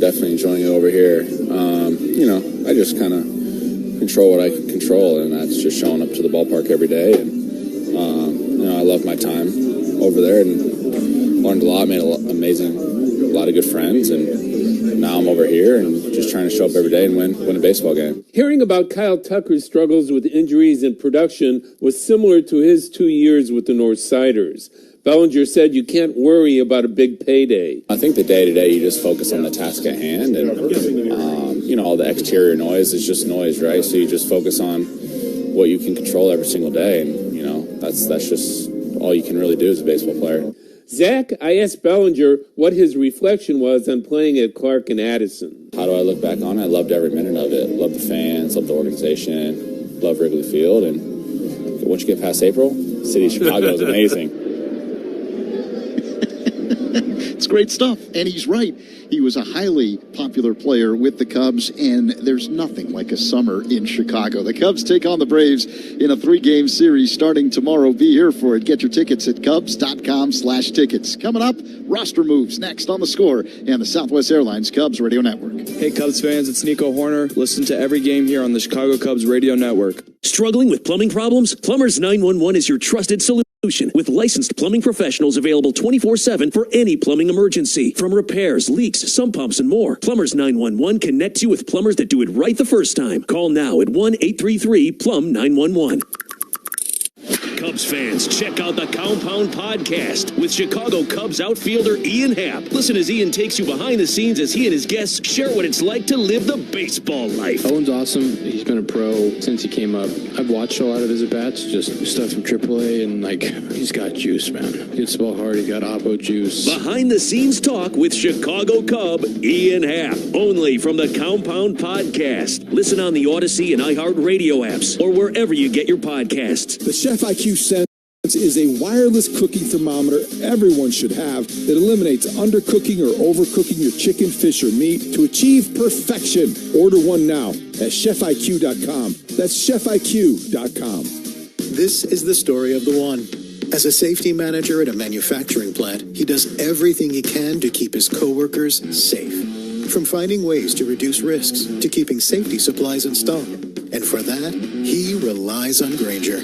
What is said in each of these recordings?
definitely enjoying it over here. I just kind of control what I can control, and that's just showing up to the ballpark every day. And I love my time over there, and learned a lot, made a lot of good friends, and now I'm over here and just trying to show up every day and win a baseball game. Hearing about Kyle Tucker's struggles with injuries and production was similar to his 2 years with the Northsiders. Bellinger said you can't worry about a big payday. I think the day-to-day, you just focus on the task at hand, and all the exterior noise is just noise, right? So you just focus on what you can control every single day, and that's just all you can really do as a baseball player. Zach, I asked Bellinger what his reflection was on playing at Clark and Addison. How do I look back on it? I loved every minute of it. Loved the fans, loved the organization, loved Wrigley Field, and once you get past April, the city of Chicago is amazing. It's great stuff, and he's right. He was a highly popular player with the Cubs, and there's nothing like a summer in Chicago. The Cubs take on the Braves in a 3-game series starting tomorrow. Be here for it. Get your tickets at Cubs.com/tickets. Coming up, roster moves next on The Score and the Southwest Airlines Cubs Radio Network. Hey, Cubs fans, it's Nico Horner. Listen to every game here on the Chicago Cubs Radio Network. Struggling with plumbing problems? Plumbers 911 is your trusted solution. With licensed plumbing professionals available 24/7 for any plumbing emergency. From repairs, leaks, sump pumps, and more. Plumbers 911 connects you with plumbers that do it right the first time. Call now at 1-833-PLUM-911. Cubs fans, check out the Compound Podcast with Chicago Cubs outfielder Ian Happ. Listen as Ian takes you behind the scenes as he and his guests share what it's like to live the baseball life. Owen's awesome. He's been a pro since he came up. I've watched a lot of his at-bats, just stuff from AAA, and he's got juice, man. He hits the ball hard. He got oppo juice. Behind the scenes talk with Chicago Cub Ian Happ, only from the Compound Podcast. Listen on the Odyssey and iHeartRadio apps or wherever you get your podcasts. The Chef IQ Sense is a wireless cooking thermometer everyone should have that eliminates undercooking or overcooking your chicken, fish, or meat to achieve perfection. Order one now at chefiq.com. That's chefiq.com. This is the story of the one. As a safety manager at a manufacturing plant, he does everything he can to keep his coworkers safe. From finding ways to reduce risks to keeping safety supplies in stock. And for that, he relies on Grainger.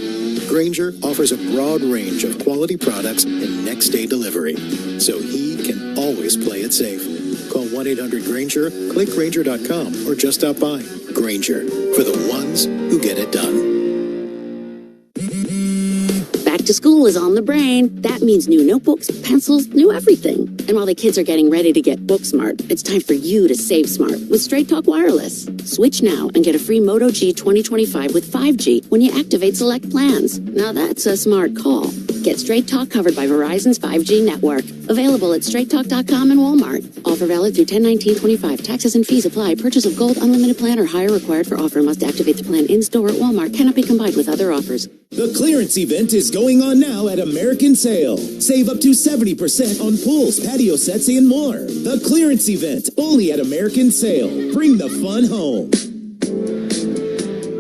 Grainger offers a broad range of quality products and next-day delivery, so he can always play it safe. Call 1-800-GRAINGER, click Grainger.com, or just stop by. Grainger, for the ones who get it done. Back to school is on the brain. That means new notebooks, pencils, new everything. And while the kids are getting ready to get book smart, it's time for you to save smart with Straight Talk Wireless. Switch now and get a free Moto G 2025 with 5G when you activate select plans. Now that's a smart call. Get Straight Talk covered by Verizon's 5G network. Available at straighttalk.com and Walmart. Offer valid through 10/19/25. Taxes and fees apply. Purchase of gold unlimited plan or higher required for offer. Must activate the plan in-store at Walmart. Cannot be combined with other offers. The clearance event is going on now at American Sale. Save up to 70% on pools, patio sets, and more. The clearance event, only at American Sale. Bring the fun home.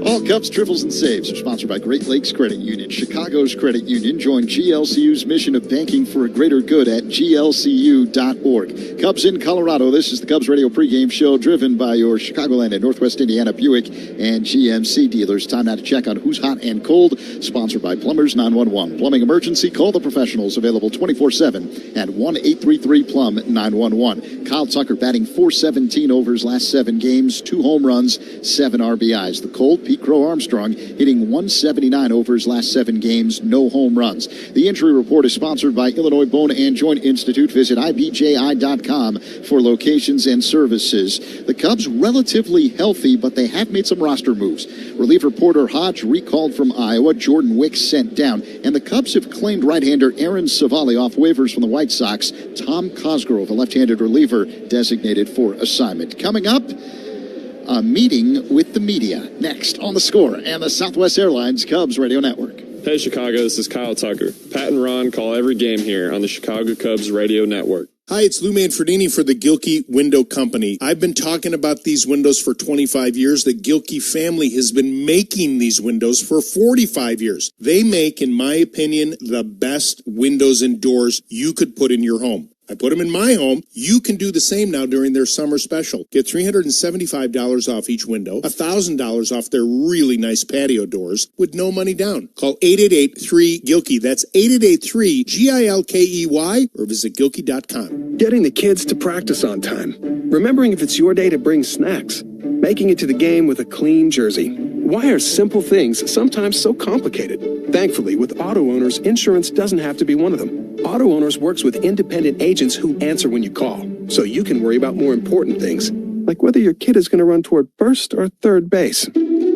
All Cubs triples and saves are sponsored by Great Lakes Credit Union. Chicago's credit union. Join GLCU's mission of banking for a greater good at glcu.org. Cubs in Colorado. This is the Cubs Radio pregame show driven by your Chicagoland and Northwest Indiana Buick and GMC dealers. Time now to check on who's hot and cold. Sponsored by Plumbers 911. Plumbing emergency. Call the professionals. Available 24/7 at 1-833-PLUM-911. Kyle Tucker batting .417 over his last 7 games. 2 home runs, 7 RBIs. The cold, Pete Crow Armstrong hitting .179 over his last 7 games, no home runs. The injury report is sponsored by Illinois Bone and Joint Institute. Visit ibji.com for locations and services. The Cubs relatively healthy, but they have made some roster moves. Reliever Porter Hodge recalled from Iowa. Jordan Wicks sent down. And the Cubs have claimed right-hander Aaron Savali off waivers from the White Sox. Tom Cosgrove, a left-handed reliever, designated for assignment. Coming up, a meeting with the media next on The Score and the Southwest Airlines Cubs Radio Network. Hey, Chicago, this is Kyle Tucker. Pat and Ron call every game here on the Chicago Cubs Radio Network. Hi, it's Lou Manfredini for the Gilkey Window Company. I've been talking about these windows for 25 years. The Gilkey family has been making these windows for 45 years. They make, in my opinion, the best windows and doors you could put in your home. I put them in my home. You can do the same now during their summer special. Get $375 off each window, $1,000 off their really nice patio doors with no money down. Call 888-3-GILKEY. That's 888-3-GILKEY or visit Gilkey.com. Getting the kids to practice on time. Remembering if it's your day to bring snacks. Making it to the game with a clean jersey. Why are simple things sometimes so complicated? Thankfully, with Auto Owners, insurance doesn't have to be one of them. Auto Owners works with independent agents who answer when you call, so you can worry about more important things, like whether your kid is going to run toward first or third base.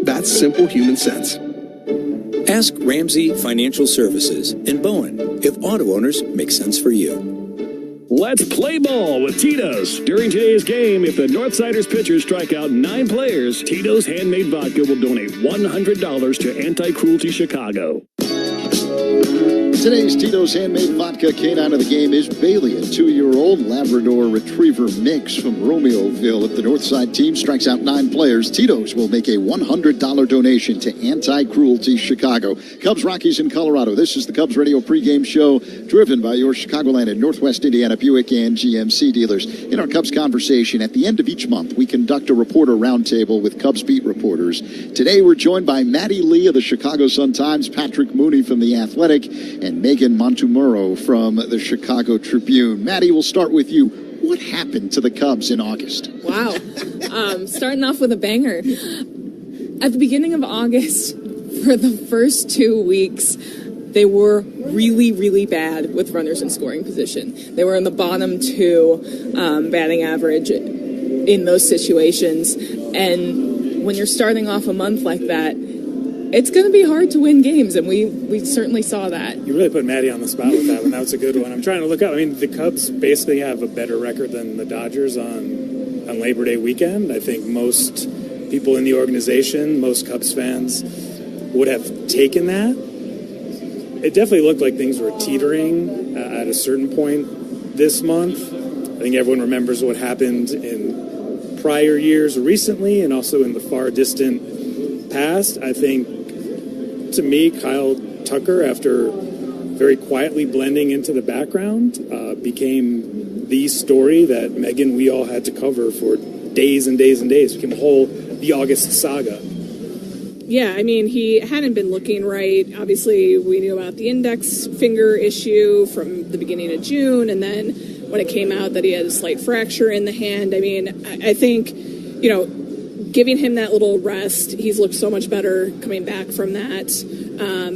That's simple human sense. Ask Ramsey Financial Services in Bowen if Auto Owners make sense for you. Let's play ball with Tito's. During today's game, if the Northsiders pitchers strike out 9 players, Tito's Handmade Vodka will donate $100 to Anti-Cruelty Chicago. Today's Tito's Handmade Vodka canine of the game is Bailey, a 2-year-old Labrador Retriever mix from Romeoville. If the Northside team strikes out 9 players, Tito's will make a $100 donation to Anti-Cruelty Chicago. Cubs Rockies in Colorado. This is the Cubs Radio pregame show, driven by your Chicagoland and Northwest Indiana Buick and GMC dealers. In our Cubs conversation, at the end of each month, we conduct a reporter roundtable with Cubs beat reporters. Today, we're joined by Maddie Lee of the Chicago Sun-Times, Patrick Mooney from The Athletic, and Megan Montemurro from the Chicago Tribune. Maddie, we'll start with you. What happened to the Cubs in August? Wow. Starting off with a banger. At the beginning of August, for the first 2 weeks, they were really, really bad with runners in scoring position. They were in the bottom 2 batting average in those situations. And when you're starting off a month like that, it's going to be hard to win games, and we certainly saw that. You really put Maddie on the spot with that one. That was a good one. I'm trying to look up. I mean, the Cubs basically have a better record than the Dodgers on Labor Day weekend. I think most people in the organization, most Cubs fans, would have taken that. It definitely looked like things were teetering at a certain point this month. I think everyone remembers what happened in prior years recently and also in the far distant past. I think, to me, Kyle Tucker, after very quietly blending into the background, became the story that, Megan, we all had to cover for days and days and days. Became the August saga. Yeah, I mean, he hadn't been looking right. Obviously, we knew about the index finger issue from the beginning of June, and then when it came out that he had a slight fracture in the hand, I mean, I think, giving him that little rest, he's looked so much better coming back from that.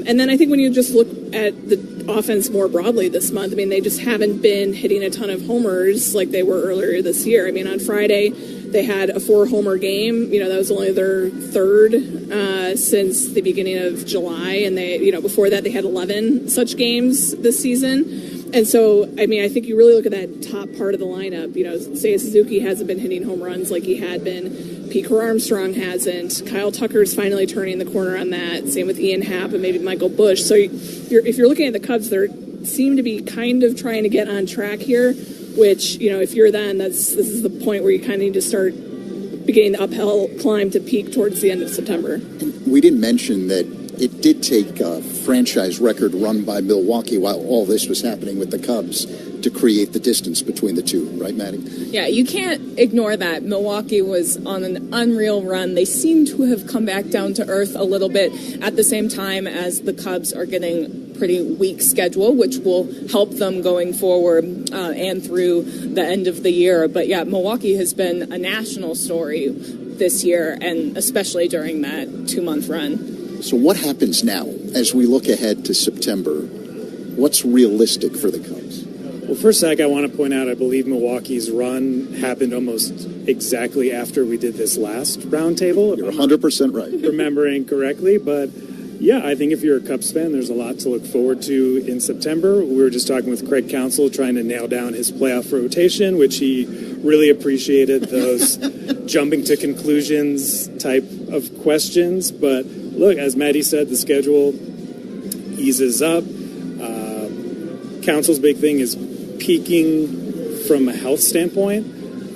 And then I think when you just look at the offense more broadly this month, I mean, they just haven't been hitting a ton of homers like they were earlier this year. I mean, on Friday, they had a 4-homer game. That was only their third since the beginning of July. And they, before that, they had 11 such games this season. And so, I mean, I think you really look at that top part of the lineup. Seiya Suzuki hasn't been hitting home runs like he had been. Pete Armstrong hasn't. Kyle Tucker's finally turning the corner on that. Same with Ian Happ and maybe Michael Busch. So if you're looking at the Cubs, they seem to be kind of trying to get on track here, which, if you're them, this is the point where you kind of need to start beginning the uphill climb to peak towards the end of September. We didn't mention that it did take a franchise record run by Milwaukee while all this was happening with the Cubs to create the distance between the two, right, Maddie? Yeah, you can't ignore that. Milwaukee was on an unreal run. They seem to have come back down to earth a little bit at the same time as the Cubs are getting pretty weak schedule, which will help them going forward and through the end of the year. But yeah, Milwaukee has been a national story this year, and especially during that 2-month run. So what happens now as we look ahead to September? What's realistic for the Cubs? Well, first, Zach, I want to point out, I believe Milwaukee's run happened almost exactly after we did this last roundtable. You're 100% right. Remembering correctly, but yeah, I think if you're a Cubs fan, there's a lot to look forward to in September. We were just talking with Craig Counsell, trying to nail down his playoff rotation, which he really appreciated, those jumping to conclusions type of questions. But look, as Maddie said, the schedule eases up. Counsell's big thing is peaking from a health standpoint.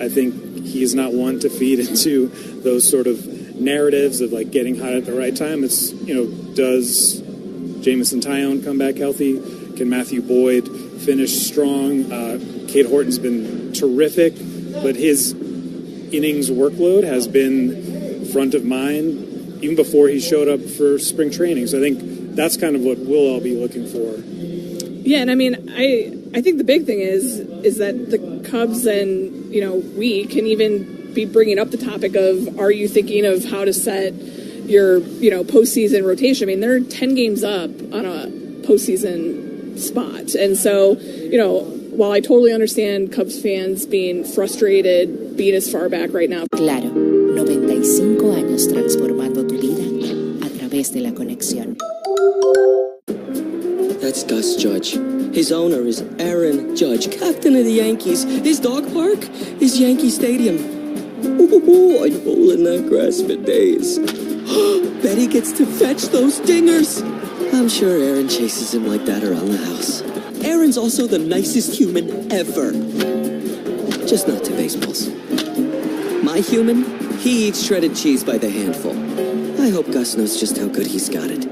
I think he's not one to feed into those sort of narratives of like getting hot at the right time. It's, does Jamison Tyone come back healthy? Can Matthew Boyd finish strong? Cade Horton's been terrific, but his innings workload has been front of mind even before he showed up for spring training. So I think that's kind of what we'll all be looking for. Yeah, and I mean, I think the big thing is that the Cubs and, we can even be bringing up the topic of, are you thinking of how to set your, postseason rotation? I mean, they're 10 games up on a postseason spot. And so, while I totally understand Cubs fans being frustrated, being as far back right now. Claro, 95 años transformando tu vida a través de la conexión. That's Gus Judge. His owner is Aaron Judge, captain of the Yankees. His dog park is Yankee Stadium. Ooh, I'd roll in that grass for days. Bet he gets to fetch those dingers. I'm sure Aaron chases him like that around the house. Aaron's also the nicest human ever. Just not to baseballs. My human, he eats shredded cheese by the handful. I hope Gus knows just how good he's got it.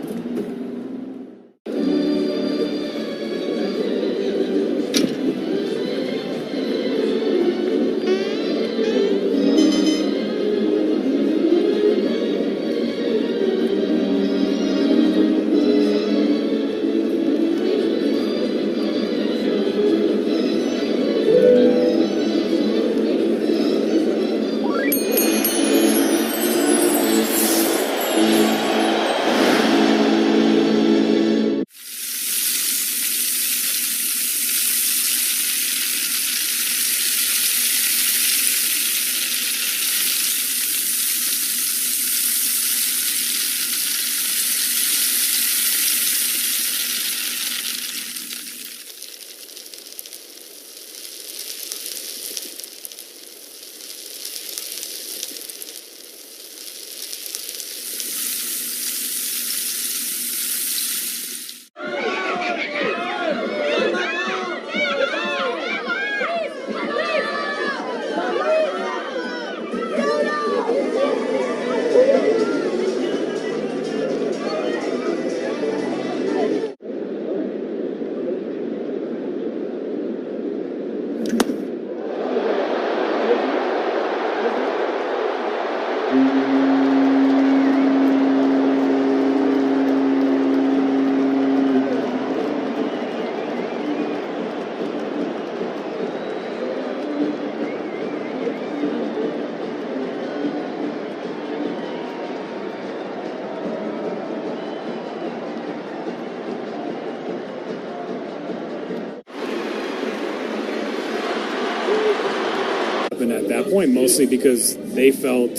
And at that point, mostly because they felt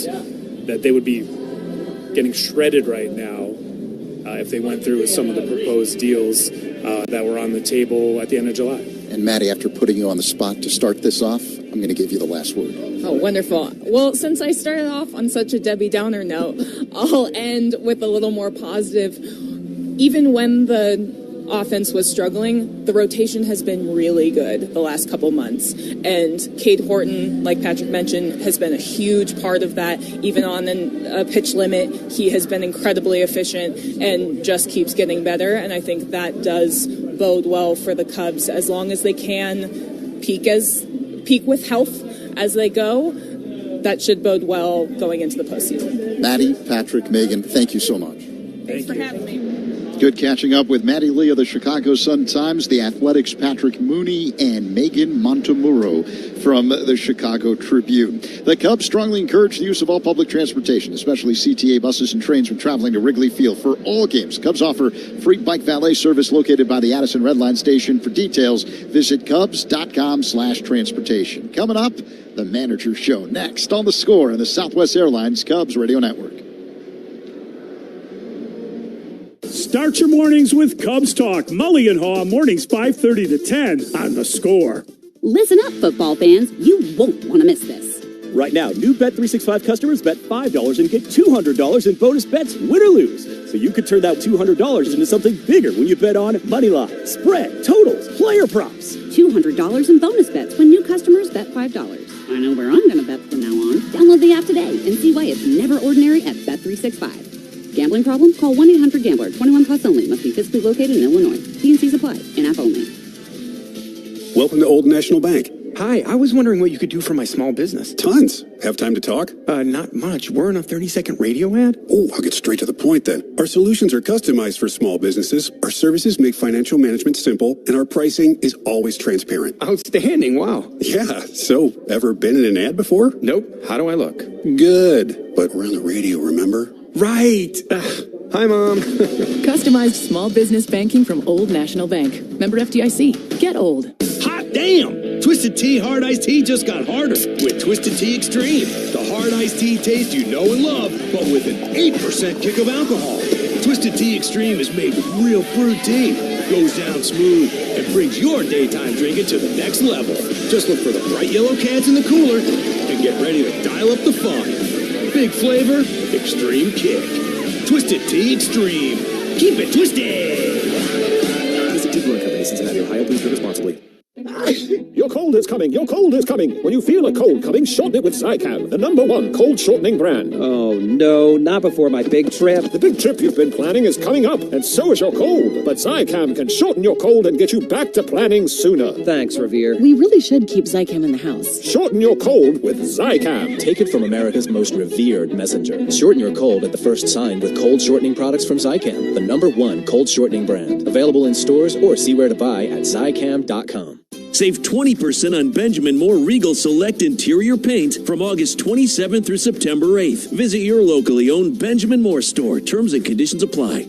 that they would be getting shredded right now if they went through with some of the proposed deals that were on the table at the end of July. And Maddie, after putting you on the spot to start this off, I'm going to give you the last word. Oh, wonderful. Well, since I started off on such a Debbie Downer note, I'll end with a little more positive. Even when the offense was struggling, the rotation has been really good the last couple months. And Cade Horton, like Patrick mentioned, has been a huge part of that. Even on a pitch limit, he has been incredibly efficient and just keeps getting better. And I think that does bode well for the Cubs as long as they can peak with health as they go. That should bode well going into the postseason. Maddie, Patrick, Megan, thank you so much. Thanks for having me. Good catching up with Maddie Lee of the Chicago Sun-Times, the Athletics' Patrick Mooney, and Megan Montemurro from the Chicago Tribune. The Cubs strongly encourage the use of all public transportation, especially CTA buses and trains when traveling to Wrigley Field. For all games, Cubs offer free bike valet service located by the Addison Red Line Station. For details, visit Cubs.com/transportation. Coming up, the Manager Show next on The Score and the Southwest Airlines Cubs Radio Network. Start your mornings with Cubs Talk. Mully and Haw, mornings 5:30 to 10 on The Score. Listen up, football fans. You won't want to miss this. Right now, new Bet365 customers bet $5 and get $200 in bonus bets, win or lose. So you could turn that $200 into something bigger when you bet on money line, spread, totals, player props. $200 in bonus bets when new customers bet $5. I know where I'm going to bet from now on. Download the app today and see why it's never ordinary at Bet365. Gambling problem? Call 1-800-GAMBLER. 21 plus only. Must be physically located in Illinois. T&Cs apply. In-app only. Welcome to Old National Bank. Hi, I was wondering what you could do for my small business. Tons. Have time to talk? Not much. We're in a 30-second radio ad. Oh, I'll get straight to the point then. Our solutions are customized for small businesses. Our services make financial management simple, and our pricing is always transparent. Outstanding. Wow. Yeah. So, ever been in an ad before? Nope. How do I look? Good. But we're on the radio, remember? Right. Hi, Mom. Customized small business banking from Old National Bank. Member FDIC. Get old. Hot damn! Twisted Tea Hard Iced Tea just got harder with Twisted Tea Extreme. The hard iced tea taste you know and love, but with an 8% kick of alcohol. Twisted Tea Extreme is made with real brewed tea, goes down smooth, and brings your daytime drinking to the next level. Just look for the bright yellow cans in the cooler and get ready to dial up the fun. Big flavor, extreme kick. Twisted Tea Extreme. Keep it twisted! Visit Tea Brewing Company, Cincinnati, Ohio. Please drink responsibly. Your cold is coming. Your cold is coming. When you feel a cold coming, shorten it with Zycam, the #1 cold shortening brand. Oh, no, not before my big trip. The big trip you've been planning is coming up, and so is your cold. But Zycam can shorten your cold and get you back to planning sooner. Thanks, Revere. We really should keep Zycam in the house. Shorten your cold with Zycam. Take it from America's most revered messenger. Shorten your cold at the first sign with cold shortening products from Zycam, the #1 cold shortening brand. Available in stores or see where to buy at Zycam.com. Save 20% on Benjamin Moore Regal Select Interior Paint from August 27th through September 8th. Visit your locally owned Benjamin Moore store. Terms and conditions apply.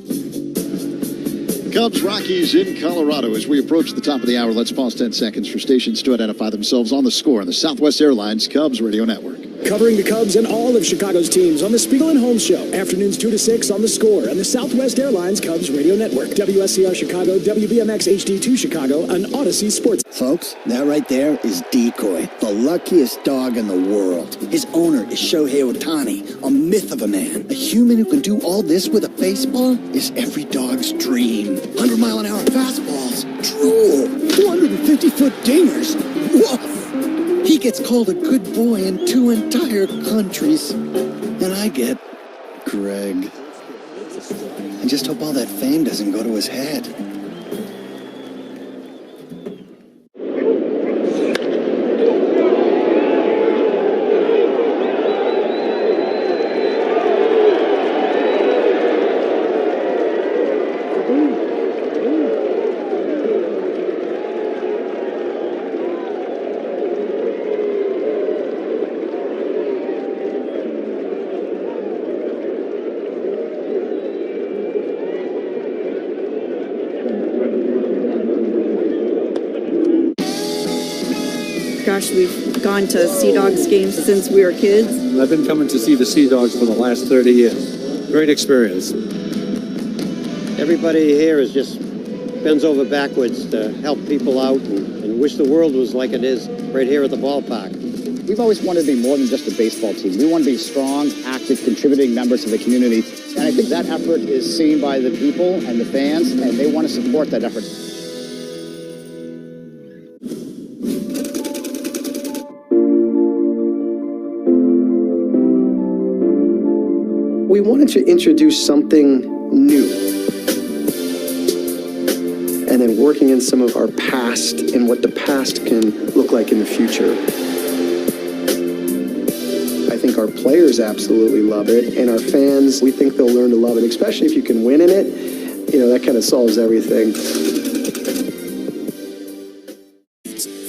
Cubs Rockies in Colorado. As we approach the top of the hour, let's pause 10 seconds for stations to identify themselves on the score on the Southwest Airlines Cubs Radio Network. Covering the Cubs and all of Chicago's teams on the Spiegel and Holmes Show. Afternoons 2 to 6 on the Score and the Southwest Airlines Cubs Radio Network. WSCR Chicago, WBMX HD2 Chicago, and Odyssey Sports. Folks, that right there is Decoy, the luckiest dog in the world. His owner is Shohei Ohtani, a myth of a man. A human who can do all this with a baseball is every dog's dream. 100-mile-an-hour fastballs, drool, 250-foot dingers, woof. He gets called a good boy in 2 entire countries. And I get Greg. I just hope all that fame doesn't go to his head. Gosh, we've gone to Sea Dogs games since we were kids. I've been coming to see the Sea Dogs for the last 30 years. Great experience. Everybody here is just bends over backwards to help people out and wish the world was like it is right here at the ballpark. We've always wanted to be more than just a baseball team. We want to be strong, active, contributing members of the community. And I think that effort is seen by the people and the fans, and they want to support that effort. We wanted to introduce something new. And then working in some of our past and what the past can look like in the future. I think our players absolutely love it, and our fans, we think they'll learn to love it, especially if you can win in it. You know, that kind of solves everything.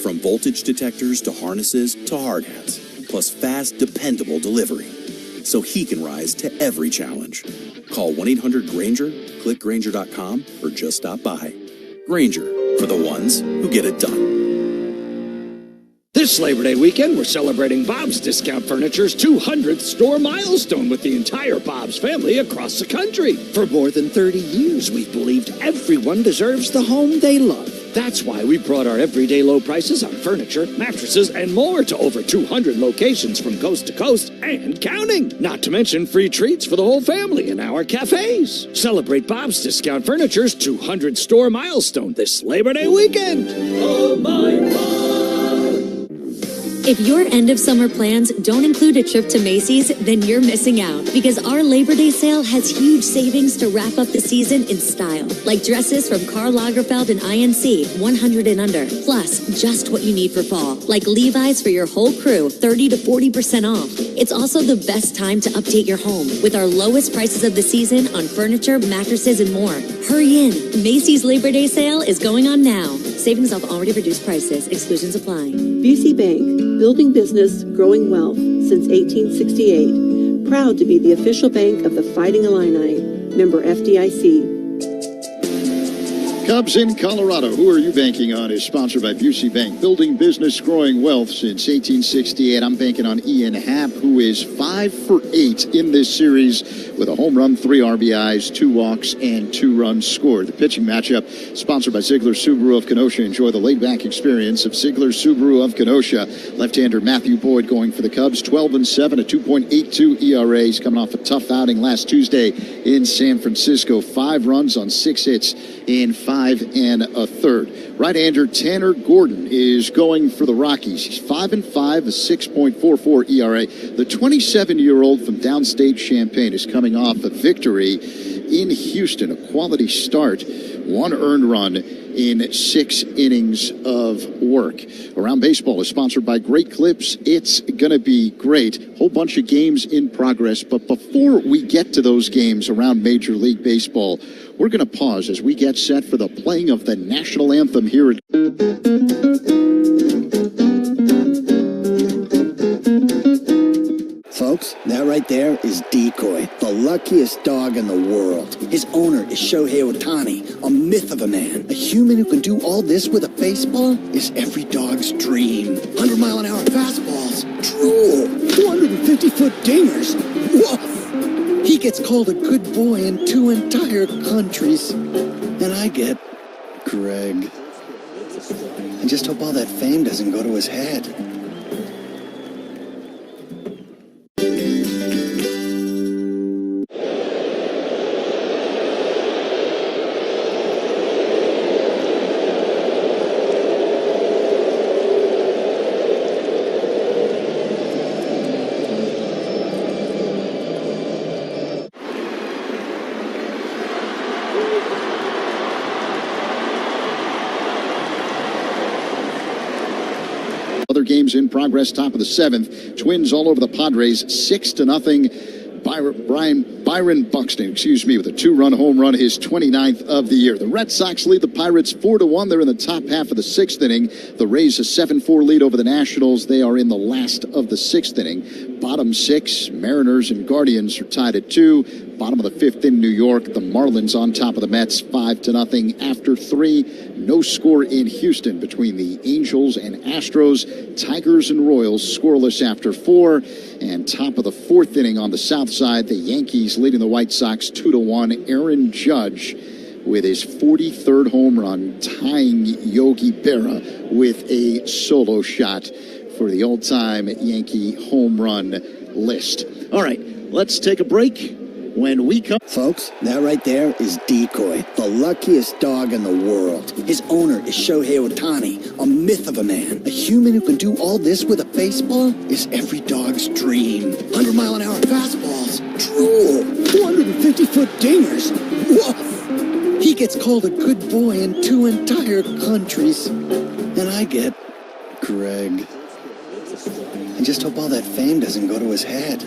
From voltage detectors to harnesses to hard hats, plus fast, dependable delivery, so he can rise to every challenge. Call 1-800-GRANGER, click Granger.com, or just stop by. Granger, for the ones who get it done. This Labor Day weekend, we're celebrating Bob's Discount Furniture's 200th store milestone with the entire Bob's family across the country. For more than 30 years, we've believed everyone deserves the home they love. That's why we brought our everyday low prices on furniture, mattresses, and more to over 200 locations from coast to coast and counting. Not to mention free treats for the whole family in our cafes. Celebrate Bob's Discount Furniture's 200 store milestone this Labor Day weekend. Oh, my Bob. If your end of summer plans don't include a trip to Macy's, then you're missing out because our Labor Day sale has huge savings to wrap up the season in style. Like dresses from Karl Lagerfeld and INC, 100 and under. Plus, just what you need for fall. Like Levi's for your whole crew, 30 to 40% off. It's also the best time to update your home with our lowest prices of the season on furniture, mattresses, and more. Hurry in. Macy's Labor Day sale is going on now. Savings off already reduced prices. Exclusions apply. Busey Bank, building business, growing wealth since 1868. Proud to be the official bank of the Fighting Illini. Member FDIC. Cubs in Colorado. Who are you banking on? Is sponsored by Busey Bank. Building business, growing wealth since 1868. I'm banking on Ian Happ, who is 5 for 8 in this series with a home run, 3 RBIs, 2 walks, and 2 runs scored. The pitching matchup sponsored by Ziegler Subaru of Kenosha. Enjoy the laid-back experience of Ziegler Subaru of Kenosha. Left-hander Matthew Boyd going for the Cubs. 12-7, a 2.82 ERA. He's coming off a tough outing last Tuesday in San Francisco. 5 runs on 6 hits in 5 1/3. Right-hander Tanner Gordon is going for the Rockies. He's 5-5, a 6.44 ERA. The 27-year-old from downstate Champaign is coming off a victory in Houston, a quality start, 1 earned run in 6 innings of work. Around Baseball is sponsored by Great Clips. It's going to be great. Whole bunch of games in progress. But before we get to those games around Major League Baseball, we're going to pause as we get set for the playing of the national anthem here at... Folks, that right there is Decoy, the luckiest dog in the world. His owner is Shohei Ohtani, a myth of a man. A human who can do all this with a baseball is every dog's dream. 100-mile-an-hour fastballs, drool, 250-foot dingers, woof. He gets called a good boy in 2 entire countries. And I get Greg. I just hope all that fame doesn't go to his head. Other games in progress, top of the 7th. Twins all over the Padres, 6-0. Byron Buxton, with a 2-run home run, his 29th of the year. The Red Sox lead the Pirates 4-1. They're in the top half of the 6th inning. The Rays a 7-4 lead over the Nationals. They are in the last of the 6th inning. Bottom 6, Mariners and Guardians are tied at 2. Bottom of the 5th in New York, the Marlins on top of the Mets 5-0 after 3. No score in Houston between the Angels and Astros. Tigers and Royals scoreless after 4. And top of the 4th inning on the south side, the Yankees leading the White Sox 2-1. Aaron Judge with his 43rd home run, tying Yogi Berra with a solo shot for the all-time Yankee home run list. All right, let's take a break. When we come... Folks, that right there is Decoy, the luckiest dog in the world. His owner is Shohei Ohtani, a myth of a man. A human who can do all this with a baseball is every dog's dream. 100-mile-an-hour fastballs, drool, 250-foot dingers, woof. He gets called a good boy in 2 entire countries. And I get Greg. I just hope all that fame doesn't go to his head.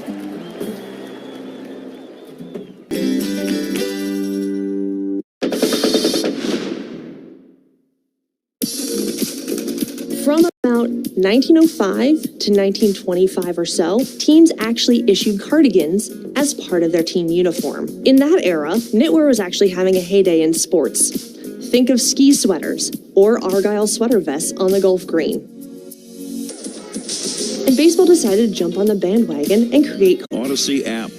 From about 1905 to 1925 or so, teams actually issued cardigans as part of their team uniform. In that era, knitwear was actually having a heyday in sports. Think of ski sweaters or Argyle sweater vests on the Gulf Green. And baseball decided to jump on the bandwagon and create Odyssey app.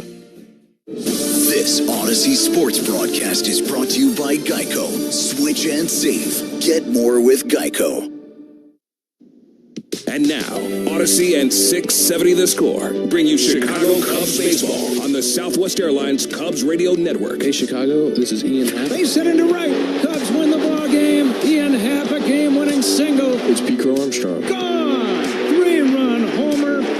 This Odyssey sports broadcast is brought to you by Geico. Switch and save. Get more with Geico. And now, Odyssey and 670 The Score bring you Chicago Cubs baseball on the Southwest Airlines Cubs Radio Network. Hey, Chicago, this is Ian Happ. Base hit into right. Cubs win the ball game. Ian Happ, a game-winning single. It's Pete Crow Armstrong. Gone! 3-run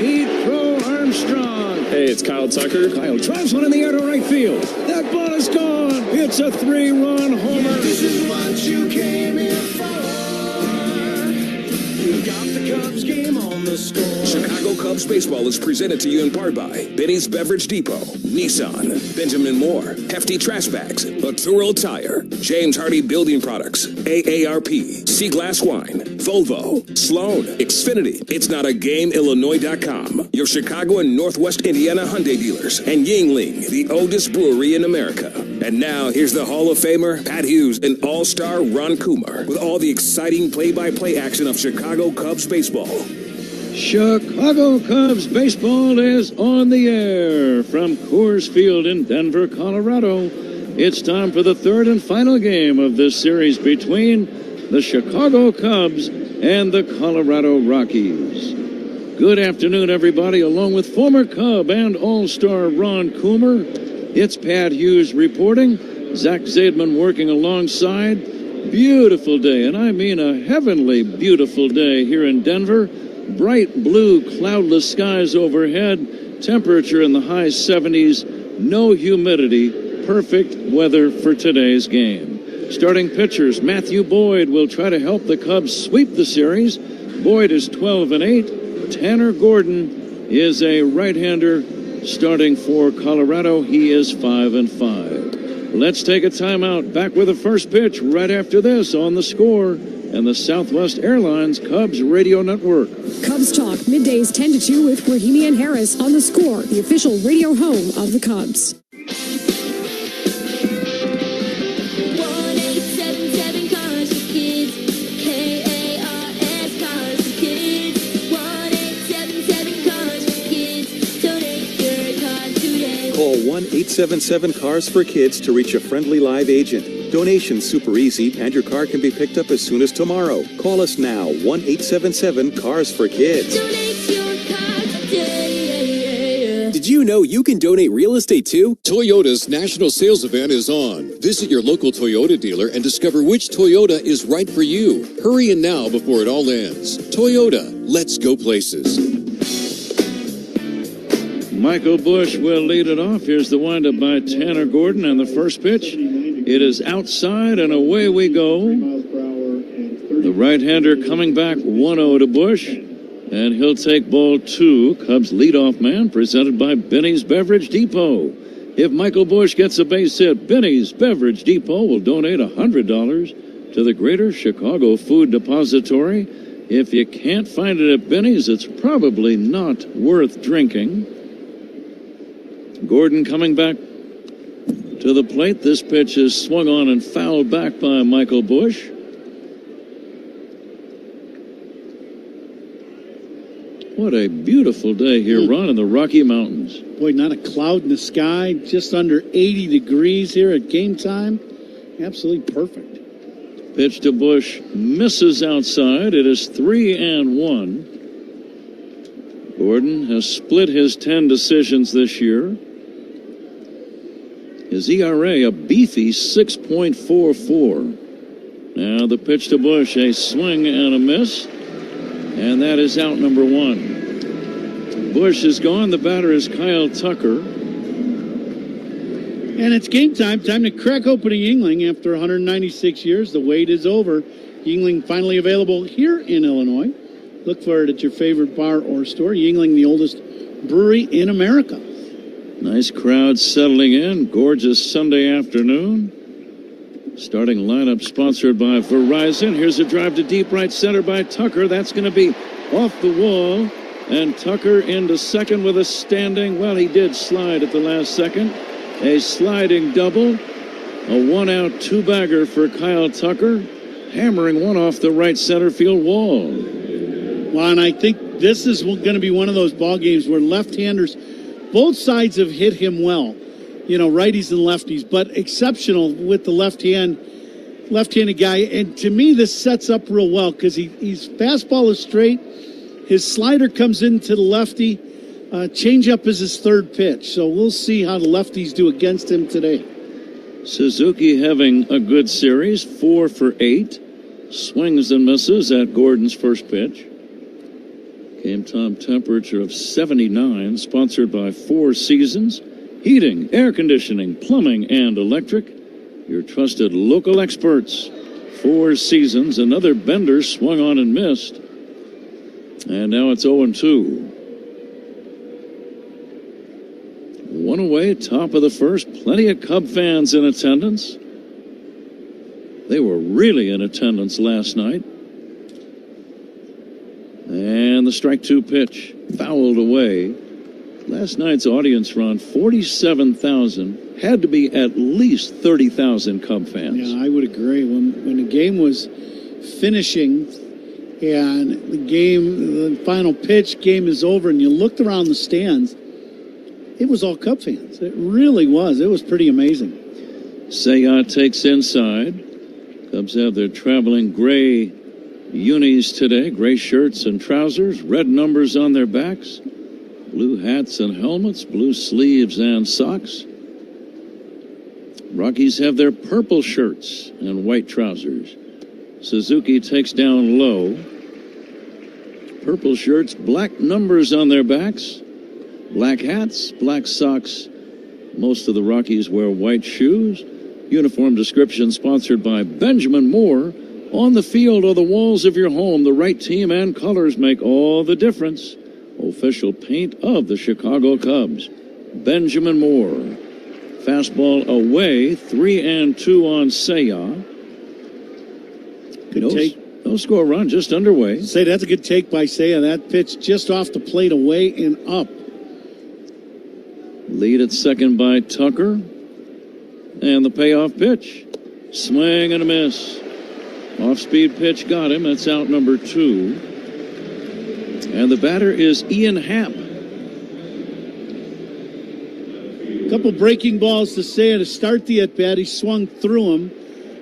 Pete Crow Armstrong. Hey, it's Kyle Tucker. Kyle drives one in the air to right field. That ball is gone. It's a 3-run homer. This is what you came here for. We got the Cubs game on the score. Chicago Cubs baseball is presented to you in part by Benny's Beverage Depot, Nissan, Benjamin Moore, Hefty Trash Bags, Laturo Tire, James Hardy Building Products, AARP, Sea Glass Wine, Volvo, Sloan, Xfinity, It's Not a Game, Illinois.com, your Chicago and Northwest Indiana Hyundai dealers, and Yingling, the oldest brewery in America. And now, here's the Hall of Famer, Pat Hughes, and All-Star Ron Kumar, with all the exciting play-by-play action of Chicago Cubs baseball. Chicago Cubs baseball is on the air from Coors Field in Denver, Colorado. It's time for the third and final game of this series between the Chicago Cubs and the Colorado Rockies. Good afternoon, everybody. Along with former Cub and All-Star Ron Coomer, it's Pat Hughes reporting. Zach Zaidman working alongside. Beautiful day, and I mean a heavenly beautiful day here in Denver. Bright blue, cloudless skies overhead, temperature in the high 70s, no humidity, perfect weather for today's game. Starting pitchers, Matthew Boyd will try to help the Cubs sweep the series. Boyd is 12-8. Tanner Gordon is a right-hander starting for Colorado. He is 5-5. Let's take a timeout. Back with the first pitch right after this on The Score and the Southwest Airlines Cubs Radio Network. Cubs Talk, middays 10 to 2 with Rahimi and Harris on The Score, the official radio home of the Cubs. 1-877 Cars for Kids, K-A-R-S Cars for Kids, 1-877 Cars for Kids, donate your car today. Call 1-877-CARS for Kids to reach a friendly live agent. Donation's super easy, and your car can be picked up as soon as tomorrow. Call us now, 1-877-CARS for Kids. Donate your car today. Did you know you can donate real estate too? Toyota's national sales event is on. Visit your local Toyota dealer and discover which Toyota is right for you. Hurry in now before it all ends. Toyota, let's go places. Michael Busch will lead it off. Here's the windup by Tanner Gordon, and the first pitch. It is outside, and away we go. The right-hander coming back 1-0 to Busch, and he'll take ball 2. Cubs leadoff man, presented by Benny's Beverage Depot. If Michael Busch gets a base hit, Benny's Beverage Depot will donate $100 to the Greater Chicago Food Depository. If you can't find it at Benny's, it's probably not worth drinking. Gordon coming back to the plate. This pitch is swung on and fouled back by Michael Busch. What a beautiful day here, Ron, in the Rocky Mountains. Boy, not a cloud in the sky. Just under 80 degrees here at game time. Absolutely perfect. Pitch to Busch misses outside. It is 3-1. Gordon has split his 10 decisions this year. His ERA, a beefy 6.44. Now the pitch to Busch, a swing and a miss. And that is out number 1. Busch is gone. The batter is Kyle Tucker. And it's game time. Time to crack open a Yingling after 196 years. The wait is over. Yingling finally available here in Illinois. Look for it at your favorite bar or store. Yingling, the oldest brewery in America. Nice crowd settling in. Gorgeous Sunday afternoon. Starting lineup sponsored by Verizon. Here's a drive to deep right center by Tucker. That's going to be off the wall. And Tucker into second with a standing. Well, he did slide at the last second. A sliding double. A 1-out 2-bagger for Kyle Tucker. Hammering one off the right center field wall. Well, and I think this is going to be one of those ball games where left-handers, both sides have hit him well. You know, righties and lefties, but exceptional with the left-handed guy. And to me, this sets up real well because he's fastball is straight. His slider comes into the lefty. Changeup is his third pitch. So we'll see how the lefties do against him today. Suzuki having a good series, 4 for 8. Swings and misses at Gordon's first pitch. Game time temperature of 79, sponsored by Four Seasons, heating, air conditioning, plumbing, and electric. Your trusted local experts. Four Seasons, another bender swung on and missed. And now it's 0-2. One away, top of the first. Plenty of Cub fans in attendance. They were really in attendance last night. And the strike two pitch, fouled away. Last night's audience run, 47,000. Had to be at least 30,000 Cub fans. Yeah, I would agree. When the game was finishing and the final pitch, game is over, and you looked around the stands, it was all Cub fans. It really was. It was pretty amazing. Seiya takes inside. Cubs have their traveling gray unis today, gray shirts and trousers, red numbers on their backs, blue hats and helmets, blue sleeves and socks. Rockies have their purple shirts and white trousers. Suzuki takes down low. Purple shirts, black numbers on their backs, black hats, black socks. Most of the Rockies wear white shoes. Uniform description sponsored by Benjamin Moore. On the field or the walls of your home, the right team and colors make all the difference. Official paint of the Chicago Cubs. Benjamin Moore. Fastball away, 3-2 on Seiya. Good take. No score run, just underway. Say that's a good take by Seiya. That pitch just off the plate, away and up. Lead at second by Tucker. And the payoff pitch. Swing and a miss. Off-speed pitch got him. That's out number 2. And the batter is Ian Happ. A couple breaking balls to Seiya to start the at-bat. He swung through them.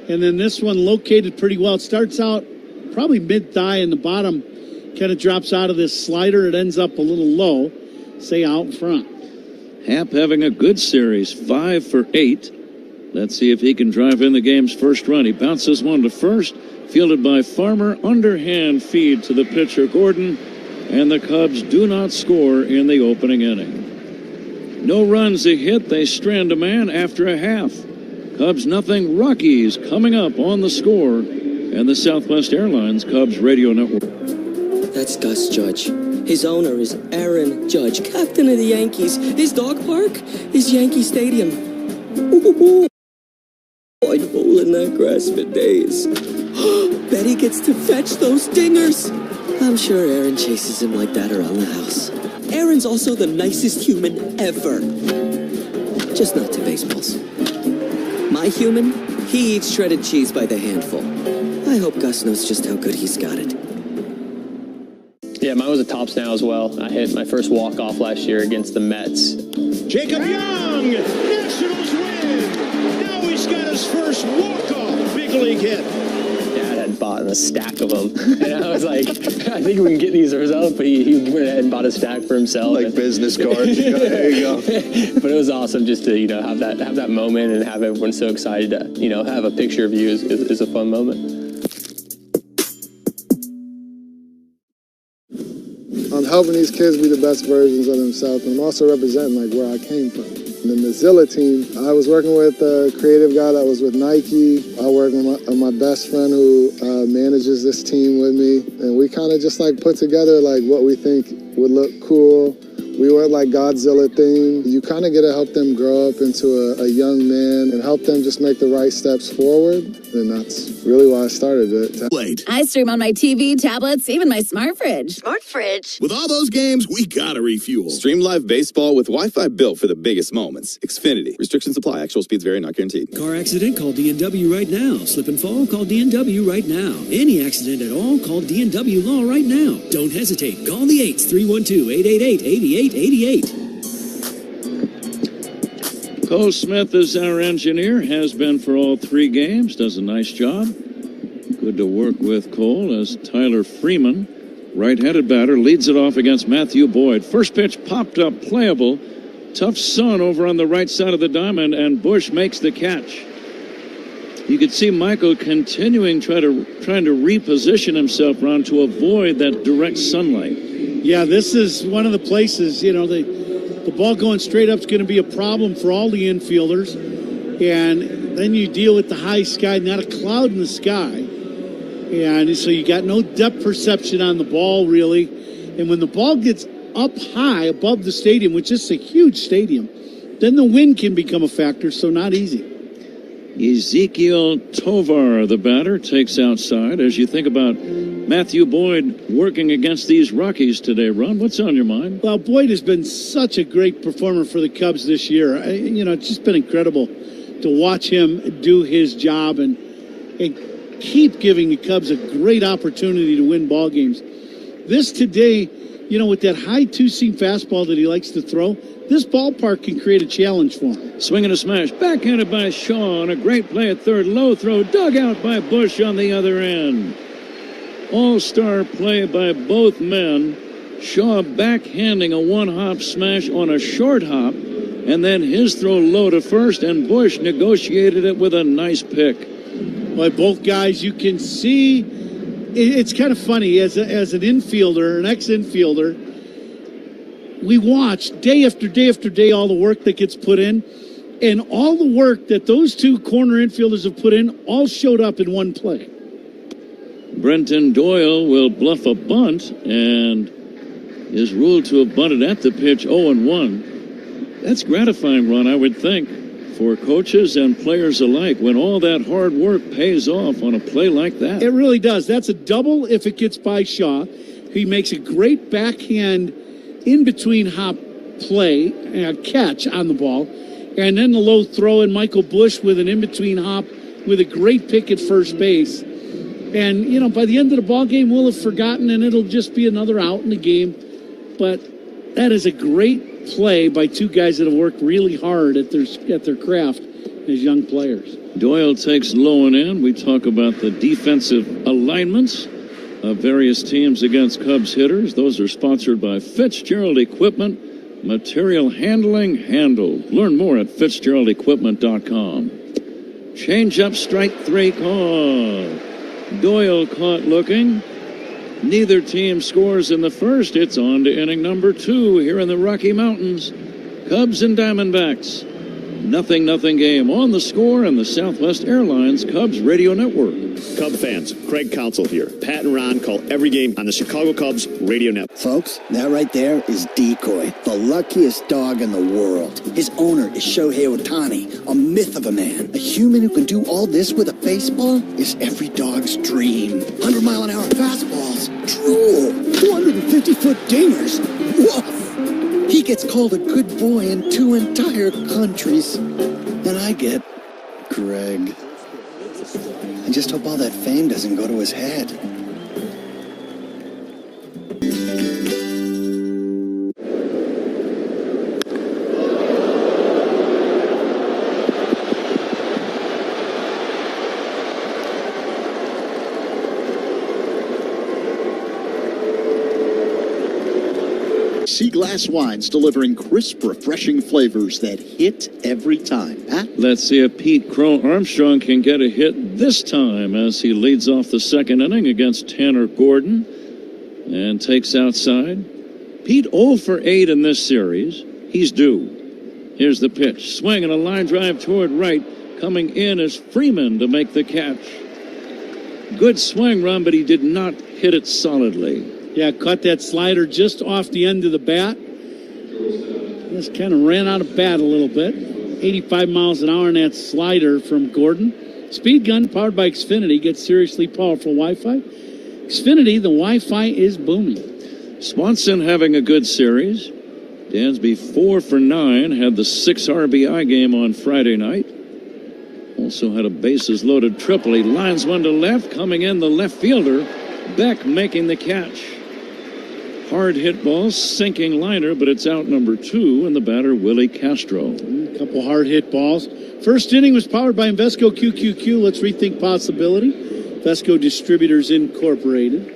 And then this one located pretty well. It starts out probably mid-thigh, and the bottom kind of drops out of this slider. It ends up a little low. Seiya out in front. Happ having a good series, 5 for 8. Let's see if he can drive in the game's first run. He bounces one to first, fielded by Farmer. Underhand feed to the pitcher, Gordon. And the Cubs do not score in the opening inning. No runs, a hit. They strand a man after a half. Cubs nothing. Rockies coming up on the Score and the Southwest Airlines Cubs radio network. That's Gus Judge. His owner is Aaron Judge, captain of the Yankees. His dog park is Yankee Stadium. Ooh, I'd roll in that grass for days. Betty gets to fetch those dingers. I'm sure Aaron chases him like that around the house. Aaron's also the nicest human ever. Just not to baseballs. My human, he eats shredded cheese by the handful. I hope Gus knows just how good he's got it. Yeah, mine was a tops now as well. I hit my first walk-off last year against the Mets. Jacob Young, Nationals win. Now he's got his first walk-off big league hit. Dad had bought a stack of them. And I was like, I think we can get these results. But he went ahead and bought a stack for himself. Like business cards. There you go. But it was awesome just to, have that moment and have everyone so excited to, have a picture of you is a fun moment. I'm helping these kids be the best versions of themselves, and I'm also representing where I came from. And the Mozilla team, I was working with a creative guy that was with Nike. I work with my best friend who manages this team with me, and we kind of just put together what we think would look cool. We went Godzilla theme. You kind of get to help them grow up into a young man and help them just make the right steps forward. And that's really why I started it. I stream on my TV, tablets, even my smart fridge. Smart fridge. With all those games, we gotta refuel. Stream live baseball with Wi-Fi built for the biggest moments. Xfinity. Restrictions apply. Actual speeds vary, not guaranteed. Car accident? Call D&W right now. Slip and fall? Call D&W right now. Any accident at all? Call D&W Law right now. Don't hesitate. Call the 8s, 312-888-8888. Cole Smith is our engineer, has been for all 3 games, does a nice job. Good to work with Cole as Tyler Freeman, right-handed batter, leads it off against Matthew Boyd. First pitch popped up, playable. Tough sun over on the right side of the diamond, and Bush makes the catch. You could see Michael continuing trying to reposition himself, Ron, to avoid that direct sunlight. Yeah, this is one of the places, the ball going straight up is going to be a problem for all the infielders. And then you deal with the high sky, not a cloud in the sky. And so you got no depth perception on the ball, really. And when the ball gets up high above the stadium, which is a huge stadium, then the wind can become a factor, so not easy. Ezekiel Tovar, the batter, takes outside. As you think about Matthew Boyd working against these Rockies today, Ron, what's on your mind? Well, Boyd has been such a great performer for the Cubs this year. It's just been incredible to watch him do his job and keep giving the Cubs a great opportunity to win ball games. This today, with that high two-seam fastball that he likes to throw, this ballpark can create a challenge for him. Swing and a smash, backhanded by Shaw, and a great play at third. Low throw, dug out by Bush on the other end. All-star play by both men. Shaw backhanding a one-hop smash on a short hop, and then his throw low to first, and Bush negotiated it with a nice pick. By both guys, you can see it's kind of funny as an infielder, an ex-infielder. We watch day after day after day all the work that gets put in, and all the work that those two corner infielders have put in all showed up in one play. Brenton Doyle will bluff a bunt and is ruled to have bunted at the pitch 0-1. That's gratifying, Ron, I would think, for coaches and players alike when all that hard work pays off on a play like that. It really does. That's a double if it gets by Shaw. He makes a great backhand in-between hop play, catch on the ball, and then the low throw, and Michael Bush with an in-between hop with a great pick at first base. And, by the end of the ball game, we'll have forgotten, and it'll just be another out in the game. But that is a great play by two guys that have worked really hard at their craft as young players. Doyle takes low and in. We talk about the defensive alignments of various teams against Cubs hitters. Those are sponsored by Fitzgerald Equipment. Material handling handled. Learn more at FitzgeraldEquipment.com. Change up, strike three, call. Doyle caught looking. Neither team scores in the first. It's on to inning number 2 here in the Rocky Mountains. Cubs and Diamondbacks. 0-0 game on the Score and the Southwest Airlines Cubs Radio Network. Cub fans, Craig Counsell here. Pat and Ron call every game on the Chicago Cubs Radio Network. Folks, that right there is Decoy, the luckiest dog in the world. His owner is Shohei Ohtani, a myth of a man. A human who can do all this with a baseball is every dog's dream. 100-mile-an-hour fastballs, drool, 250-foot dingers, woof. He gets called a good boy in 2 entire countries. And I get Greg. I just hope all that fame doesn't go to his head. Sea Glass Wines, delivering crisp, refreshing flavors that hit every time. Pat? Let's see if Pete Crow Armstrong can get a hit this time as he leads off the second inning against Tanner Gordon and takes outside. Pete 0 for 8 in this series. He's due. Here's the pitch. Swing and a line drive toward right. Coming in is Freeman to make the catch. Good swing, Ron, but he did not hit it solidly. Yeah, caught that slider just off the end of the bat. Just kind of ran out of bat a little bit. 85 miles an hour in that slider from Gordon. Speed gun powered by Xfinity gets seriously powerful Wi-Fi. Xfinity, the Wi-Fi is booming. Swanson having a good series. Dansby 4 for 9, had the 6 RBI game on Friday night. Also had a bases loaded triple. He lines one to left, coming in the left fielder. Beck making the catch. Hard hit ball, sinking liner, but it's out number 2, and the batter, Willie Castro. A couple hard hit balls. First inning was powered by Invesco QQQ. Let's rethink possibility. Vesco Distributors Incorporated.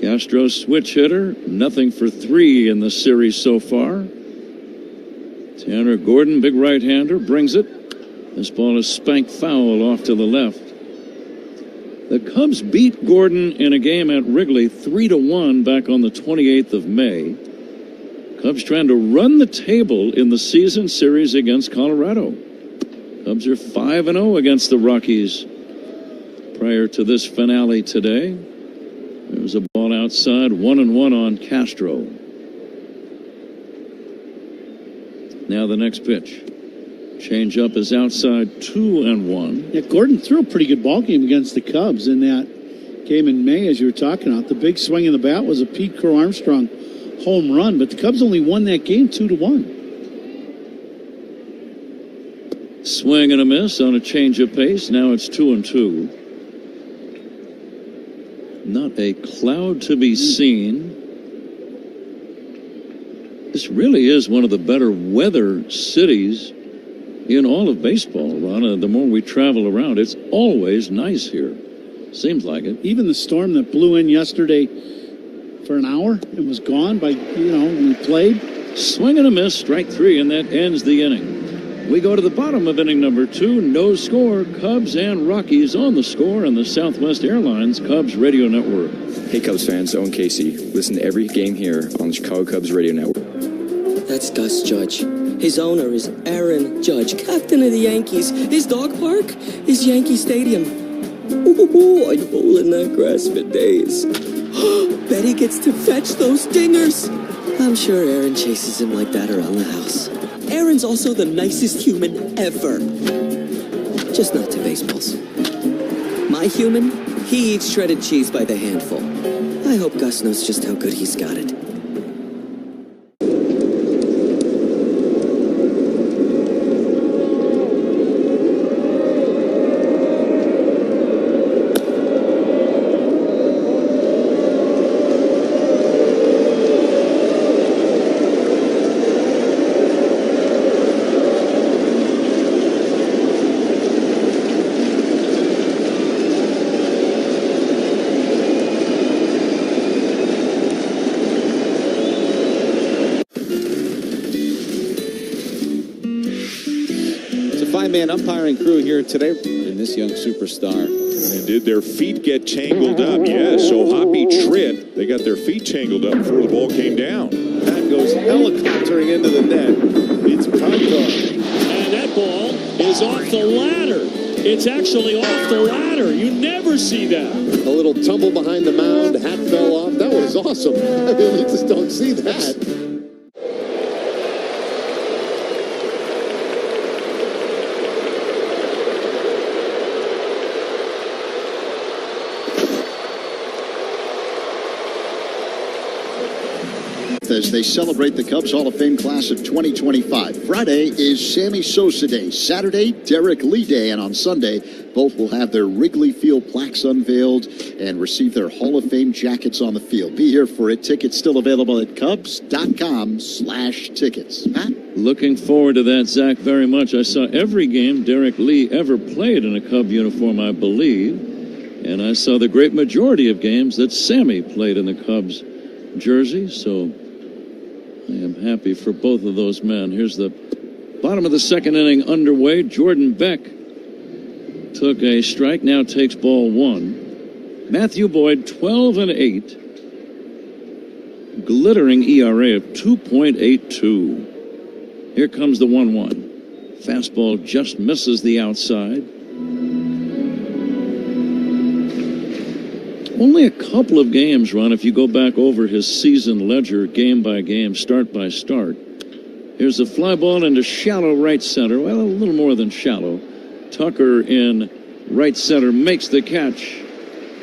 Castro switch hitter, nothing for 3 in the series so far. Tanner Gordon, big right-hander, brings it. This ball is spanked foul off to the left. The Cubs beat Gordon in a game at Wrigley 3-1 back on the 28th of May. Cubs trying to run the table in the season series against Colorado. Cubs are 5-0 against the Rockies prior to this finale today. There was a ball outside, 1-1 on Castro. Now the next pitch. Change up is outside, 2-1. Yeah, Gordon threw a pretty good ball game against the Cubs in that game in May, as you were talking about. The big swing in the bat was a Pete Crow Armstrong home run, but the Cubs only won that game 2-1. Swing and a miss on a change of pace. Now it's 2-2. Not a cloud to be seen. This really is one of the better weather cities in all of baseball, Ron. The more we travel around, it's always nice here. Seems like it. Even the storm that blew in yesterday for an hour and was gone by, we played. Swing and a miss, strike 3, and that ends the inning. We go to the bottom of inning number 2. No score. Cubs and Rockies on the score on the Southwest Airlines Cubs Radio Network. Hey Cubs fans, Owen Casey. Listen to every game here on the Chicago Cubs Radio Network. That's Gus Judge. His owner is Aaron Judge, captain of the Yankees. His dog park is Yankee Stadium. Ooh, I'd roll in that grass for days. Betty gets to fetch those dingers. I'm sure Aaron chases him like that around the house. Aaron's also the nicest human ever. Just not to baseballs. My human, he eats shredded cheese by the handful. I hope Gus knows just how good he's got it. Man umpiring crew here today, and this young superstar. And did their feet get tangled up? Yes, so Hoppy tripped. They got their feet tangled up before the ball came down. That goes helicoptering into the net. It's pop talk. And that ball is off the ladder. It's actually off the ladder. You never see that. A little tumble behind the mound. Hat fell off. That was awesome. I mean, you just don't see that. As they celebrate the Cubs Hall of Fame class of 2025. Friday is Sammy Sosa Day. Saturday, Derek Lee Day. And on Sunday, both will have their Wrigley Field plaques unveiled and receive their Hall of Fame jackets on the field. Be here for it. Tickets still available at Cubs.com/tickets. Pat? Looking forward to that, Zach, very much. I saw every game Derek Lee ever played in a Cub uniform, I believe. And I saw the great majority of games that Sammy played in the Cubs jersey. So I am happy for both of those men. Here's the bottom of the second inning underway. Jordan Beck took a strike, now takes ball 1. Matthew Boyd, 12-8. Glittering ERA of 2.82. Here comes the 1-1. Fastball just misses the outside. Only a couple of games, Ron, if you go back over his season ledger, game by game, start by start. Here's a fly ball into shallow right center. Well, a little more than shallow. Tucker in right center makes the catch.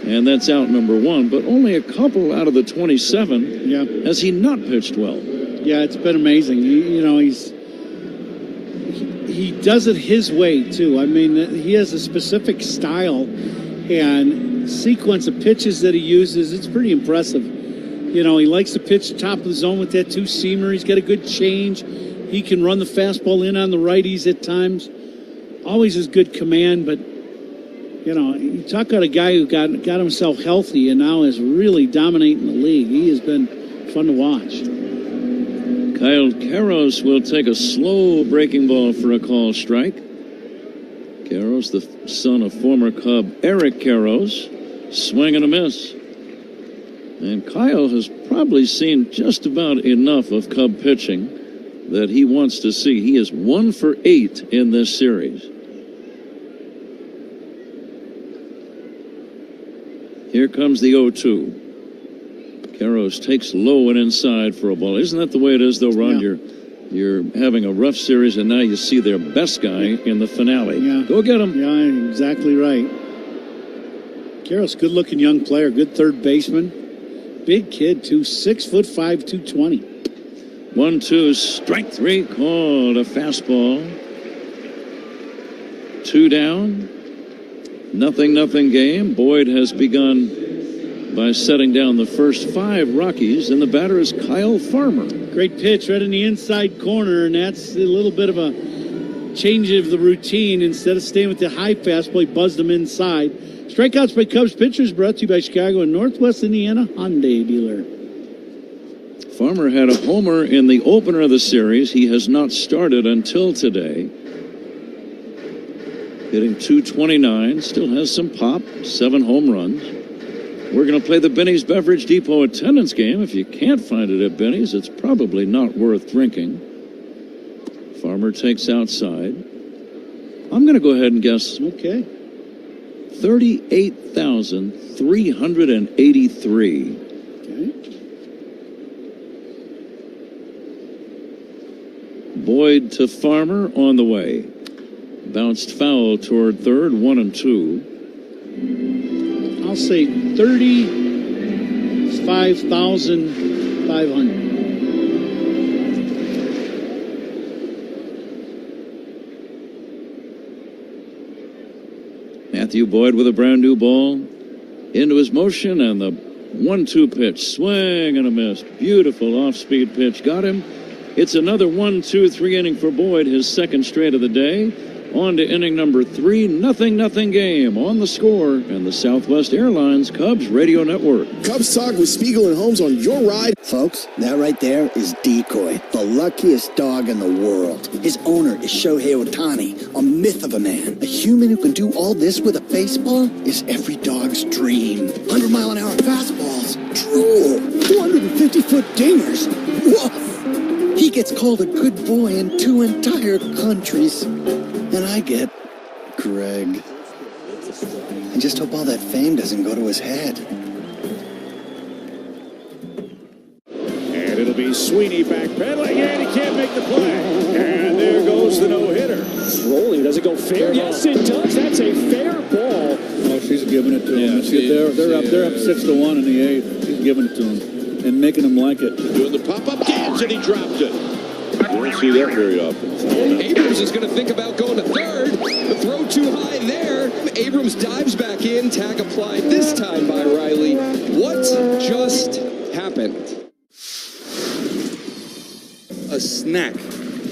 And that's out number 1. But only a couple out of the 27 has he not pitched well. Yeah, it's been amazing. He does it his way, too. I mean, he has a specific style and sequence of pitches that he uses. It's pretty impressive. He likes to pitch top of the zone with that 2-seamer. He's got a good change. He can run the fastball in on the righties at times. Always has good command, but you talk about a guy who got himself healthy and now is really dominating the league. He has been fun to watch. Kyle Karros will take a slow breaking ball for a call strike. Karros, the son of former Cub Eric Karros. Swing and a miss. And Kyle has probably seen just about enough of Cub pitching that he wants to see. He is 1 for 8 in this series. Here comes the 0-2. Karros takes low and inside for a ball. Isn't that the way it is, though, Ron? Yeah. You're having a rough series, and now you see their best guy in the finale. Yeah. Go get him. Yeah, exactly right. Karros, good-looking young player, good third baseman. Big kid, too. 6'5", 220. 1-2, strike 3, called a fastball. 2 down. Nothing game. Boyd has begun by setting down the first 5 Rockies, and the batter is Kyle Farmer. Great pitch right in the inside corner, and that's a little bit of a change of the routine. Instead of staying with the high fastball, he buzzed him inside. Strikeouts by Cubs pitchers brought to you by Chicago and Northwest Indiana Hyundai dealer. Farmer had a homer in the opener of the series. He has not started until today. Hitting .229, still has some pop, 7 home runs. We're going to play the Benny's Beverage Depot attendance game. If you can't find it at Benny's, it's probably not worth drinking. Farmer takes outside. I'm going to go ahead and guess. Okay. 38,383. Okay. Boyd to Farmer on the way. Bounced foul toward third, 1-2. I'll say 35,500. Matthew Boyd with a brand new ball into his motion, and the 1-2 pitch, swing and a miss. Beautiful off-speed pitch, got him. It's another 1-2-3 inning for Boyd, his second straight of the day. On to inning number 3, nothing game on The Score and the Southwest Airlines Cubs Radio Network. Cubs Talk with Spiegel and Holmes on your ride. Folks, that right there is Decoy, the luckiest dog in the world. His owner is Shohei Ohtani, a myth of a man. A human who can do all this with a baseball is every dog's dream. 100-mile-an-hour fastballs, drool, 250-foot dingers, woof. He gets called a good boy in 2 entire countries. And I get Greg. I just hope all that fame doesn't go to his head. And it'll be Sweeney backpedaling, and he can't make the play. And there goes the no-hitter. It's rolling. Does it go fair? Yes, it does. That's a fair ball. Oh, she's giving it to him. They're up 6-1 in the 8th. She's giving it to him and making him like it. Doing the pop-up dance, and he dropped it. You don't see that very often. Abrams is going to think about going to third. The throw too high there. Abrams dives back in. Tag applied this time by Riley. What just happened? A snack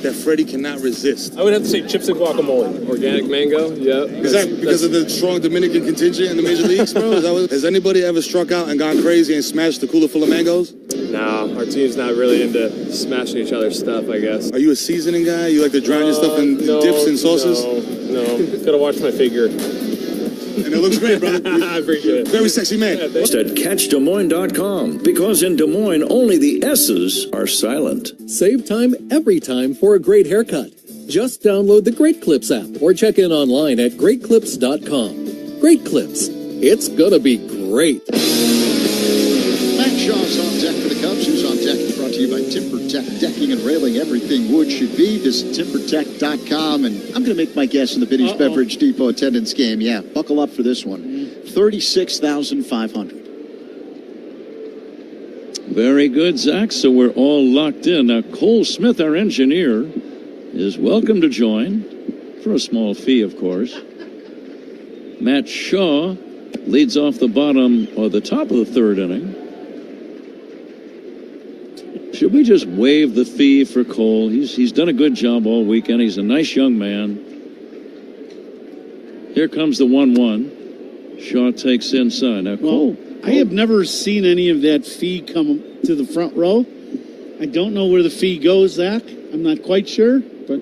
that Freddie cannot resist. I would have to say chips and guacamole. Organic mango, yeah. Is that because of the strong Dominican contingent in the major leagues, bro? Has anybody ever struck out and gone crazy and smashed the cooler full of mangoes? No, our team's not really into smashing each other's stuff, I guess. Are you a seasoning guy? You like to drown your stuff in dips and sauces? No. Gotta watch my figure. And it looks great, brother. I appreciate it. Very sexy man. At CatchDesMoines.com, because in Des Moines, only the S's are silent. Save time every time for a great haircut. Just download the Great Clips app or check in online at GreatClips.com. Great Clips. It's gonna be great. Matt Shaw's on deck for the Cubs. Who's on deck is brought to you by TimberTech Decking and Railing. Everything wood should be. Visit TimberTech.com. And I'm going to make my guess in the Benny's Beverage Depot attendance game. Yeah, buckle up for this one. 36,500. Very good, Zach. So we're all locked in. Now, Cole Smith, our engineer, is welcome to join for a small fee, of course. Matt Shaw leads off the bottom or the top of the third inning. Should we just waive the fee for Cole? He's done a good job all weekend. He's a nice young man. Here comes the 1-1. Shaw takes inside. Now, Cole. I have never seen any of that fee come to the front row. I don't know where the fee goes, Zach. I'm not quite sure, but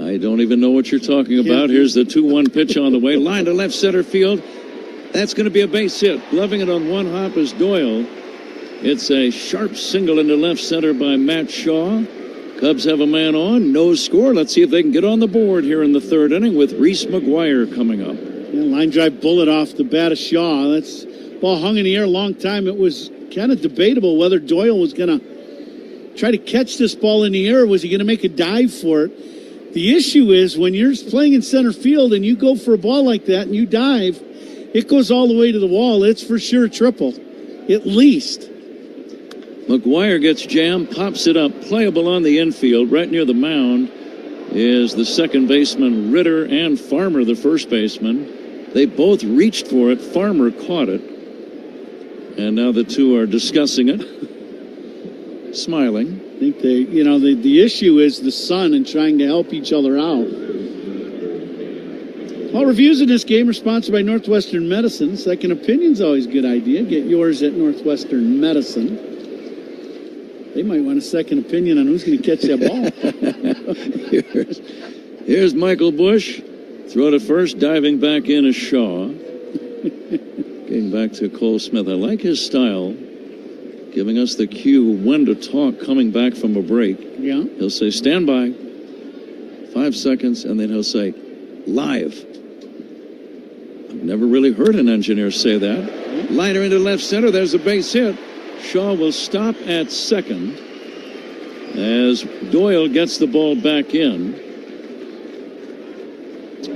I don't even know what you're talking about. Here's the 2-1 pitch on the way. Line to left center field. That's going to be a base hit. Gloving it on one hop is Doyle. It's a sharp single into left center by Matt Shaw. Cubs have a man on, no score. Let's see if they can get on the board here in the third inning with Reese McGuire coming up. Yeah, line drive bullet off the bat of Shaw. That's ball hung in the air a long time. It was kind of debatable whether Doyle was going to try to catch this ball in the air or was he going to make a dive for it. The issue is when you're playing in center field and you go for a ball like that and you dive, it goes all the way to the wall. It's for sure triple, at least. McGuire gets jammed, pops it up, playable on the infield. Right near the mound is the second baseman, Ritter, and Farmer, the first baseman. They both reached for it. Farmer caught it. And now the two are discussing it, smiling. I think the issue is the sun and trying to help each other out. All reviews of this game are sponsored by Northwestern Medicine. Second opinion's always a good idea. Get yours at Northwestern Medicine. They might want a second opinion on who's going to catch that ball. Here's Michael Bush. Throw to first, diving back in is Shaw. Getting back to Cole Smith. I like his style, giving us the cue when to talk coming back from a break. Yeah. He'll say, stand by, 5 seconds, and then he'll say, live. I've never really heard an engineer say that. Liner into left center, there's a base hit. Shaw will stop at second as Doyle gets the ball back in.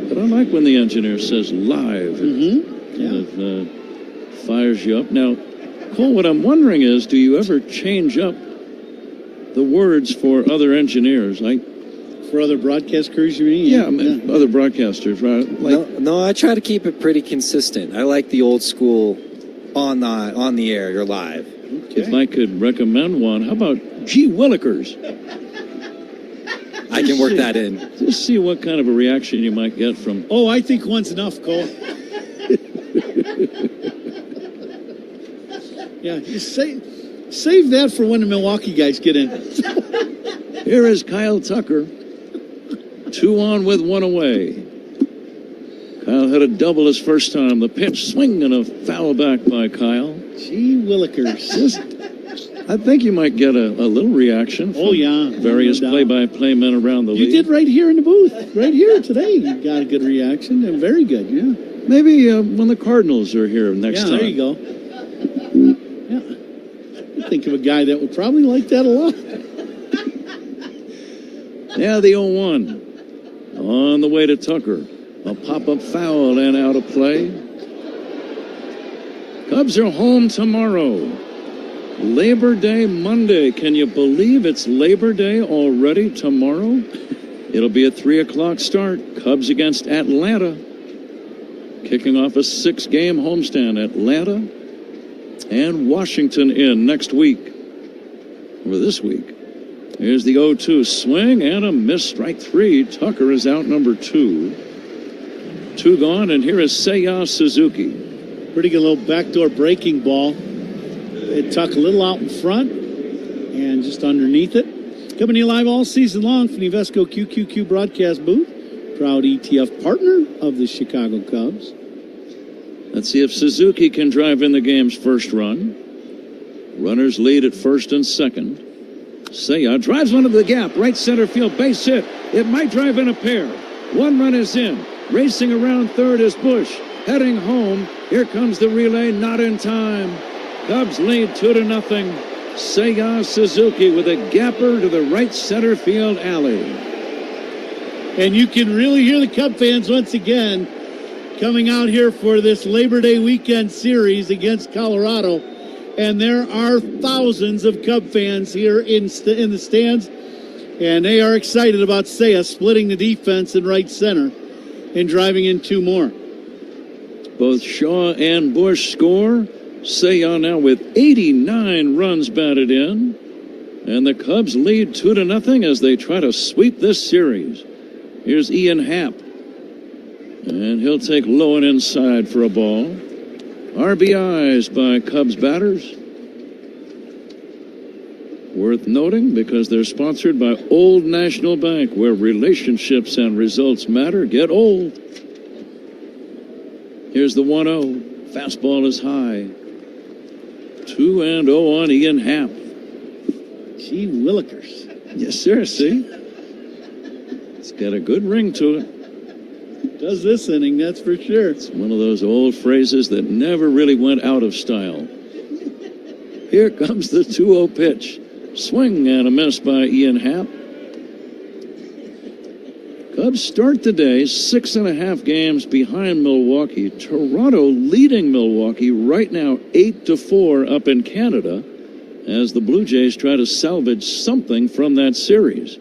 But I like when the engineer says live. It fires you up. Now, Cole, what I'm wondering is, do you ever change up the words for other engineers? For other broadcast crews, you mean? Yeah, other broadcasters, right? No, I try to keep it pretty consistent. I like the old school on the air, you're live. Okay. If I could recommend one, how about Gee Willikers? I can work that in. Just see what kind of a reaction you might get from... Oh, I think one's enough, Cole. Yeah, just save that for when the Milwaukee guys get in. Here is Kyle Tucker. 2 on with 1 away. Kyle had a double his first time. The pitch, swing, and a foul back by Kyle. Gee Willikers. I think you might get a little reaction from various play-by-play men around the league. You did right here in the booth, right here today. You got a good reaction, and very good, yeah. Maybe when the Cardinals are here next time. Yeah, there you go. Yeah. I think of a guy that would probably like that a lot. Yeah, the 0-1. On the way to Tucker. A pop-up foul and out of play. Cubs are home tomorrow. Labor Day Monday. Can you believe it's Labor Day already tomorrow? It'll be a 3 o'clock start. Cubs against Atlanta. Kicking off a 6-game homestand. Atlanta and Washington in next week. Or this week. Here's the 0-2 swing and a miss. Strike 3. Tucker is out number 2. 2 gone, and here is Seiya Suzuki. Pretty good little backdoor breaking ball. It tuck a little out in front and just underneath it. Coming to you live all season long from the Vesco QQQ broadcast booth. Proud ETF partner of the Chicago Cubs. Let's see if Suzuki can drive in the game's first run. Runners lead at first and second. Seiya drives one to the gap. Right center field base hit. It might drive in a pair. 1 run is in. Racing around third is Bush. Heading home. Here comes the relay. Not in time. Cubs lead 2-0. Seiya Suzuki with a gapper to the right center field alley. And you can really hear the Cub fans once again coming out here for this Labor Day weekend series against Colorado. And there are thousands of Cub fans here in the stands. And they are excited about Seiya splitting the defense in right center and driving in 2 more. Both Shaw and Bush score. Seiya now with 89 runs batted in. And the Cubs lead 2-0 as they try to sweep this series. Here's Ian Happ. And he'll take low and inside for a ball. RBIs by Cubs batters. Worth noting because they're sponsored by Old National Bank, where relationships and results matter. Get old. Here's the 1-0. Fastball is high. 2-0 on Ian Happ. Gee willikers. Yes, sir. See? It's got a good ring to it. Does this inning, that's for sure. It's one of those old phrases that never really went out of style. Here comes the 2-0 pitch. Swing and a miss by Ian Happ. Cubs start the day 6.5 games behind Milwaukee. Toronto leading Milwaukee right now 8-4 up in Canada as the Blue Jays try to salvage something from that series.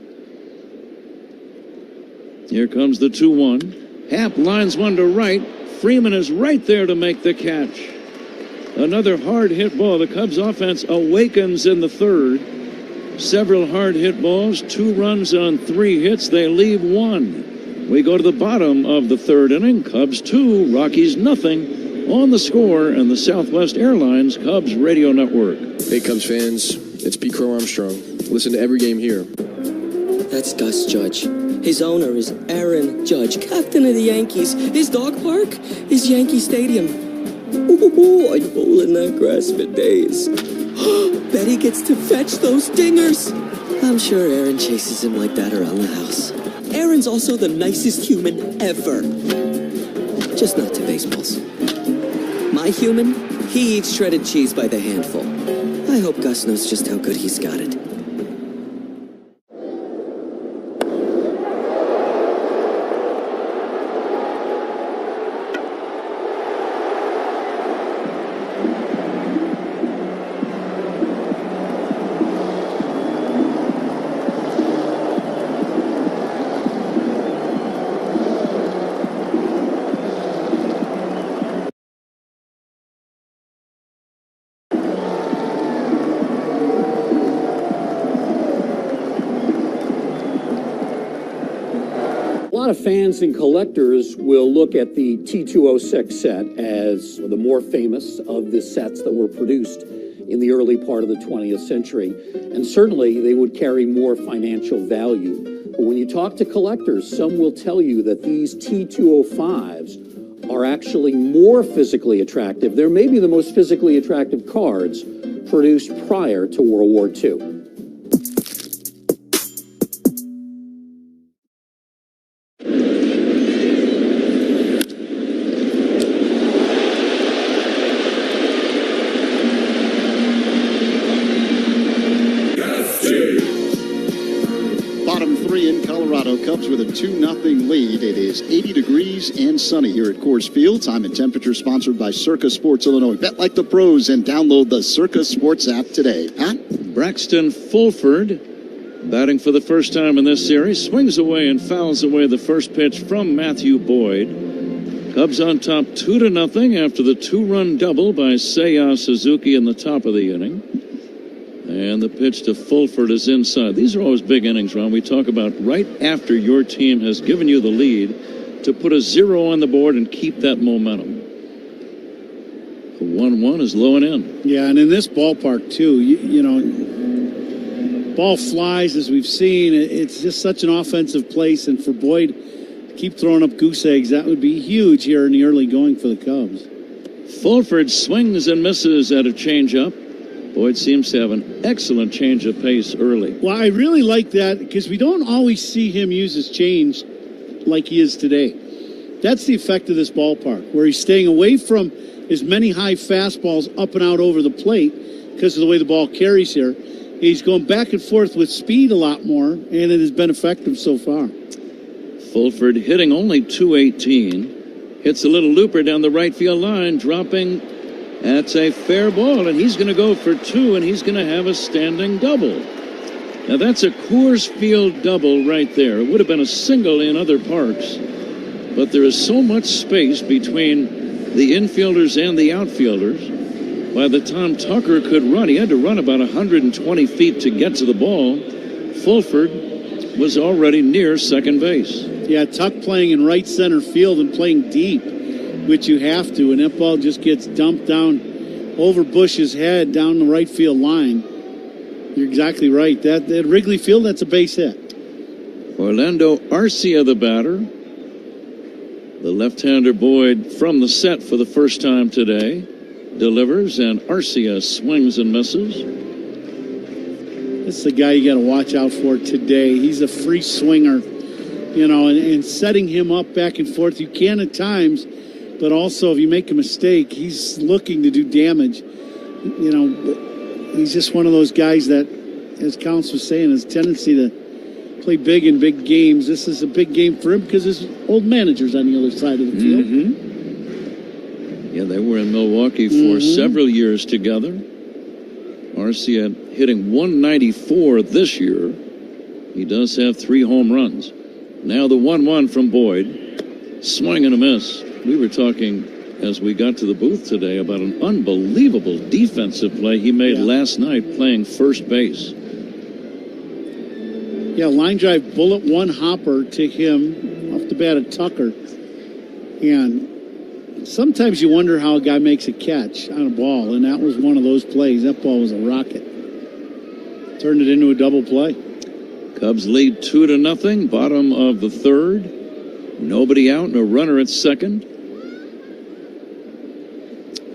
Here comes the 2-1. Happ lines one to right. Freeman is right there to make the catch. Another hard hit ball. The Cubs offense awakens in the third. Several hard hit balls, 2 runs on 3 hits. They leave 1. We go to the bottom of the third inning. Cubs 2, Rockies nothing on the Score and the Southwest Airlines Cubs Radio Network. Hey Cubs fans, it's Pete Crow Armstrong. Listen to every game here. That's Gus Judge. His owner is Aaron Judge, captain of the Yankees. His dog park is Yankee Stadium. Ooh, I'd bowl in that grass for days. Bet he gets to fetch those dingers. I'm sure Aaron chases him like that around the house. Aaron's also the nicest human ever. Just not to baseballs. My human, he eats shredded cheese by the handful. I hope Gus knows just how good he's got it. A lot of fans and collectors will look at the T206 set as the more famous of the sets that were produced in the early part of the 20th century. And certainly they would carry more financial value. But when you talk to collectors, some will tell you that these T205s are actually more physically attractive. They're maybe the most physically attractive cards produced prior to World War II. Cubs with a 2-0 lead. It is 80 degrees and sunny here at Coors Field. Time and temperature sponsored by Circa Sports Illinois. Bet like the pros and download the Circa Sports app today. Pat? Braxton Fulford, batting for the first time in this series, swings away and fouls away the first pitch from Matthew Boyd. Cubs on top 2-0 after the 2-run double by Seiya Suzuki in the top of the inning. And the pitch to Fulford is inside. These are always big innings, Ron. We talk about right after your team has given you the lead to put a 0 on the board and keep that momentum. The 1-1 is low and in. Yeah, and in this ballpark, too, you know, ball flies, as we've seen. It's just such an offensive place. And for Boyd to keep throwing up goose eggs, that would be huge here in the early going for the Cubs. Fulford swings and misses at a changeup. Boyd seems to have an excellent change of pace early. Well, I really like that because we don't always see him use his change like he is today. That's the effect of this ballpark, where he's staying away from as many high fastballs up and out over the plate because of the way the ball carries here. He's going back and forth with speed a lot more, and it has been effective so far. Fulford hitting only .218. Hits a little looper down the right field line, dropping. That's a fair ball, and he's going to go for 2, and he's going to have a standing double. Now, that's a Coors Field double right there. It would have been a single in other parks, but there is so much space between the infielders and the outfielders. By the time Tucker could run, he had to run about 120 feet to get to the ball. Fulford was already near second base. Yeah, Tuck playing in right center field and playing deep, which you have to, and that ball just gets dumped down over Bush's head down the right field line. You're exactly right. That at Wrigley Field, that's a base hit. Orlando Arcia, the batter. The left-hander Boyd from the set for the first time today. Delivers, and Arcia swings and misses. This is the guy you got to watch out for today. He's a free swinger, and setting him up back and forth. You can at times, but also if you make a mistake, he's looking to do damage. He's just one of those guys that, as Counts was saying, has a tendency to play big in big games. This is a big game for him because his old manager's on the other side of the field. Mm-hmm. Yeah, they were in Milwaukee for several years together. Arcia hitting 194 this year. He does have 3 home runs. Now the 1-1 from Boyd. Swing and a miss. We were talking as we got to the booth today about an unbelievable defensive play he made last night playing first base. Yeah, line drive bullet one hopper to him off the bat of Tucker. And sometimes you wonder how a guy makes a catch on a ball, and that was one of those plays. That ball was a rocket. Turned it into a double play. Cubs lead 2-0, bottom of the third. Nobody out and a runner at second.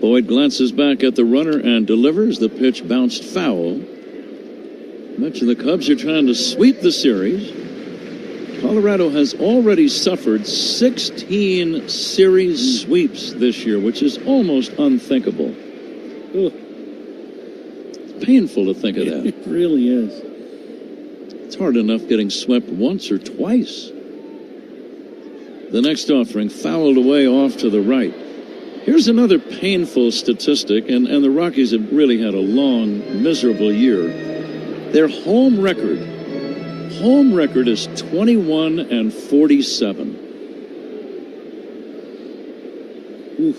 Boyd glances back at the runner and delivers. The pitch bounced foul. Mentioned the Cubs are trying to sweep the series. Colorado has already suffered 16 series sweeps this year, which is almost unthinkable. Ugh. It's painful to think of that. It really is. It's hard enough getting swept once or twice. The next offering fouled away off to the right. Here's another painful statistic, and the Rockies have really had a long, miserable year. Their home record is 21-47. Oof.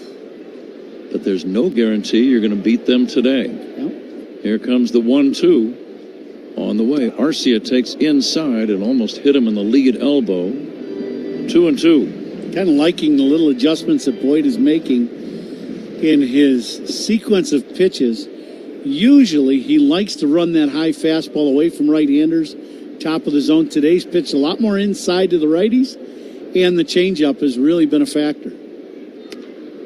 But there's no guarantee you're going to beat them today. Yep. Here comes the 1-2 on the way. Arcia takes inside and almost hit him in the lead elbow. 2-2. Kind of liking the little adjustments that Boyd is making in his sequence of pitches. Usually he likes to run that high fastball away from right-handers, top of the zone. Today's pitch a lot more inside to the righties, and the changeup has really been a factor.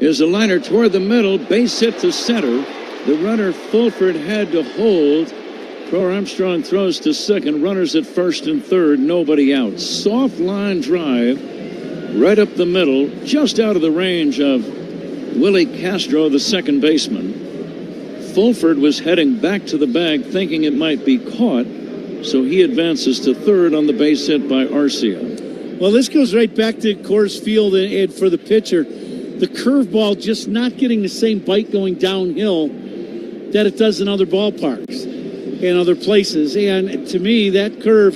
Here's a liner toward the middle, base hit to center. The runner Fulford had to hold. Crow Armstrong throws to second, runners at first and third, nobody out. Soft line drive right up the middle, just out of the range of Willie Castro, the second baseman. Fulford was heading back to the bag thinking it might be caught, so he advances to third on the base hit by Arcia. Well, this goes right back to Coors Field and for the pitcher. The curveball just not getting the same bite going downhill that it does in other ballparks and other places. And to me, that curve,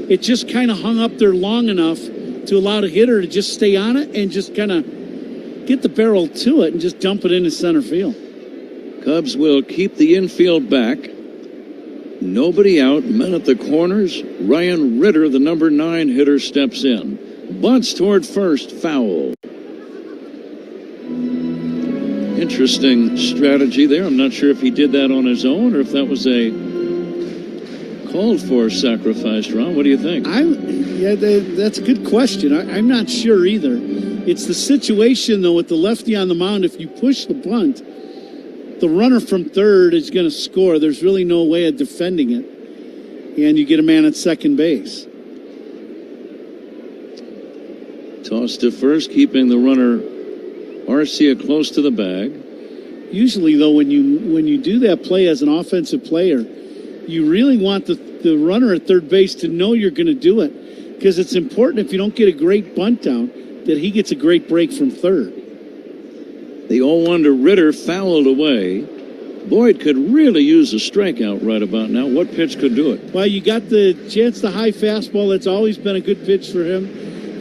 it just kind of hung up there long enough to allow the hitter to just stay on it and just kind of get the barrel to it and just dump it into center field. Cubs will keep the infield back. Nobody out. Men at the corners. Ryan Ritter, the number 9 hitter, steps in. Bunts toward first. Foul. Interesting strategy there. I'm not sure if he did that on his own or if that was a called for sacrifice, Ron. What do you think? That's a good question. I'm not sure either. It's the situation, though, with the lefty on the mound. If you push the bunt, the runner from third is going to score. There's really no way of defending it. And you get a man at second base. Toss to first, keeping the runner Arcia close to the bag. Usually, though, when you do that play as an offensive player, you really want the runner at third base to know you're going to do it, because it's important if you don't get a great bunt down that he gets a great break from third. The 0-1 to Ritter fouled away. Boyd could really use a strikeout right about now. What pitch could do it? Well, you got the chance, the high fastball. That's always been a good pitch for him,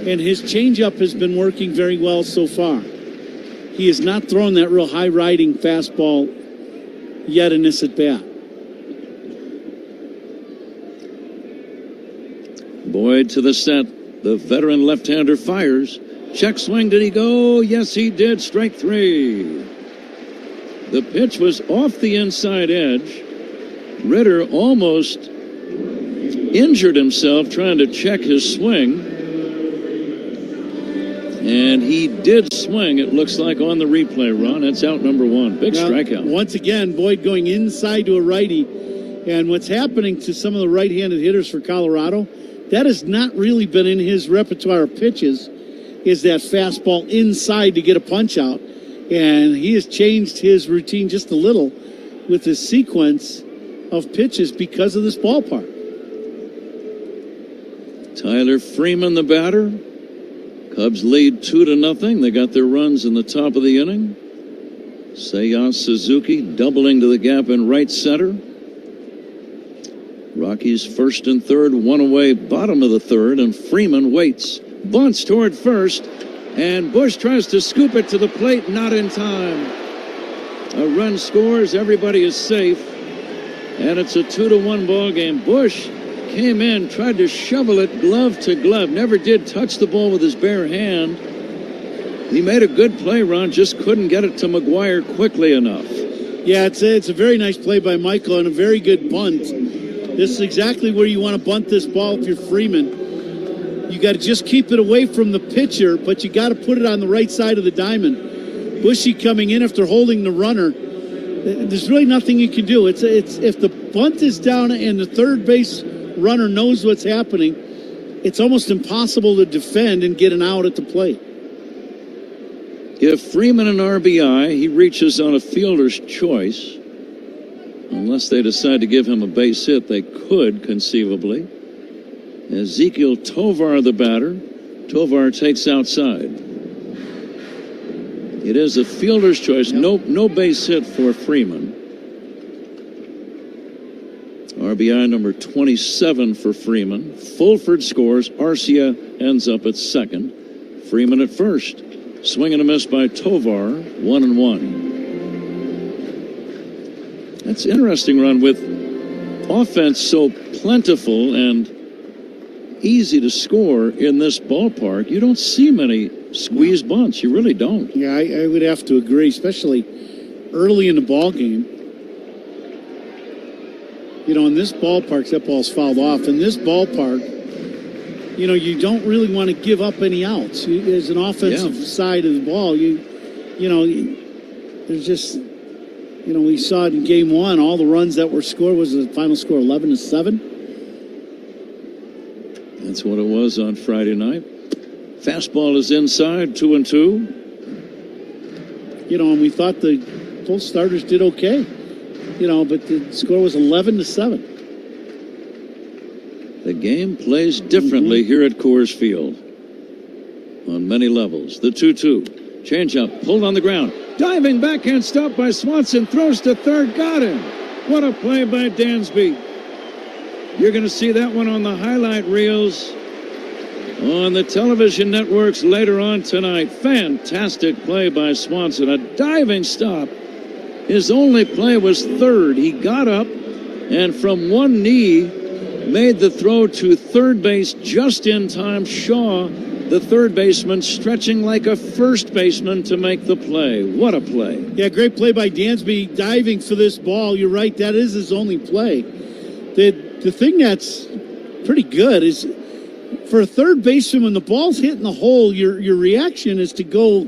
and his changeup has been working very well so far. He has not thrown that real high-riding fastball yet in this at-bat. Boyd to the set. The veteran left-hander fires. Check swing. Did he go? Yes, he did. Strike 3. The pitch was off the inside edge. Ritter almost injured himself trying to check his swing. And he did swing, it looks like, on the replay, Ron. That's out number one. Big strikeout. Once again, Boyd going inside to a righty. And what's happening to some of the right-handed hitters for Colorado, that has not really been in his repertoire of pitches, is that fastball inside to get a punch out. And he has changed his routine just a little with his sequence of pitches because of this ballpark. Tyler Freeman, the batter. Cubs lead 2-0. They got their runs in the top of the inning. Seiya Suzuki doubling to the gap in right center. Rockies first and third, one away, bottom of the third, and Freeman waits. Bunts toward first, and Bush tries to scoop it to the plate, not in time. A run scores, everybody is safe, and it's a 2-1 ball game. Bush came in, tried to shovel it glove to glove, never did touch the ball with his bare hand. He made a good play, Ron, just couldn't get it to McGuire quickly enough. Yeah, it's a very nice play by Michael and a very good bunt. This is exactly where you want to bunt this ball if you're Freeman. You got to just keep it away from the pitcher, but you got to put it on the right side of the diamond. Bushy coming in after holding the runner. There's really nothing you can do. It's if the bunt is down and the third base runner knows what's happening, it's almost impossible to defend and get an out at the plate. Give Freeman an RBI, he reaches on a fielder's choice. Unless they decide to give him a base hit, they could conceivably. Ezekiel Tovar, the batter. Tovar takes outside. It is a fielder's choice. No base hit for Freeman. RBI number 27 for Freeman. Fulford scores. Arcia ends up at second. Freeman at first. Swing and a miss by Tovar. 1-1. That's interesting, Ron, with offense so plentiful and easy to score in this ballpark. You don't see many squeeze bunts. You really don't. Yeah, I would have to agree, especially early in the ball game. You know, in this ballpark, that ball's fouled off. In this ballpark, you know, you don't really want to give up any outs. There's an offensive side of the ball. You know, there's just, you know, we saw it in game one. All the runs that were scored was the final score 11-7. That's what it was on Friday night. Fastball is inside, 2-2. You know, and we thought both starters did okay. You know, but the score was 11-7. The game plays differently here at Coors Field on many levels. The 2-2. Changeup pulled on the ground. Diving backhand stop by Swanson. Throws to third. Got him. What a play by Dansby. You're going to see that one on the highlight reels on the television networks later on tonight. Fantastic play by Swanson. A diving stop. His only play was third. He got up and from one knee made the throw to third base just in time. Shaw, the third baseman, stretching like a first baseman to make the play. What a play. Yeah, great play by Dansby diving for this ball. You're right, that is his only play. The thing that's pretty good is for a third baseman, when the ball's hitting the hole, your reaction is to go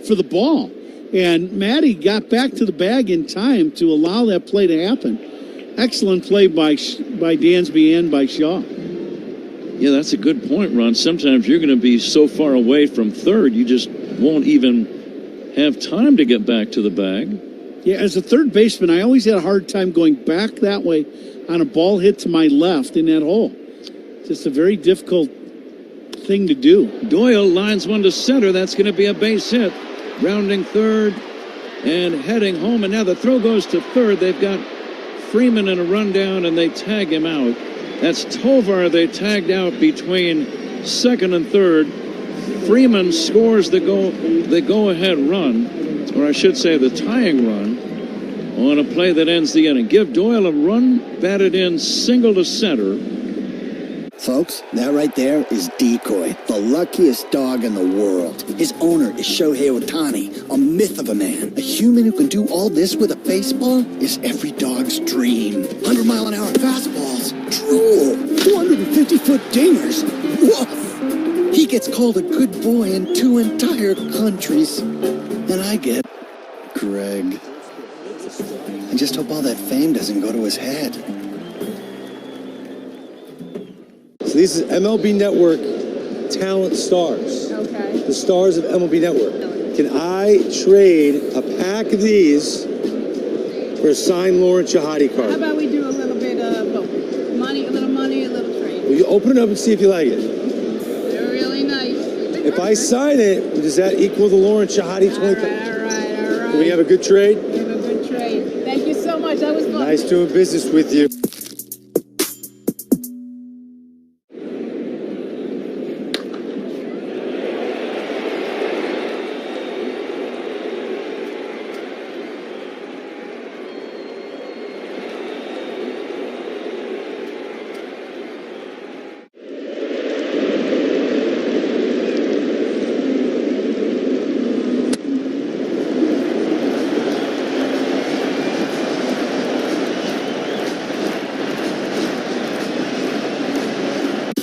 for the ball. And Matty got back to the bag in time to allow that play to happen. Excellent play by Dansby and by Shaw. Yeah, that's a good point, Ron. Sometimes you're going to be so far away from third, you just won't even have time to get back to the bag. Yeah, as a third baseman, I always had a hard time going back that way on a ball hit to my left in that hole. Just a very difficult thing to do. Doyle lines one to center. That's going to be a base hit. Rounding third and heading home. And now the throw goes to third. They've got Freeman in a rundown, and they tag him out. That's Tovar they tagged out between second and third. Freeman scores the go-ahead run, or I should say the tying run, on a play that ends the inning. Give Doyle a run, batted in, single to center. Folks, that right there is Decoy, the luckiest dog in the world. His owner is Shohei Ohtani, a myth of a man. A human who can do all this with a baseball is every dog's dream. 100-mile-an-hour fastballs, drool, 450-foot dingers, woof. He gets called a good boy in 2 entire countries. And I get Greg. I just hope all that fame doesn't go to his head. So this is MLB Network Talent Stars. Okay. The stars of MLB Network. Can I trade a pack of these for a signed Lauren Shahadi card? How about we do a little bit of both? Money, a little trade. Will you open it up and see if you like it? They're really nice. If I sign it, does that equal the Lauren Shahadi 20? All right. Can we have a good trade? We have a good trade. Thank you so much. That was fun. Nice doing business with you.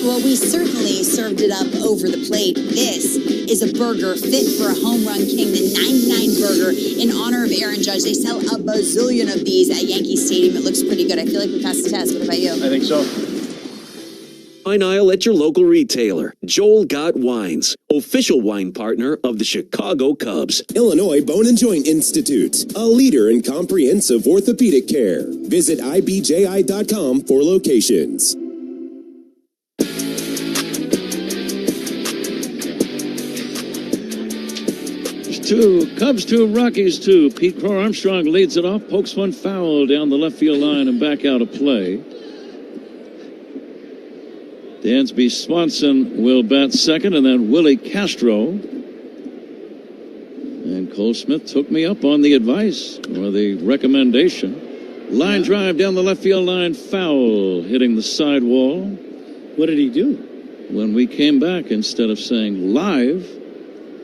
Well, we certainly served it up over the plate. This is a burger fit for a home run king, the 99 burger in honor of Aaron Judge. They sell a bazillion of these at Yankee Stadium. It looks pretty good. I feel like we passed the test. What about you? I think so. Wine aisle at your local retailer. Joel Gott Wines, official wine partner of the Chicago Cubs. Illinois Bone and Joint Institute, a leader in comprehensive orthopedic care. Visit ibji.com for locations. Cubs 2, Rockies 2. Pete Crow Armstrong leads it off, pokes one foul down the left field line and back out of play. Dansby Swanson will bat second, and then Willie Castro. And Cole Smith took me up on the advice or the recommendation. Line drive down the left field line, foul, hitting the side wall. What did he do? When we came back, instead of saying live,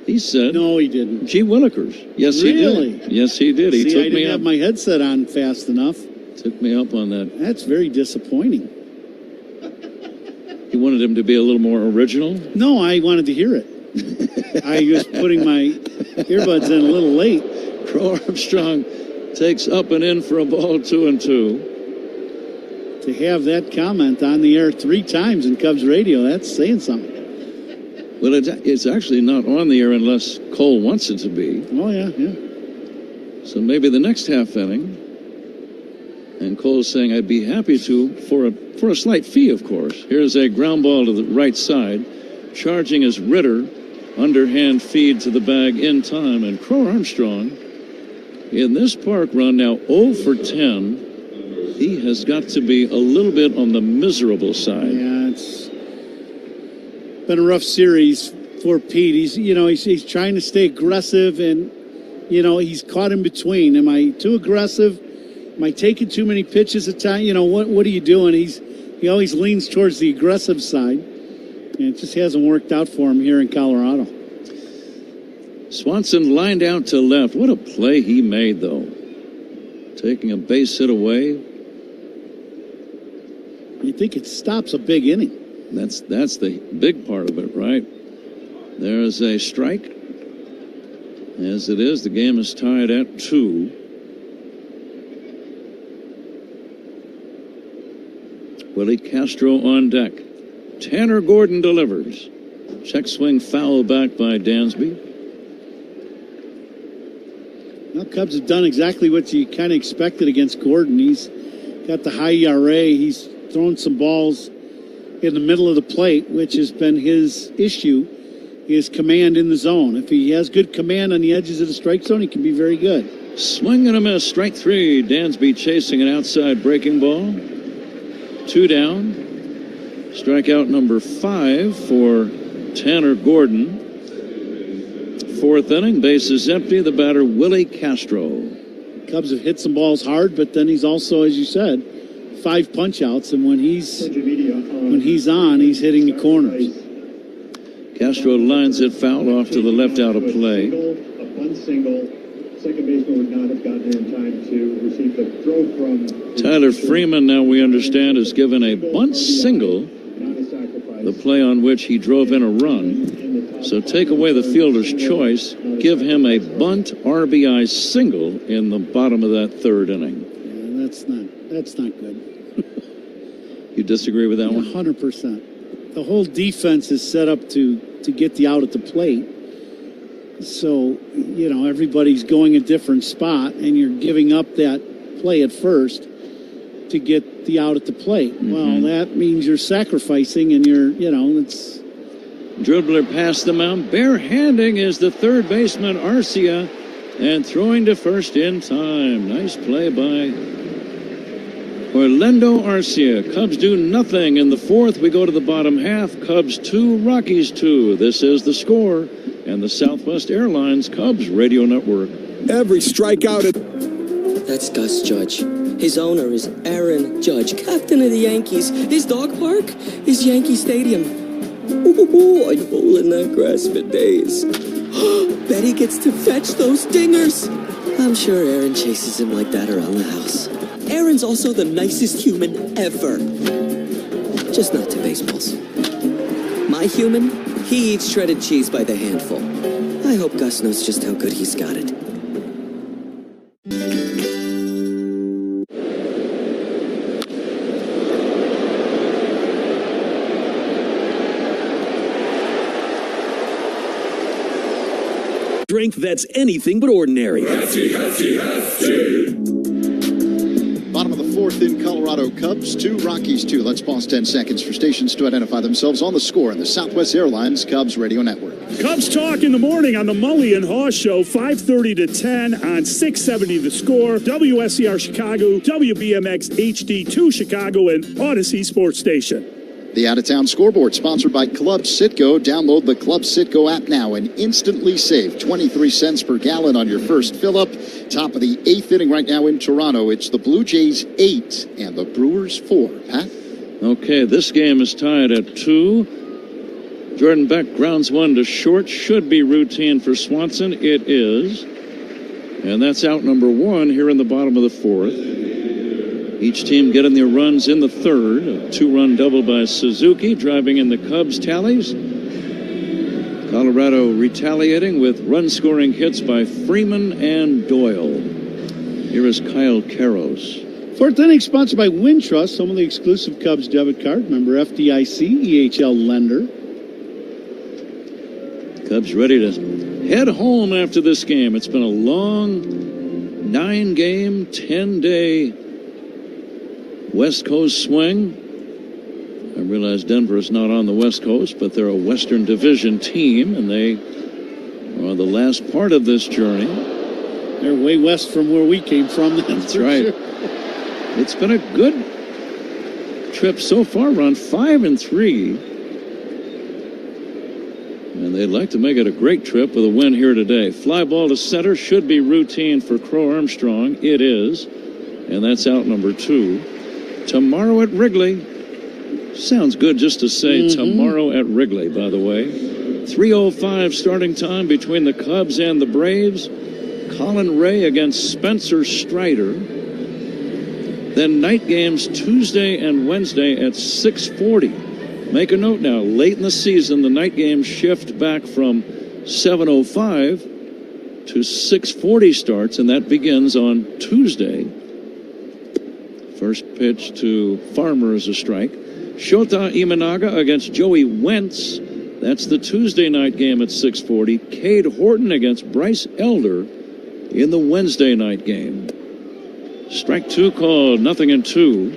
he said, "No, he didn't." Gee Willikers. Yes, really? He did. Yes, he did. He took I me didn't up. have my headset on fast enough. Took me up on that. That's very disappointing. You wanted him to be a little more original? No, I wanted to hear it. I was putting my earbuds in a little late. Crow Armstrong takes up and in for a ball, 2-2. To have that comment on the air 3 times in Cubs radio, that's saying something. Well, it's actually not on the air unless Cole wants it to be. Oh, yeah. So maybe the next half inning. And Cole's saying, I'd be happy to, for a slight fee, of course. Here's a ground ball to the right side. Charging is Ritter. Underhand feed to the bag in time. And Crow Armstrong, in this park run now 0 for 10. He has got to be a little bit on the miserable side. Yeah, it's been a rough series for Pete. He's trying to stay aggressive, and he's caught in between. Am I too aggressive? Am I taking too many pitches at a time? What are you doing? He always leans towards the aggressive side, and it just hasn't worked out for him here in Colorado. Swanson lined out to left. What a play he made, though. Taking a base hit away. You think it stops a big inning? That's the big part of it, right? There's a strike. As it is, the game is tied at 2. Willie Castro on deck. Tanner Gordon delivers. Check swing foul back by Dansby. Well, Cubs have done exactly what you kind of expected against Gordon. He's got the high ERA. He's thrown some balls in the middle of the plate, which has been his issue, his command in the zone. If he has good command on the edges of the strike zone, he can be very good. Swing and a miss, strike 3. Dansby chasing an outside breaking ball. 2 down. Strikeout number 5 for Tanner Gordon. 4th inning, bases empty. The batter, Willie Castro. Cubs have hit some balls hard, but then he's also, as you said, 5 punch-outs, and when he's on, he's hitting the corners. Castro lines it foul off to the left out of play. One single. Second baseman would not have gotten there in time to receive the throw from... Tyler Freeman, now we understand, is given a bunt single the play on which he drove in a run. So take away the fielder's choice, give him a bunt RBI single in the bottom of that third inning. Yeah, that's not good. You disagree with that one? 100%. The whole defense is set up to get the out at the plate. So, everybody's going a different spot, and you're giving up that play at first to get the out at the plate. Mm-hmm. Well, that means you're sacrificing, and it's... Dribbler past the mound. Barehanding is the third baseman, Arcia, and throwing to first in time. Nice play by Orlando Arcia. Cubs do nothing in the fourth. We go to the bottom half. Cubs 2, Rockies 2. This is The Score and the Southwest Airlines Cubs Radio Network. Every strikeout. That's Gus Judge. His owner is Aaron Judge, captain of the Yankees. His dog park is Yankee Stadium. Ooh, I'd roll in that grass for days. Betty gets to fetch those dingers. I'm sure Aaron chases him like that around the house. Aaron's also the nicest human ever. Just not to baseballs. My human, he eats shredded cheese by the handful. I hope Gus knows just how good he's got it. Drink that's anything but ordinary. Bottom of the fourth in Colorado, Cubs 2, Rockies 2. Let's pause 10 seconds for stations to identify themselves on The Score in the Southwest Airlines Cubs Radio Network. Cubs Talk in the morning on the Mully and Haw Show, 5:30 to 10 on 670 The Score, WSCR Chicago, WBMX HD2 Chicago, and Odyssey Sports Station. The out-of-town scoreboard, sponsored by Club Citgo. Download the Club Citgo app now and instantly save 23 cents per gallon on your first fill-up. Top of the eighth inning right now in Toronto. It's the Blue Jays 8 and the Brewers 4. Pat? Okay, this game is tied at 2. Jordan Beck grounds one to short. Should be routine for Swanson. It is. And that's out number 1 here in the bottom of the fourth. Each team getting their runs in the third. A 2-run double by Suzuki, driving in the Cubs tallies. Colorado retaliating with run-scoring hits by Freeman and Doyle. Here is Kyle Karros. Fourth inning sponsored by Wintrust, home of the exclusive Cubs debit card. Member FDIC, EHL lender. Cubs ready to head home after this game. It's been a long 9-game, 10-day West Coast swing. I realize Denver is not on the West Coast, but they're a Western Division team, and they are the last part of this journey. They're way west from where we came from. That's right. Sure. It's been a good trip so far. We're on 5-3. And they'd like to make it a great trip with a win here today. Fly ball to center should be routine for Crow Armstrong. It is. And that's out number 2. Tomorrow at Wrigley. Sounds good just to say tomorrow at Wrigley, by the way. 3:05 starting time between the Cubs and the Braves. Colin Ray against Spencer Strider. Then night games Tuesday and Wednesday at 6:40. Make a note now, late in the season, the night games shift back from 7:05 to 6:40 starts, and that begins on Tuesday. First pitch to Farmer is a strike. Shota Imanaga against Joey Wentz. That's the Tuesday night game at 6:40. Cade Horton against Bryce Elder in the Wednesday night game. Strike 2 called, 0-2.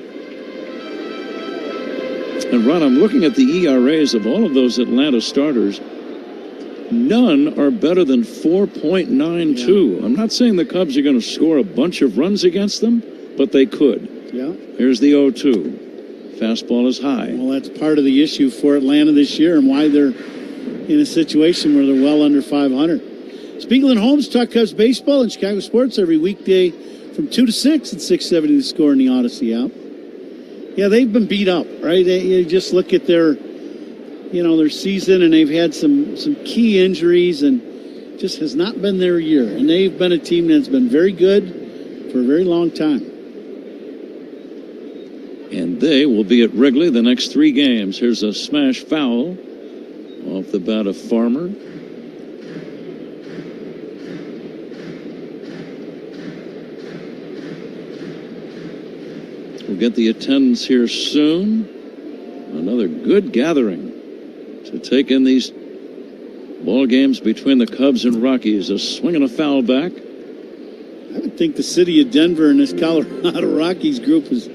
And Ron, I'm looking at the ERAs of all of those Atlanta starters. None are better than 4.92. I'm not saying the Cubs are going to score a bunch of runs against them, but they could. Yeah. Here's the 0-2. Fastball is high. Well, that's part of the issue for Atlanta this year and why they're in a situation where they're well under 500. Spiegel and Holmes talk Cubs baseball and Chicago sports every weekday from 2 to 6 at 670 The Score in the Odyssey app. Yeah, they've been beat up, right? You just look at their season, and they've had some key injuries, and just has not been their year. And they've been a team that's been very good for a very long time. And And they will be at Wrigley the next 3 games. Here's a smash foul off the bat of Farmer. We'll get the attendance here soon. Another good gathering to take in these ball games between the Cubs and Rockies. A swing and a foul back. I would think the city of Denver and this Colorado Rockies group is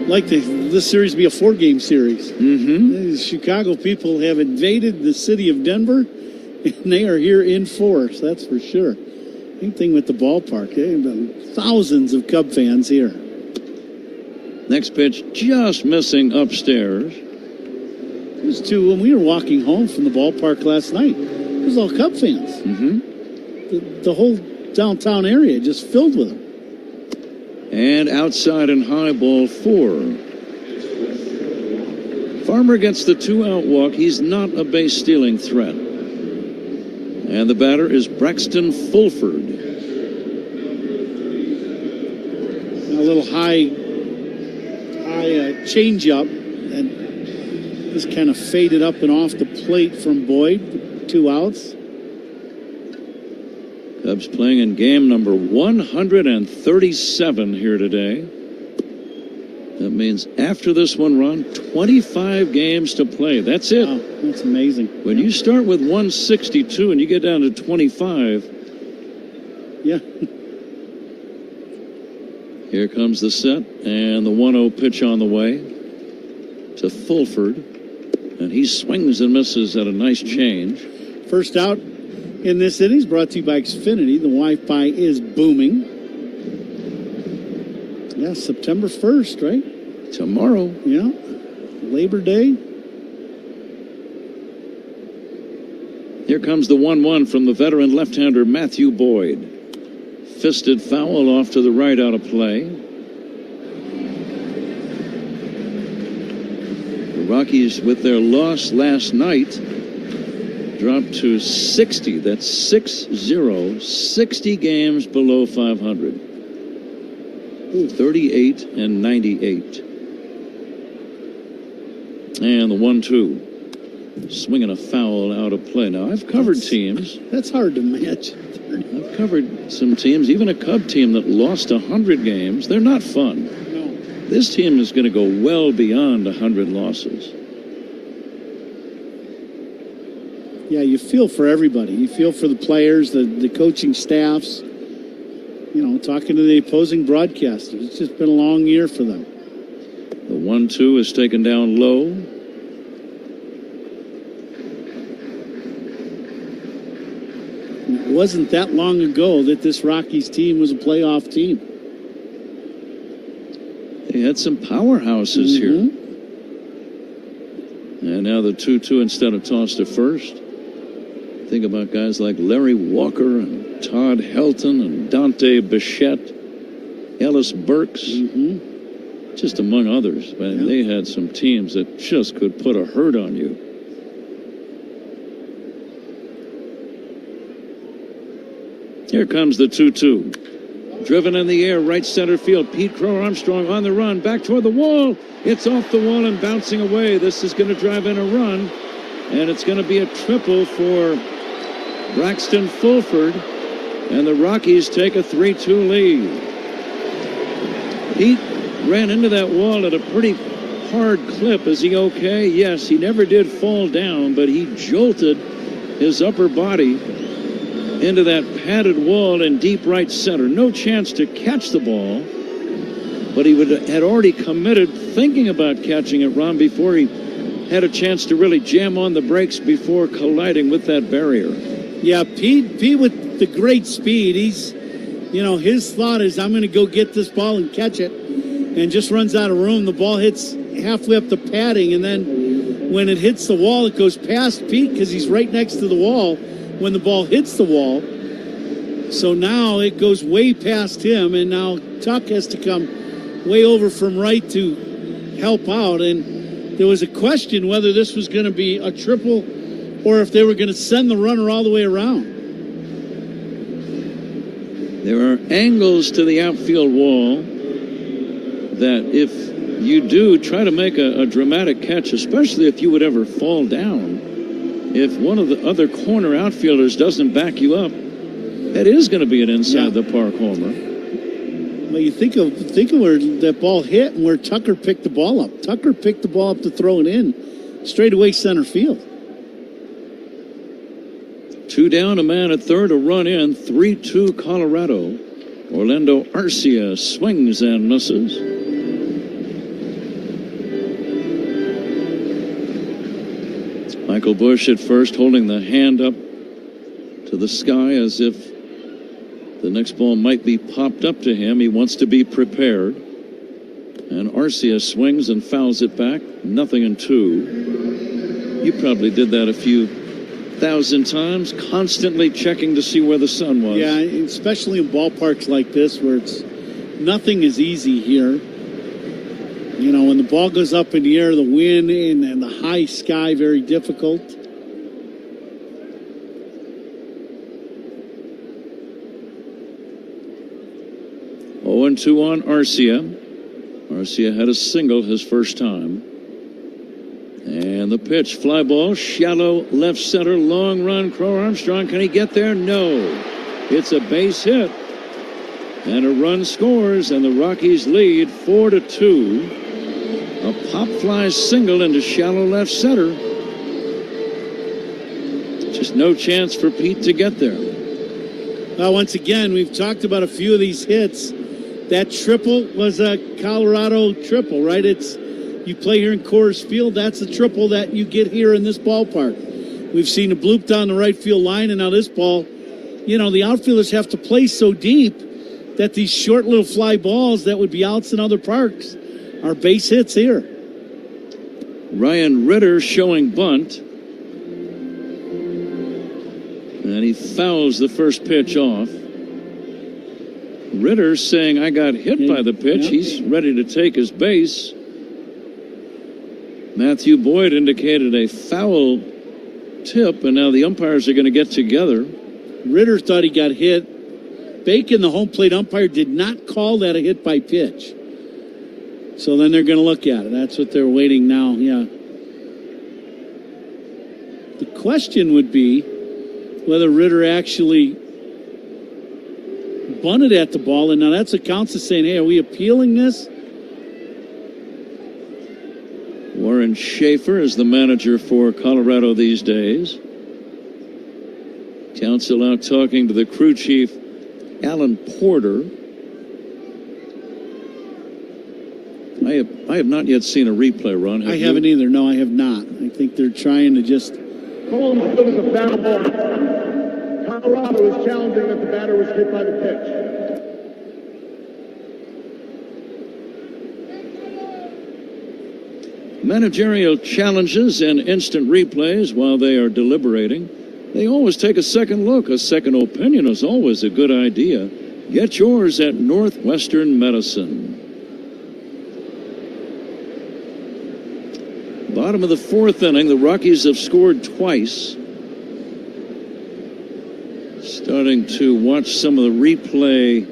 like this series be a 4-game series. The Chicago people have invaded the city of Denver, and they are here in force. That's for sure. Same thing with the ballpark. There have been thousands of Cub fans here. Next pitch just missing upstairs. It was when we were walking home from the ballpark last night. It was all Cub fans. The whole downtown area just filled with them. And outside and high, ball 4. Farmer gets the 2-out walk. He's not a base stealing threat. And the batter is Braxton Fulford. A little high change-up, and just kind of faded up and off the plate from Boyd. 2 outs. Cubs playing in game number 137 here today. That means after this one, Ron, 25 games to play. That's it. Wow, that's amazing. When you start with 162 and you get down to 25. Yeah. Here comes the set and the 1-0 pitch on the way to Fulford. And he swings and misses at a nice change. First out in this inning is brought to you by Xfinity. The Wi-Fi is booming. Yeah, September 1st, right? Tomorrow. Yeah. Labor Day. Here comes the 1-1 from the veteran left-hander Matthew Boyd. Fisted foul off to the right out of play. The Rockies, with their loss last night, dropped to 60. That's 6-0. 60 games below 500. 38 and 98. And the 1-2. Swinging a foul out of play. Now, I've covered teams. That's hard to match. I've covered some teams, even a Cub team that lost 100 games. They're not fun. No. This team is going to go well beyond 100 losses. Yeah, you feel for everybody. You feel for the players, the coaching staffs, you know, talking to the opposing broadcasters. It's just been a long year for them. The 1-2 is taken down low. It wasn't that long ago that this Rockies team was a playoff team. They had some powerhouses here. And now the 2-2 instead of tossed to first. Think about guys like Larry Walker and Todd Helton and Dante Bichette, Ellis Burks, just among others. Man, they had some teams that just could put a hurt on you. Here comes the 2-2. Driven in the air, right center field. Pete Crow Armstrong on the run, back toward the wall. It's off the wall and bouncing away. This is going to drive in a run, and it's going to be a triple for Braxton Fulford, and the Rockies take a 3-2 lead. Pete ran into that wall at a pretty hard clip. Is he okay? Yes, he never did fall down, but he jolted his upper body into that padded wall in deep right center. No chance to catch the ball, but he had already committed thinking about catching it, Ron, before he had a chance to really jam on the brakes before colliding with that barrier. Yeah, Pete with the great speed, he's, you know, his thought is, I'm going to go get this ball and catch it, and just runs out of room. The ball hits halfway up the padding, and then when it hits the wall, it goes past Pete because he's right next to the wall when the ball hits the wall. So now it goes way past him, and now Tuck has to come way over from right to help out. And there was a question whether this was going to be a triple or if they were going to send the runner all the way around. There are angles to the outfield wall. that if you do try to make a dramatic catch, especially if you would ever fall down, if one of the other corner outfielders doesn't back you up, that is going to be an inside the park homer. Well, you think of where that ball hit and where Tucker picked the ball up. Tucker picked the ball up to throw it in, straight away center field. 2 down, a man at third, a run in, 3-2 Colorado. Orlando Arcia swings and misses. Michael Busch at first, holding the hand up to the sky as if the next ball might be popped up to him. He wants to be prepared. And Arcia swings and fouls it back. 0-2. You probably did that a few thousand times, constantly checking to see where the sun was. Yeah, especially in ballparks like this where nothing is easy here. You know, when the ball goes up in the air, the wind and the high sky, very difficult. Oh, 2 on Arcia. Arcia had a single his first time. And the pitch, fly ball, shallow left center, long run. Crow Armstrong, can he get there? No. It's a base hit. And a run scores, and the Rockies lead 4-2. A pop fly single into shallow left center. Just no chance for Pete to get there. Well, once again, we've talked about a few of these hits. That triple was a Colorado triple, right? You play here in Coors Field, that's the triple that you get here in this ballpark. We've seen a bloop down the right field line, and now this ball, you know, the outfielders have to play so deep that these short little fly balls that would be outs in other parks are base hits here. Ryan Ritter showing bunt. And he fouls the first pitch off. Ritter saying, I got hit by the pitch. Yep. He's ready to take his base. Matthew Boyd indicated a foul tip, and now the umpires are going to get together. Ritter thought he got hit. Bacon, the home plate umpire, did not call that a hit by pitch. So then they're going to look at it. That's what they're waiting now, yeah. The question would be whether Ritter actually bunted at the ball, and now that's what counts as saying, hey, are we appealing this? Warren Schaefer is the manager for Colorado these days. Counsel out talking to the crew chief, Alan Porter. I have not yet seen a replay run. I haven't either. No, I have not. I think they're trying to just... Colorado is a foul ball. Colorado is challenging that the batter was hit by the pitch. Managerial challenges and instant replays while they are deliberating. They always take a second look. A second opinion is always a good idea. Get yours at Northwestern Medicine. Bottom of the fourth inning, the Rockies have scored twice. Starting to watch some of the replay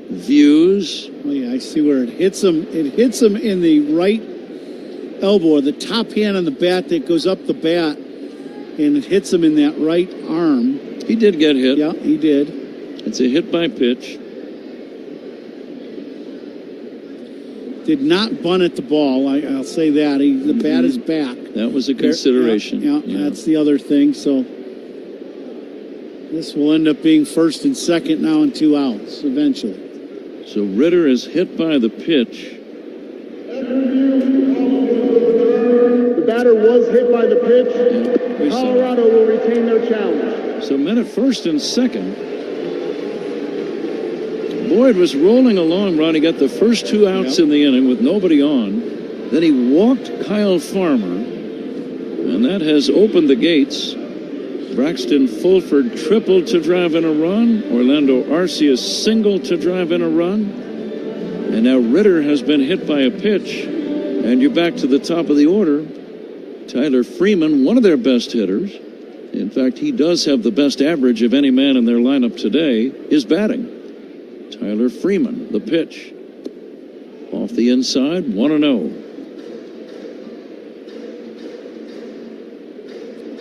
views. Oh yeah, I see where it hits him. It hits him in the right elbow, the top hand on the bat that goes up the bat, and it hits him in that right arm. He did get hit. Yeah, he did. It's a hit by pitch. Did not bunt at the ball. I'll say that. The bat is back. That was a consideration. Yeah, that's the other thing. So this will end up being first and second now and 2 outs eventually. So Ritter is hit by the pitch. The batter was hit by the pitch. Colorado will retain their challenge. So men at first and second. Boyd was rolling along, Ron. He got the first 2 outs in the inning with nobody on. Then he walked Kyle Farmer, and that has opened the gates. Braxton Fulford tripled to drive in a run. Orlando Arcia single to drive in a run. And now Ritter has been hit by a pitch. And you're back to the top of the order. Tyler Freeman, one of their best hitters. In fact, he does have the best average of any man in their lineup today, is batting. Tyler Freeman, the pitch. the inside, 1-0.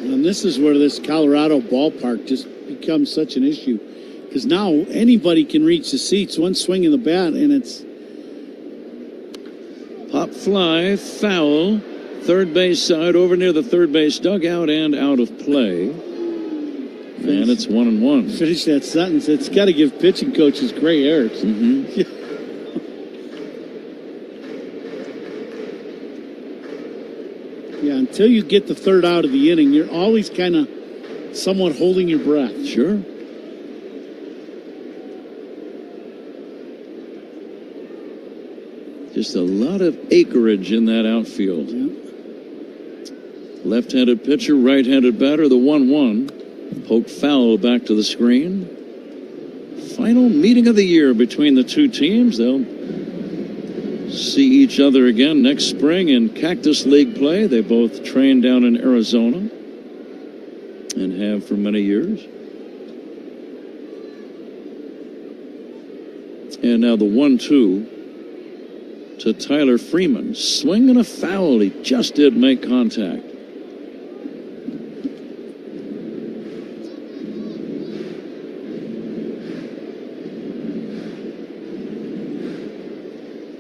And this is where this Colorado ballpark just becomes such an issue. Because now anybody can reach the seats, one swing of the bat, and it's... Pop fly, foul. Third base side, over near the third base dugout and out of play. And it's 1-1. Finish that sentence. It's got to give pitching coaches gray hairs. Yeah, until you get the third out of the inning, you're always kind of somewhat holding your breath. Sure. Just a lot of acreage in that outfield. Yeah. Left-handed pitcher, right-handed batter, the 1-1. Poked foul back to the screen. Final meeting of the year between the two teams. They'll see each other again next spring in Cactus League play. They both train down in Arizona and have for many years. And now the 1-2 to Tyler Freeman. Swing and a foul. He just did make contact.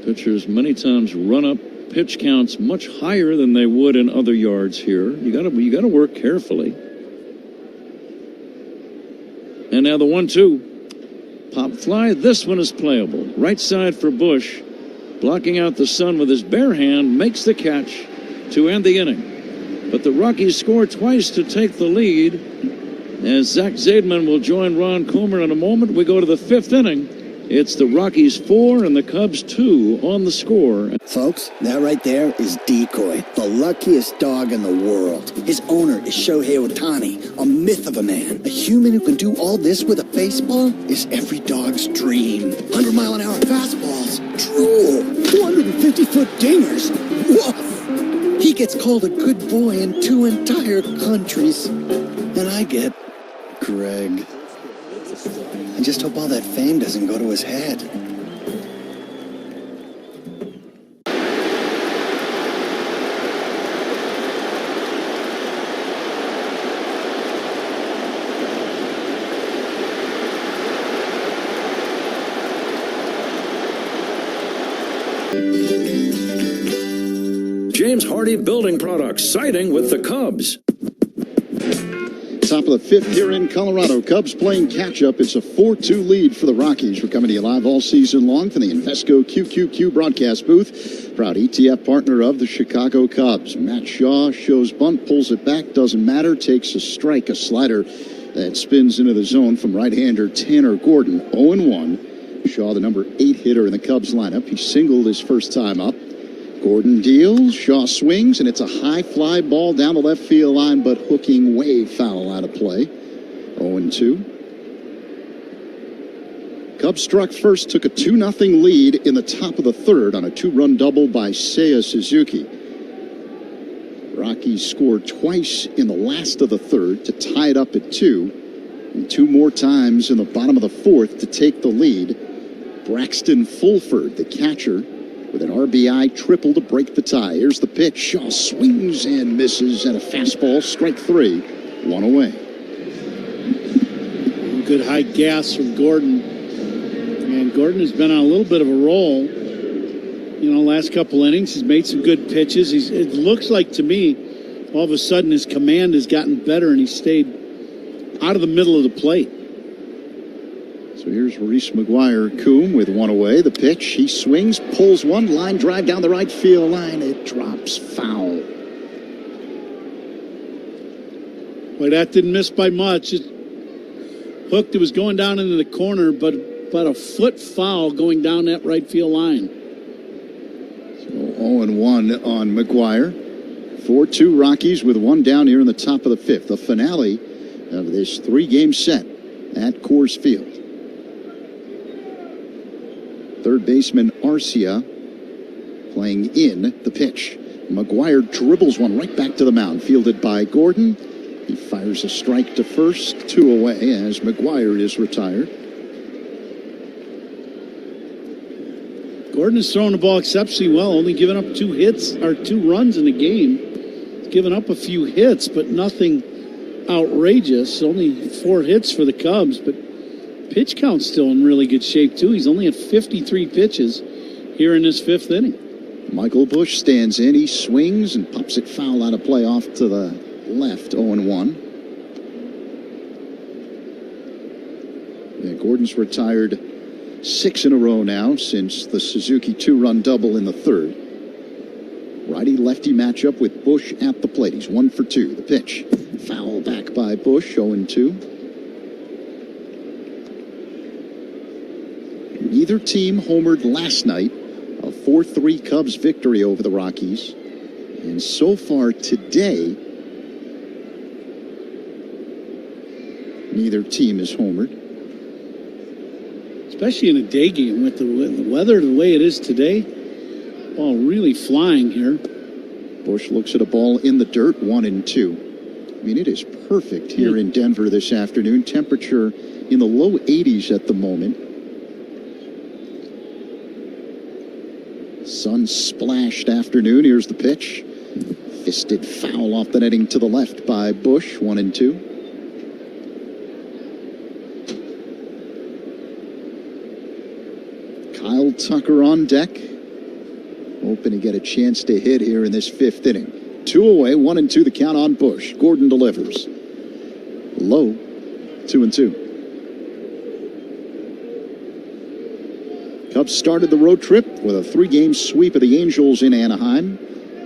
Pitchers many times run up pitch counts much higher than they would in other yards here. You gotta work carefully. And now the 1-2. Pop fly. This one is playable. Right side for Bush. Blocking out the sun with his bare hand, makes the catch to end the inning. But the Rockies score twice to take the lead. As Zach Zaidman will join Ron Comer in a moment, we go to the fifth inning. It's the Rockies 4 and the Cubs 2 on the score. Folks, that right there is Decoy, the luckiest dog in the world. His owner is Shohei Ohtani, a myth of a man. A human who can do all this with a baseball is every dog's dream. 100-mile-an-hour fastballs, drool, 250-foot dingers, woof. He gets called a good boy in 2 entire countries. And I get Greg. I just hope all that fame doesn't go to his head. James Hardy Building Products, siding with the Cubs. Top of the fifth here in Colorado. Cubs playing catch-up. It's a 4-2 lead for the Rockies. We're coming to you live all season long from the Invesco QQQ broadcast booth. Proud ETF partner of the Chicago Cubs. Matt Shaw shows bunt, pulls it back, doesn't matter, takes a strike, a slider that spins into the zone from right-hander Tanner Gordon. 0-1. Shaw, the number 8 hitter in the Cubs lineup. He singled his first time up. Gordon deals, Shaw swings, and it's a high fly ball down the left field line, but hooking way foul out of play. 0-2. Cubs struck first, took a 2-0 lead in the top of the third on a 2-run double by Seiya Suzuki. Rockies scored twice in the last of the third to tie it up at 2, and 2 more times in the bottom of the fourth to take the lead. Braxton Fulford, the catcher, with an RBI triple to break the tie. Here's the pitch. Shaw swings and misses, and a fastball, strike 3, 1 away. Good high gas from Gordon. And Gordon has been on a little bit of a roll. You know, last couple innings, he's made some good pitches. It looks like to me, all of a sudden his command has gotten better and he stayed out of the middle of the plate. So here's Reese McGuire-Coombe with 1 away. The pitch, he swings, pulls one, line drive down the right field line. It drops foul. Boy, that didn't miss by much. It hooked, it was going down into the corner, but about a foot foul going down that right field line. So 0-1 on McGuire. 4-2 Rockies with 1 down here in the top of the fifth. The finale of this 3-game set at Coors Field. Third baseman Arcia playing in the pitch. McGuire dribbles one right back to the mound, fielded by Gordon. He fires a strike to first, 2 away as McGuire is retired. Gordon is throwing the ball exceptionally well, only giving up 2 hits or 2 runs in the game. He's given up a few hits, but nothing outrageous. Only 4 hits for the Cubs, but pitch count's still in really good shape, too. He's only at 53 pitches here in this 5th inning. Michael Busch stands in. He swings and pops it foul out of play off to the left, 0-1. Yeah, Gordon's retired 6 in a row now since the Suzuki 2-run double in the 3rd. Righty-lefty matchup with Busch at the plate. He's 1 for 2. The pitch. Foul back by Busch, 0-2. Neither team homered last night. A 4-3 Cubs victory over the Rockies. And so far today, neither team is homered. Especially in a day game with the weather the way it is today. Ball really flying here. Busch looks at a ball in the dirt, 1-2. I mean, it is perfect here in Denver this afternoon. Temperature in the low 80s at the moment. Sun-splashed afternoon. Here's the pitch. Fisted foul off the netting to the left by Busch, 1-2. Kyle Tucker on deck. Hoping to get a chance to hit here in this 5th inning. 2 away, 1-2 the count on Busch. Gordon delivers. Low, 2-2. Cubs started the road trip with a 3-game sweep of the Angels in Anaheim.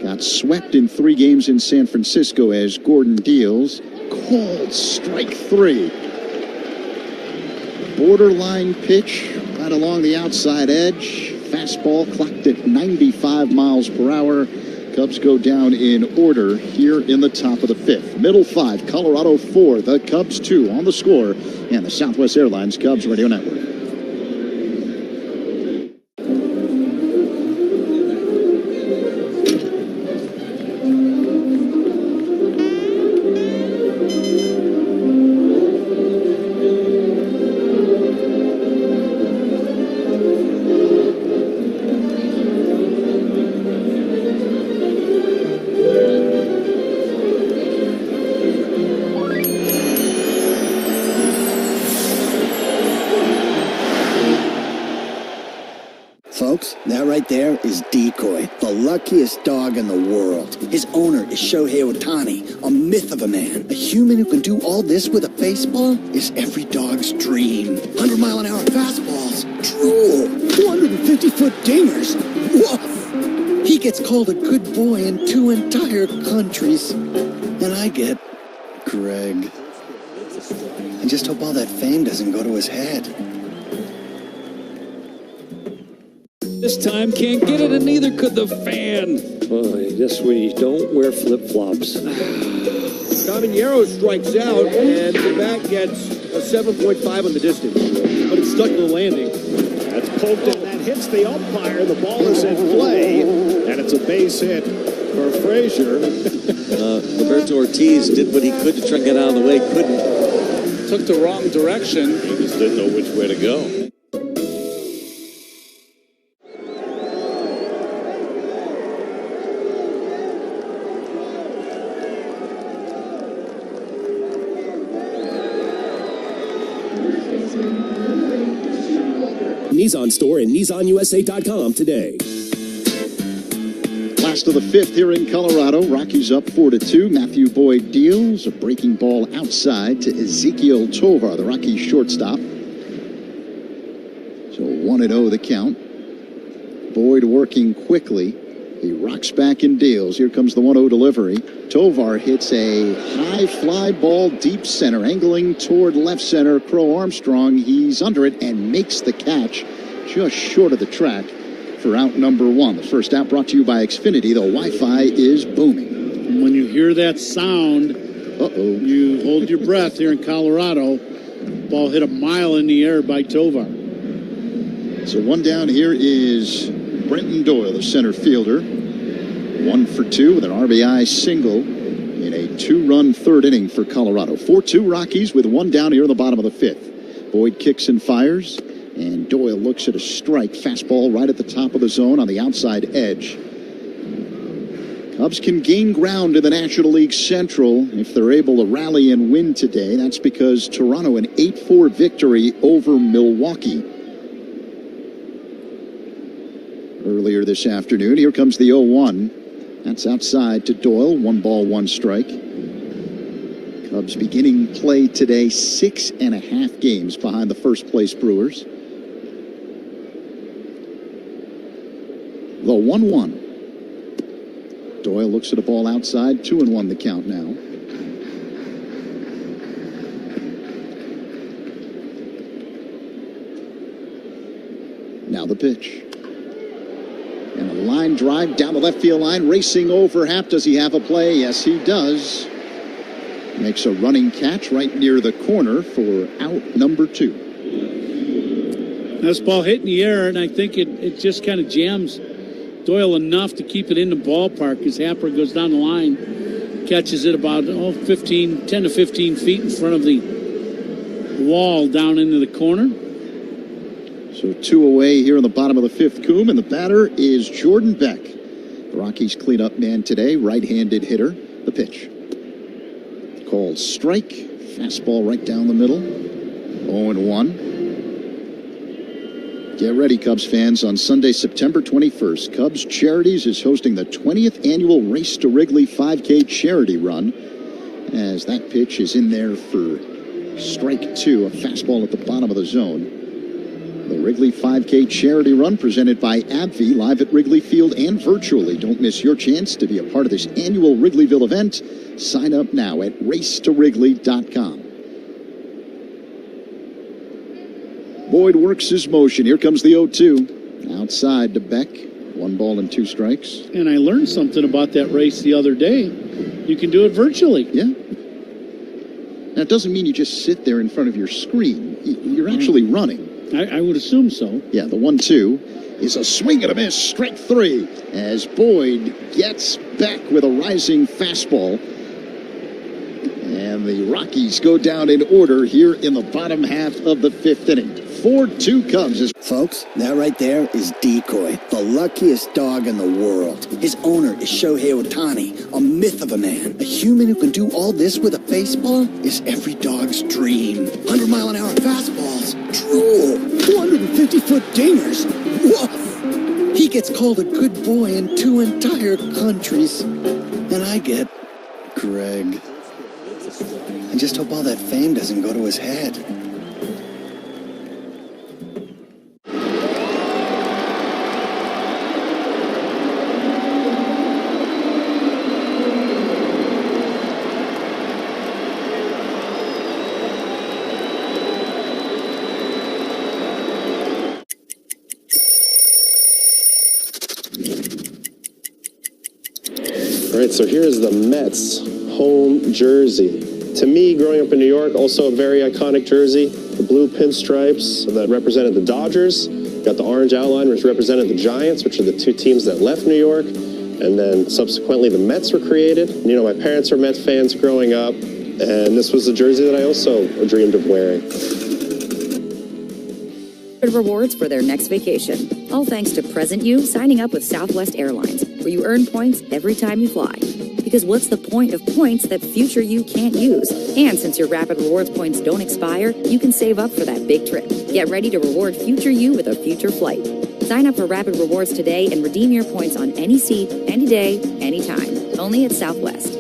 Got swept in 3 games in San Francisco as Gordon deals. Called strike 3. Borderline pitch right along the outside edge. Fastball clocked at 95 miles per hour. Cubs go down in order here in the top of the 5th. Middle 5, Colorado 4, the Cubs 2 on the score, and the Southwest Airlines Cubs Radio Network. Folks, that right there is Decoy, the luckiest dog in the world. His owner is Shohei Ohtani, a myth of a man. A human who can do all this with a baseball is every dog's dream. 100-mile-an-hour fastballs, drool, 250-foot dingers, woof. He gets called a good boy in 2 entire countries. And I get Greg. I just hope all that fame doesn't go to his head. This time can't get it, and neither could the fan. Boy, just when you don't wear flip-flops. Caminero strikes out, and the bat gets a 7.5 on the distance. But it's stuck to the landing. That's poked in. That hits the umpire. The ball is in play, and it's a base hit for Frazier. Roberto Ortiz did what he could to try and get out of the way. Couldn't. Took the wrong direction. He just didn't know which way to go. Nissan store and NissanUSA.com today. Last of the 5th here in Colorado. Rockies up 4-2. Matthew Boyd deals a breaking ball outside to Ezekiel Tovar, the Rockies shortstop. So 1-0 the count. Boyd working quickly. He rocks back and deals. Here comes the 1-0 delivery. Tovar hits a high fly ball deep center, angling toward left center. Crow Armstrong, he's under it and makes the catch just short of the track for out number 1. The first out brought to you by Xfinity. The Wi-Fi is booming. And when you hear that sound, you hold your breath here in Colorado. Ball hit a mile in the air by Tovar. So 1 down here is Brenton Doyle, the center fielder. 1 for 2 with an RBI single in a 2-run 3rd inning for Colorado. 4-2 Rockies with 1 down here in the bottom of the 5th. Boyd kicks and fires, And Doyle looks at a strike. Fastball right at the top of the zone on the outside edge. Cubs can gain ground in the National League Central if they're able to rally and win today. That's because Toronto an 8-4 victory over Milwaukee earlier this afternoon. Here comes the 0-1. That's outside to Doyle. 1 ball, 1 strike. Cubs beginning play today 6.5 games behind the first place Brewers. The 1-1. Doyle looks at a ball outside. 2-1 the count now. Now the pitch. And a line drive down the left field line. Racing over Happ. Does he have a play? Yes, he does. Makes a running catch right near the corner for out number 2. This ball hit in the air, and I think it just kind of jams Doyle enough to keep it in the ballpark as Happer goes down the line, catches it about 10 to 15 feet in front of the wall down into the corner. So 2 away here in the bottom of the 5th, Coom, and the batter is Jordan Beck. The Rockies cleanup man today, right-handed hitter. The pitch. Called strike. Fastball right down the middle. 0-1. Get ready, Cubs fans. On Sunday, September 21st, Cubs Charities is hosting the 20th annual Race to Wrigley 5K charity run, as that pitch is in there for strike 2, a fastball at the bottom of the zone. The Wrigley 5K charity run presented by AbbVie, live at Wrigley Field and virtually. Don't miss your chance to be a part of this annual Wrigleyville event. Sign up now at racetowrigley.com. Boyd works his motion. Here comes the 0-2. Outside to Beck. 1 ball and 2 strikes. And I learned something about that race the other day. You can do it virtually. Yeah. Now, it doesn't mean you just sit there in front of your screen. You're actually running. I would assume so. Yeah, the 1-2 is a swing and a miss. Strike 3 as Boyd gets Beck with a rising fastball. And the Rockies go down in order here in the bottom half of the 5th inning. 4-2 Cubs. Folks, that right there is Decoy, the luckiest dog in the world. His owner is Shohei Ohtani, a myth of a man. A human who can do all this with a baseball is every dog's dream. 100-mile-an-hour fastballs, drool, 250-foot dingers, woof. He gets called a good boy in 2 entire countries. And I get Greg. I just hope all that fame doesn't go to his head. All right, so here's the Mets home jersey. To me, growing up in New York, also a very iconic jersey. The blue pinstripes that represented the Dodgers. Got the orange outline, which represented the Giants, which are the 2 teams that left New York. And then subsequently, the Mets were created. You know, my parents were Mets fans growing up, and this was a jersey that I also dreamed of wearing. Rewards for their next vacation. All thanks to Present You signing up with Southwest Airlines, where you earn points every time you fly. Because what's the point of points that future you can't use? And since your Rapid Rewards points don't expire, you can save up for that big trip. Get ready to reward future you with a future flight. Sign up for Rapid Rewards today and redeem your points on any seat, any day, anytime. Only at Southwest.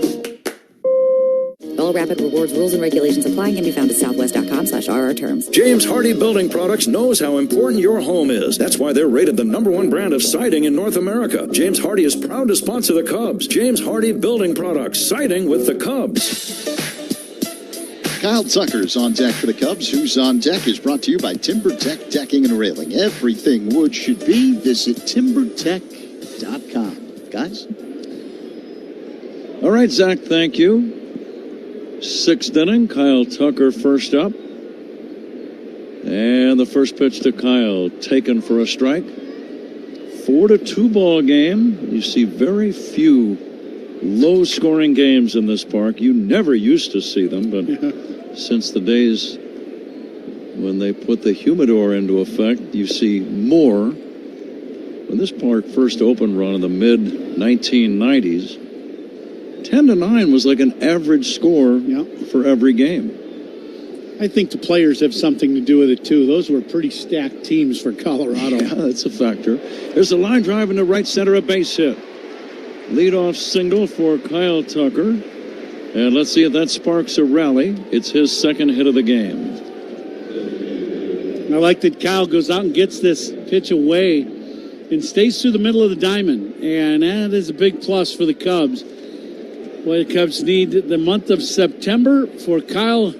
All Rapid Rewards rules and regulations apply and can be found at southwest.com/RR terms. James Hardie Building Products knows how important your home is. That's why they're rated the #1 brand of siding in North America. James Hardie is proud to sponsor the Cubs. James Hardie Building Products, siding with the Cubs. Kyle Tucker's on deck for the Cubs. Who's on deck is brought to you by TimberTech Decking and Railing. Everything wood should be. Visit TimberTech.com. Guys? All right, Zach, thank you. 6th inning, Kyle Tucker first up. And the first pitch to Kyle, taken for a strike. 4-2 ball game. You see very few low-scoring games in this park. You never used to see them, but since the days when they put the humidor into effect, you see more. When this park first opened, Ron, in the mid-1990s, 10-9 was like an average score for every game. I think the players have something to do with it, too. Those were pretty stacked teams for Colorado. Yeah, that's a factor. There's a line drive in the right center, a base hit. Leadoff single for Kyle Tucker. And let's see if that sparks a rally. It's his second hit of the game. I like that Kyle goes out and gets this pitch away and stays through the middle of the diamond. And that is a big plus for the Cubs. Boy, the Cubs need the month of September for Kyle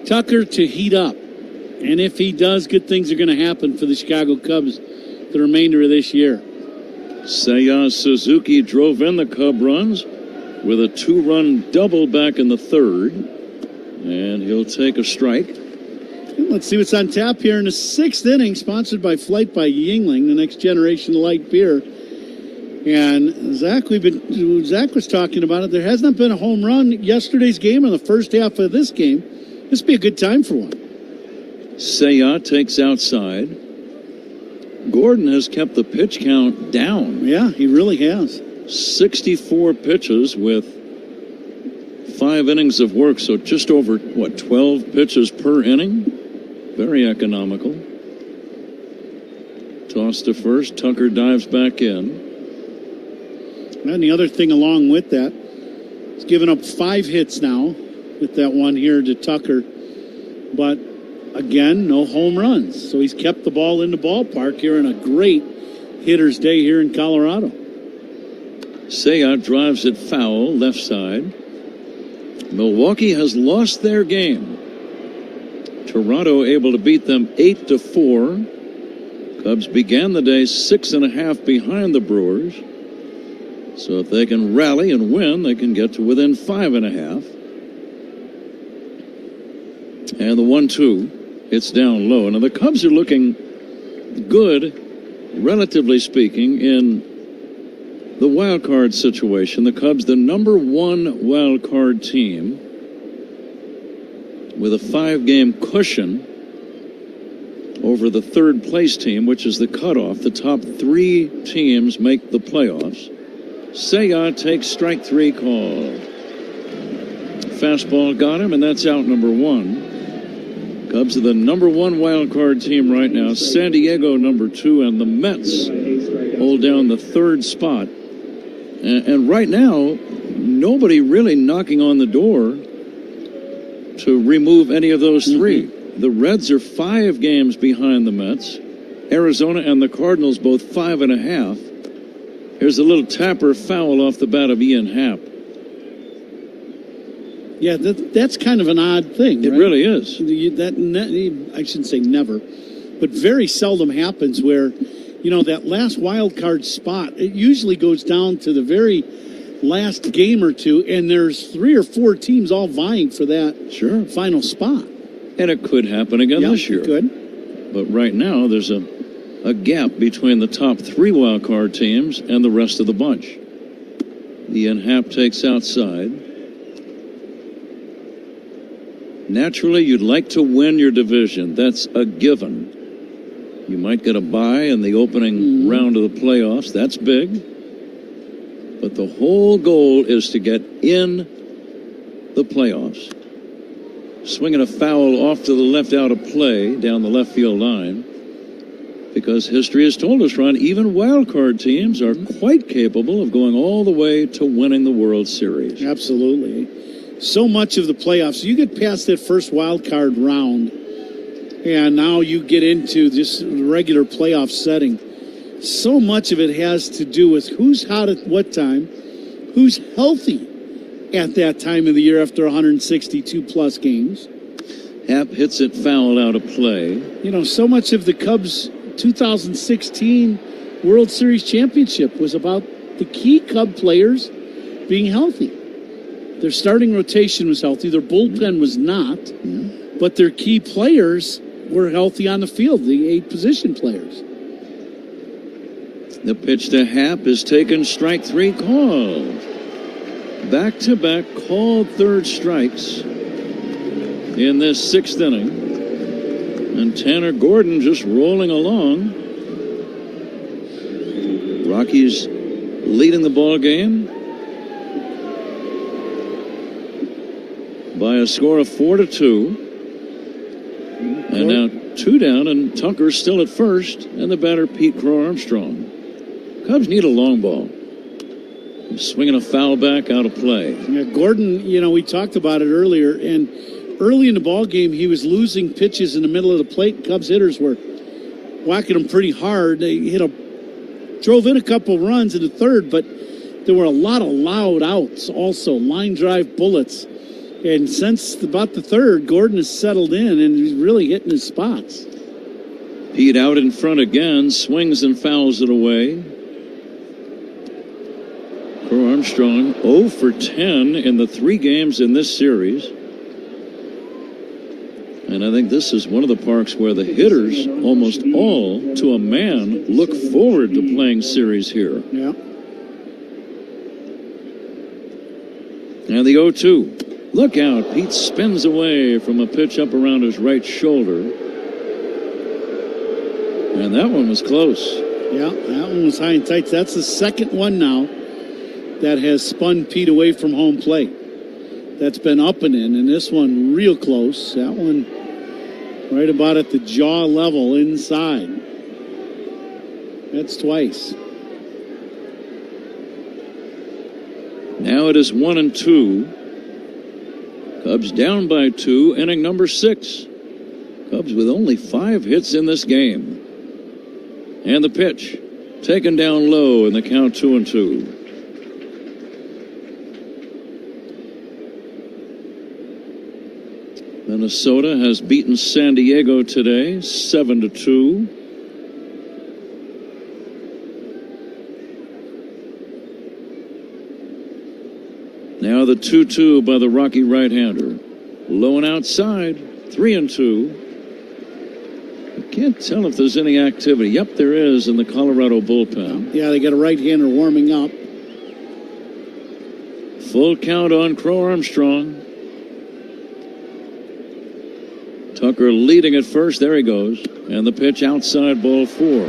Tucker to heat up. And if he does, good things are going to happen for the Chicago Cubs the remainder of this year. Seiya Suzuki drove in the Cub runs with a 2-run double back in the third. And he'll take a strike. Let's see what's on tap here in the sixth inning, sponsored by Flight by Yingling, the next generation light beer. And Zach was talking about it. There has not been a home run yesterday's game or the first half of this game. This would be a good time for one. Seiya takes outside. Gordon has kept the pitch count down. Yeah, he really has. 64 pitches with 5 innings of work, so just over, 12 pitches per inning? Very economical. Toss to first. Tucker dives back in. And the other thing along with that, he's given up 5 hits now with that one here to Tucker. But, again, no home runs. So he's kept the ball in the ballpark here in a great hitter's day here in Colorado. Seiya drives it foul, left side. Milwaukee has lost their game. Toronto able to beat them 8-4. Cubs began the day 6.5 behind the Brewers. So if they can rally and win, they can get to within 5.5. And the 1-2, it's down low. Now the Cubs are looking good, relatively speaking, in the wild card situation. The Cubs, the number 1 wild card team, with a 5-game cushion over the third place team, which is the cutoff. The top 3 teams make the playoffs. Seiya takes strike 3 call. Fastball got him, and that's out number 1. Cubs are the number 1 wild card team right now. San Diego number 2, and the Mets hold down the 3rd spot. And right now, nobody really knocking on the door to remove any of those 3. The Reds are 5 games behind the Mets. Arizona and the Cardinals both 5.5. Here's a little tapper foul off the bat of Ian Happ. Yeah, that's kind of an odd thing. It really is. I shouldn't say never, but very seldom happens where, that last wild card spot, it usually goes down to the very last game or two, and there's 3 or 4 teams all vying for that final spot. And it could happen again this year. It could. But right now, there's a gap between the top 3 wild card teams and the rest of the bunch. Ian Happ takes outside. Naturally, you'd like to win your division. That's a given. You might get a bye in the opening round of the playoffs. That's big. But the whole goal is to get in the playoffs. Swinging a foul off to the left out of play down the left field line. Because history has told us, Ron, even wild card teams are quite capable of going all the way to winning the World Series. Absolutely. So much of the playoffs, you get past that first wild card round, and now you get into this regular playoff setting. So much of it has to do with who's hot at what time, who's healthy at that time of the year after 162-plus games. Happ hits it foul out of play. So much of the Cubs' 2016 World Series championship was about the key Cub players being healthy. Their starting rotation was healthy. Their bullpen was not. But their key players were healthy on the field, the 8 position players. The pitch to Happ is taken, strike 3 called. Back-to-back called third strikes in this 6th inning. And Tanner Gordon just rolling along. Rockies leading the ball game by a score of 4-2. And now 2 down, and Tucker's still at first, and the batter, Pete Crow Armstrong. Cubs need a long ball. He's swinging a foul back out of play. Yeah, Gordon, we talked about it earlier, and early in the ball game, he was losing pitches in the middle of the plate. Cubs hitters were whacking him pretty hard. They drove in a couple runs in the third, but there were a lot of loud outs also, line drive bullets. And since about the third, Gordon has settled in, and he's really hitting his spots. Pete out in front again, swings and fouls it away. Crow Armstrong 0 for 10 in the 3 games in this series. And I think this is one of the parks where the hitters, almost all to a man, look forward to playing series here. Yeah. And the 0-2. Look out. Pete spins away from a pitch up around his right shoulder. And that one was close. Yeah, that one was high and tight. That's the second one now that has spun Pete away from home plate. That's been up and in, and this one real close. That one right about at the jaw level inside. That's twice. Now it is 1-2. Cubs down by 2, inning number 6. Cubs with only 5 hits in this game. And the pitch taken down low in the count 2-2. Minnesota has beaten San Diego today, 7-2. Now the 2-2 by the Rocky right-hander. Low and outside, 3-2. I can't tell if there's any activity. Yep, there is in the Colorado bullpen. Yeah, they got a right-hander warming up. Full count on Crow Armstrong. Tucker leading at first. There he goes. And the pitch outside, ball 4.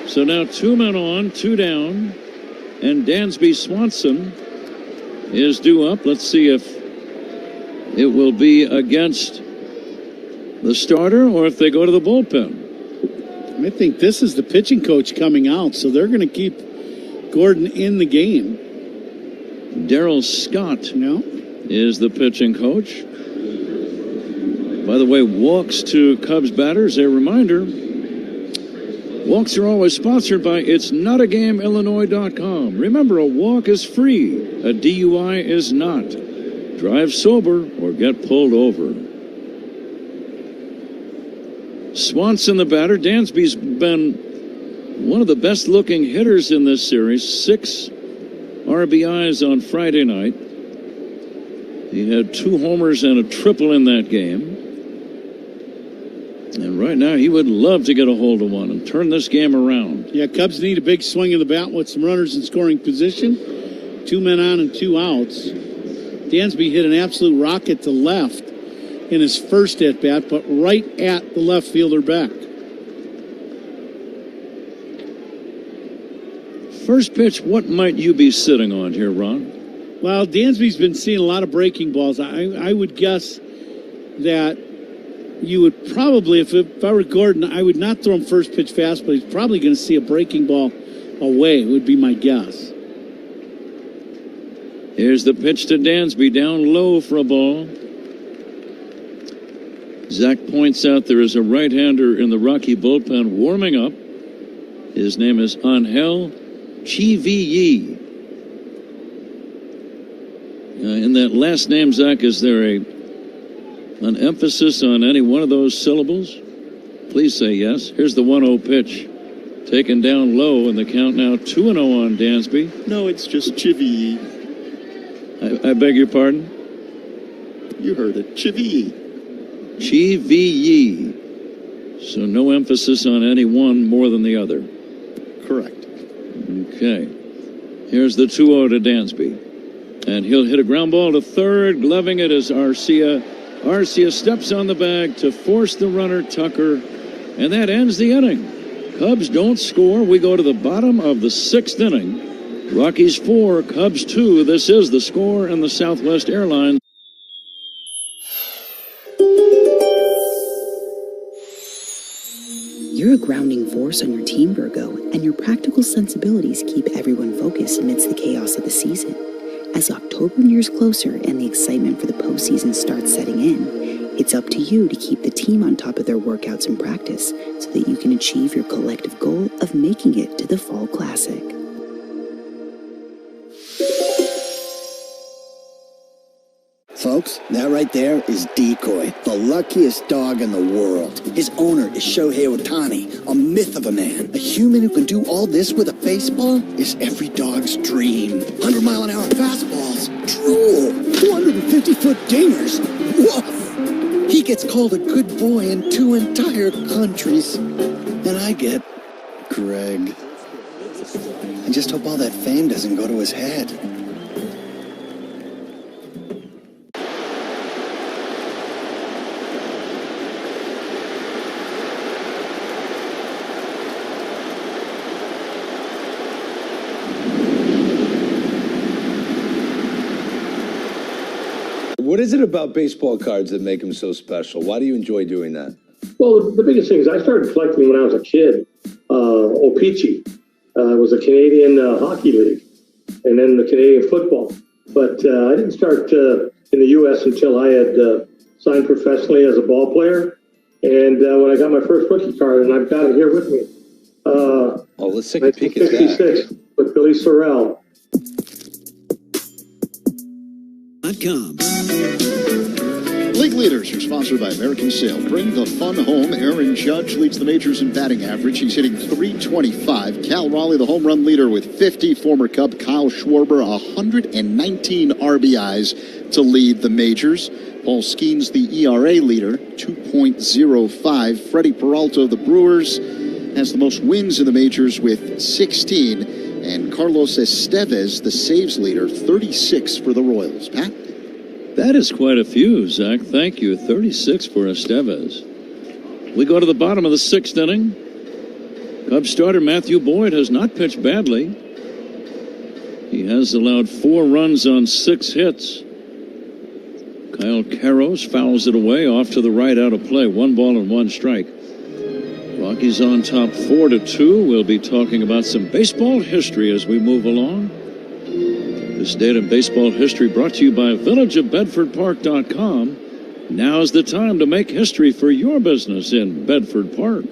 So now 2 men on, 2 down. And Dansby Swanson is due up. Let's see if it will be against the starter or if they go to the bullpen. I think this is the pitching coach coming out, so they're going to keep Gordon in the game. Darryl Scott is the pitching coach. By the way, walks to Cubs batters. A reminder, walks are always sponsored by It'sNotAGameIllinois.com. Remember, a walk is free. A DUI is not. Drive sober or get pulled over. Swanson, the batter. Dansby's been one of the best-looking hitters in this series. 6 RBIs on Friday night. He had 2 homers and a triple in that game. And right now, he would love to get a hold of one and turn this game around. Yeah, Cubs need a big swing of the bat with some runners in scoring position. 2 men on and 2 outs. Dansby hit an absolute rocket to left in his first at-bat, but right at the left fielder back. First pitch, what might you be sitting on here, Ron? Well, Dansby's been seeing a lot of breaking balls. I would guess that you would probably, if I were Gordon, I would not throw him first pitch fast, but he's probably going to see a breaking ball away, would be my guess. Here's the pitch to Dansby, down low for a ball. Zach points out there is a right-hander in the Rocky bullpen warming up. His name is Angel Chivilli. In that last name, Zach, is there an emphasis on any one of those syllables? Please say yes. Here's the 1-0 pitch. Taken down low, and the count now 2-0 on Dansby. No, it's just Chivilli. I beg your pardon? You heard it. Chivilli. Chivilli. So no emphasis on any one more than the other. Correct. Okay. Here's the 2-0 to Dansby. And he'll hit a ground ball to third. Gloving it is Arcia Arcia steps on the bag to force the runner, Tucker, and that ends the inning. Cubs don't score. We go to the bottom of the 6th inning. Rockies 4, Cubs 2. This is the Score and the Southwest Airlines. You're a grounding force on your team, Virgo, and your practical sensibilities keep everyone focused amidst the chaos of the season. As October nears closer and the excitement for the postseason starts setting in, it's up to you to keep the team on top of their workouts and practice so that you can achieve your collective goal of making it to the Fall Classic. Folks, that right there is Decoy, the luckiest dog in the world. His owner is Shohei Ohtani, a myth of a man. A human who can do all this with a baseball is every dog's dream. 100-mile-an-hour fastballs, drool, 250-foot dingers, woof. He gets called a good boy in 2 entire countries. And I get Greg. I just hope all that fame doesn't go to his head. What is it about baseball cards that make them so special? Why do you enjoy doing that? Well, the biggest thing is I started collecting when I was a kid. O-Pee-Chee was a Canadian hockey league, and then the Canadian football. But I didn't start in the U.S. until I had signed professionally as a ball player. And when I got my first rookie card, and I've got it here with me. Let's take a peek at that. 1966 with Billy Sorrell. League leaders are sponsored by American Sail. Bring the fun home. Aaron Judge leads the majors in batting average. He's hitting .325. Cal Raleigh, the home run leader, with 50. Former Cub Kyle Schwarber, 119 RBIs to lead the majors. Paul Skeens, the ERA leader, 2.05. Freddie Peralta of the Brewers has the most wins in the majors with 16. And Carlos Estevez, the saves leader, 36 for the Royals. Pat? That is quite a few, Zach. Thank you. 36 for Estevez. We go to the bottom of the 6th inning. Cubs starter Matthew Boyd has not pitched badly. He has allowed 4 runs on 6 hits. Kyle Karros fouls it away off to the right, out of play. 1 ball and 1 strike. Rockies on top 4-2. We'll be talking about some baseball history as we move along. This date in baseball history brought to you by villageofbedfordpark.com. Now's the time to make history for your business in Bedford Park.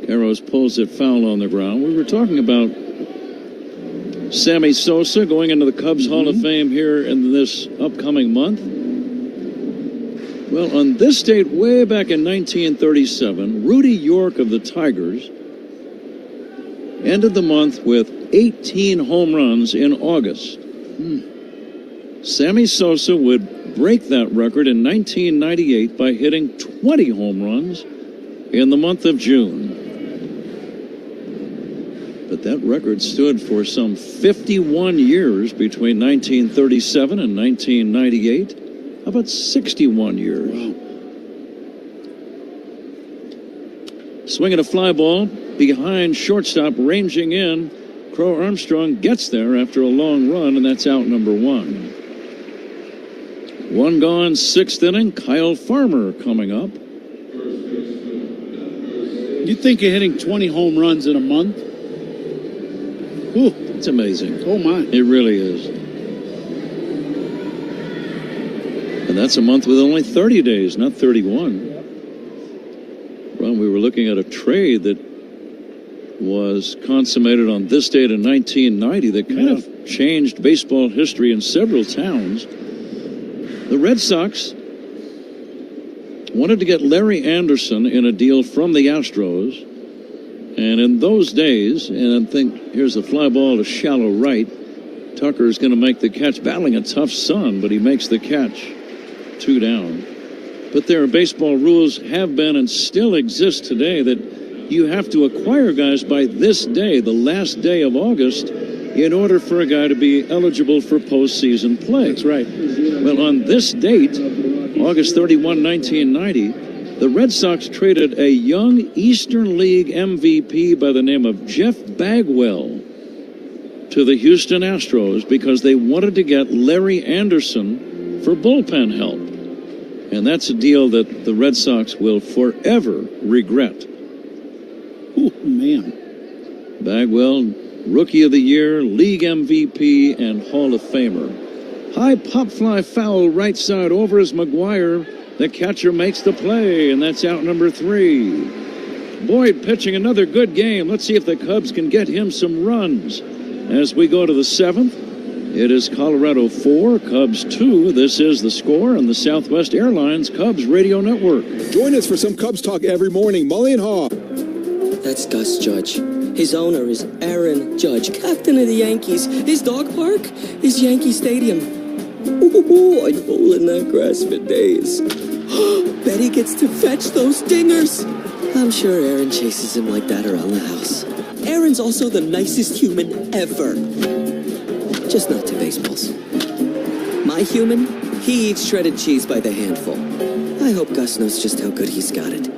Karros pulls it foul on the ground. We were talking about Sammy Sosa going into the Cubs Hall of Fame here in this upcoming month. Well, on this date, way back in 1937, Rudy York of the Tigers ended the month with 18 home runs in August. Sammy Sosa would break that record in 1998 by hitting 20 home runs in the month of June. But that record stood for some 51 years between 1937 and 1998. How about 61 years? Wow. Swinging a fly ball behind shortstop, ranging in. Crow Armstrong gets there after a long run, and that's out number 1. 1 gone, 6th inning. Kyle Farmer coming up. You think of hitting 20 home runs in a month? Ooh, it's amazing. Oh, my. It really is. And that's a month with only 30 days, not 31. Well, we were looking at a trade that was consummated on this date in 1990 that kind of changed baseball history in several towns. The Red Sox wanted to get Larry Anderson in a deal from the Astros. And in those days, and I think here's a fly ball to shallow right, Tucker's going to make the catch, battling a tough sun, but he makes the catch. 2 down. But there are baseball rules, have been and still exist today, that you have to acquire guys by this day, the last day of August, in order for a guy to be eligible for postseason play. That's right. Well, on this date, August 31, 1990, the Red Sox traded a young Eastern League MVP by the name of Jeff Bagwell to the Houston Astros because they wanted to get Larry Anderson for bullpen help. And that's a deal that the Red Sox will forever regret. Oh, man. Bagwell, Rookie of the Year, League MVP, and Hall of Famer. High pop fly foul right side over is McGuire. The catcher makes the play, and that's out number 3. Boyd pitching another good game. Let's see if the Cubs can get him some runs. As we go to the 7th, it is Colorado 4, Cubs 2. This is The Score on the Southwest Airlines Cubs Radio Network. Join us for some Cubs talk every morning. Mully and Haw. That's Gus Judge. His owner is Aaron Judge, captain of the Yankees. His dog park is Yankee Stadium. Ooh, I'd bowl in that grass for days. Betty gets to fetch those dingers. I'm sure Aaron chases him like that around the house. Aaron's also the nicest human ever. Just not to baseballs. My human, he eats shredded cheese by the handful. I hope Gus knows just how good he's got it.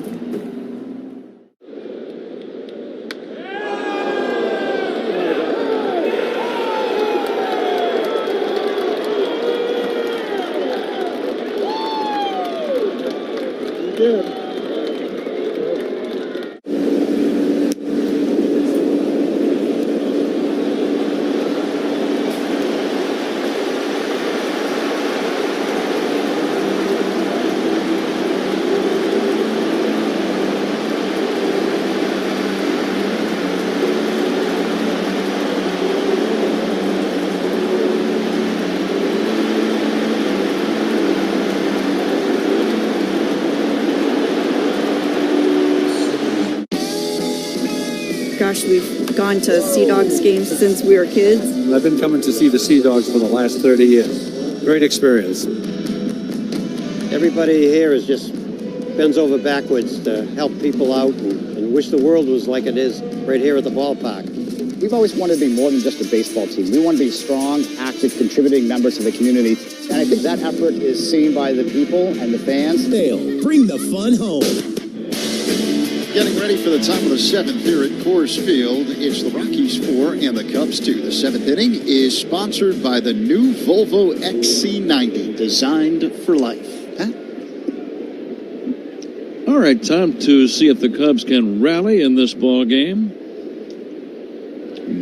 Gosh, we've gone to Sea Dogs games since we were kids. I've been coming to see the Sea Dogs for the last 30 years. Great experience. Everybody here is just bends over backwards to help people out and wish the world was like it is right here at the ballpark. We've always wanted to be more than just a baseball team. We want to be strong, active, contributing members of the community. And I think that effort is seen by the people and the fans. Dale, bring the fun home. Getting ready for the top of the 7th here at Coors Field. It's the Rockies 4 and the Cubs 2. The 7th inning is sponsored by the new Volvo XC90, designed for life. Pat? All right, time to see if the Cubs can rally in this ball game.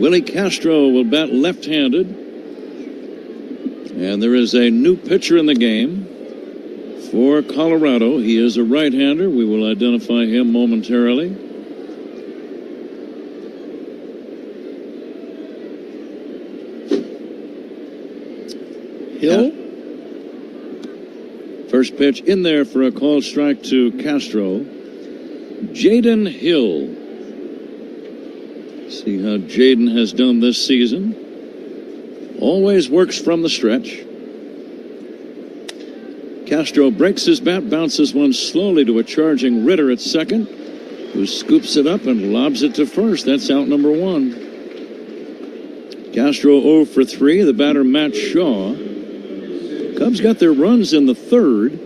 Willie Castro will bat left-handed. And there is a new pitcher in the game for Colorado. He is a right-hander. We will identify him momentarily. Hill? First pitch in there for a called strike to Castro. Jaden Hill. See how Jaden has done this season. Always works from the stretch. Castro breaks his bat, bounces one slowly to a charging Ritter at second, who scoops it up and lobs it to first. That's out number 1. Castro 0 for 3. The batter, Matt Shaw. Cubs got their runs in the 3rd.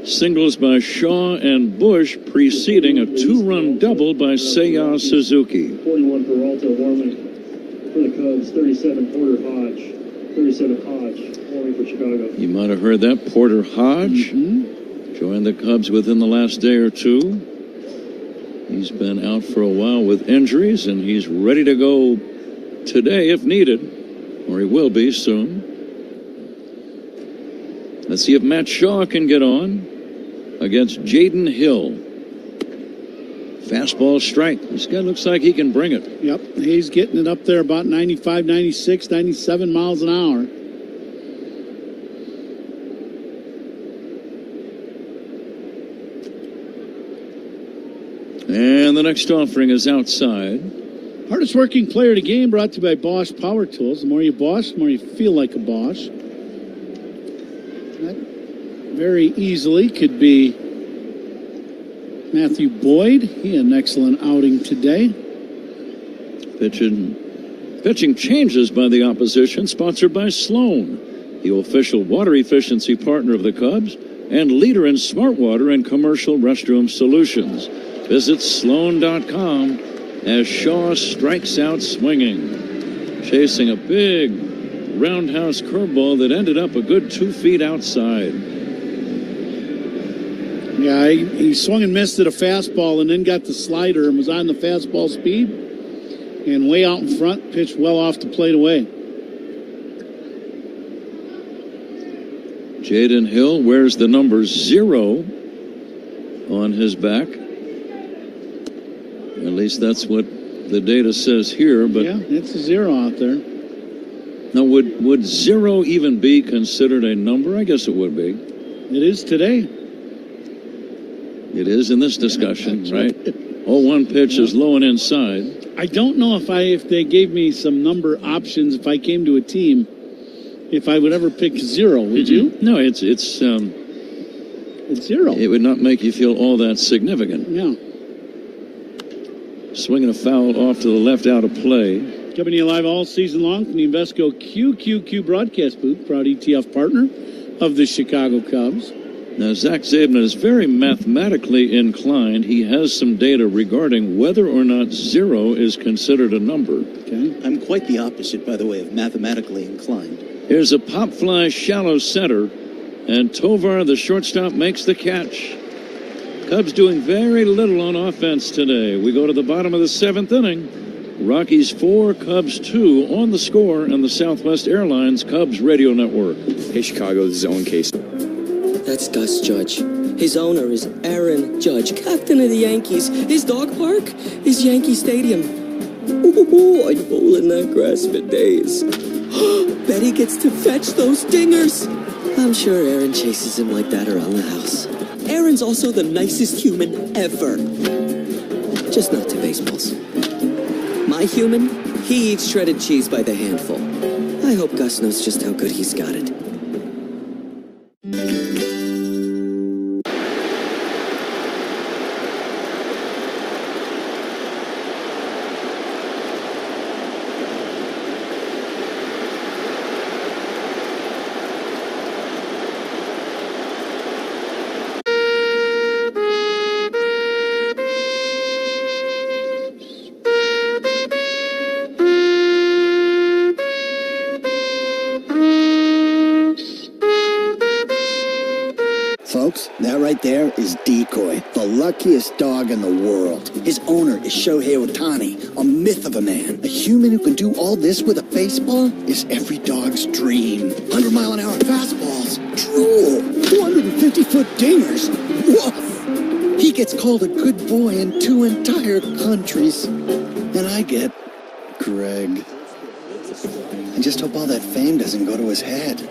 Singles by Shaw and Bush preceding a 2-run double by Seiya Suzuki. 41 Peralta, warming for the Cubs. 37 Porter Hodge. 37 Hodge, warming for Chicago. You might have heard that. Porter Hodge joined the Cubs within the last day or two. He's been out for a while with injuries, and he's ready to go today if needed, or he will be soon. Let's see if Matt Shaw can get on against Jaden Hill. Fastball strike. This guy looks like he can bring it. Yep, he's getting it up there about 95, 96, 97 miles an hour. And the next offering is outside. Hardest working player of the game, brought to you by Bosch Power Tools. The more you Bosch, the more you feel like a Bosch. That very easily could be Matthew Boyd. He had an excellent outing today. Pitching changes by the opposition, sponsored by Sloan. the official water efficiency partner of the Cubs and leader in smart water and commercial restroom solutions. Visit Sloan.com as Shaw strikes out swinging, chasing a big roundhouse curveball that ended up a good 2 feet outside. Yeah, he swung and missed at a fastball and then got the slider and was on the fastball speed and way out in front, pitched well off the plate away. Jaden Hill wears the number 0 on his back. At least that's what the data says here. But yeah, it's a 0 out there. Now, would 0 even be considered a number? I guess it would be. It is today. It is in this discussion, right? 0-1 pitch is low and inside. I don't know if they gave me some number options if I came to a team, if I would ever pick 0. Would you? No, it's 0. It would not make you feel all that significant. Yeah. Swinging a foul off to the left, out of play. Coming to you live all season long from the Invesco QQQ broadcast booth, proud ETF partner of the Chicago Cubs. Now, Zach Zabin is very mathematically inclined. He has some data regarding whether or not 0 is considered a number. Okay. I'm quite the opposite, by the way, of mathematically inclined. Here's a pop fly shallow center, and Tovar, the shortstop, makes the catch. Cubs doing very little on offense today. We go to the bottom of the 7th inning. Rockies 4, Cubs 2 on the Score and the Southwest Airlines Cubs radio network. Hey, Chicago, this is Owen Case. That's Gus Judge. His owner is Aaron Judge, captain of the Yankees. His dog park is Yankee Stadium. Ooh, I'd bowl in that grass for days. Bet he gets to fetch those dingers. I'm sure Aaron chases him like that around the house. Aaron's also the nicest human ever. Just not to baseballs. My human, he eats shredded cheese by the handful. I hope Gus knows just how good he's got it. Folks, that right there is Decoy, the luckiest dog in the world. His owner is Shohei Ohtani, a myth of a man. A human who can do all this with a baseball is every dog's dream. 100-mile-an-hour fastballs, drool, 250-foot dingers, woof. He gets called a good boy in 2 entire countries. And I get Greg. I just hope all that fame doesn't go to his head.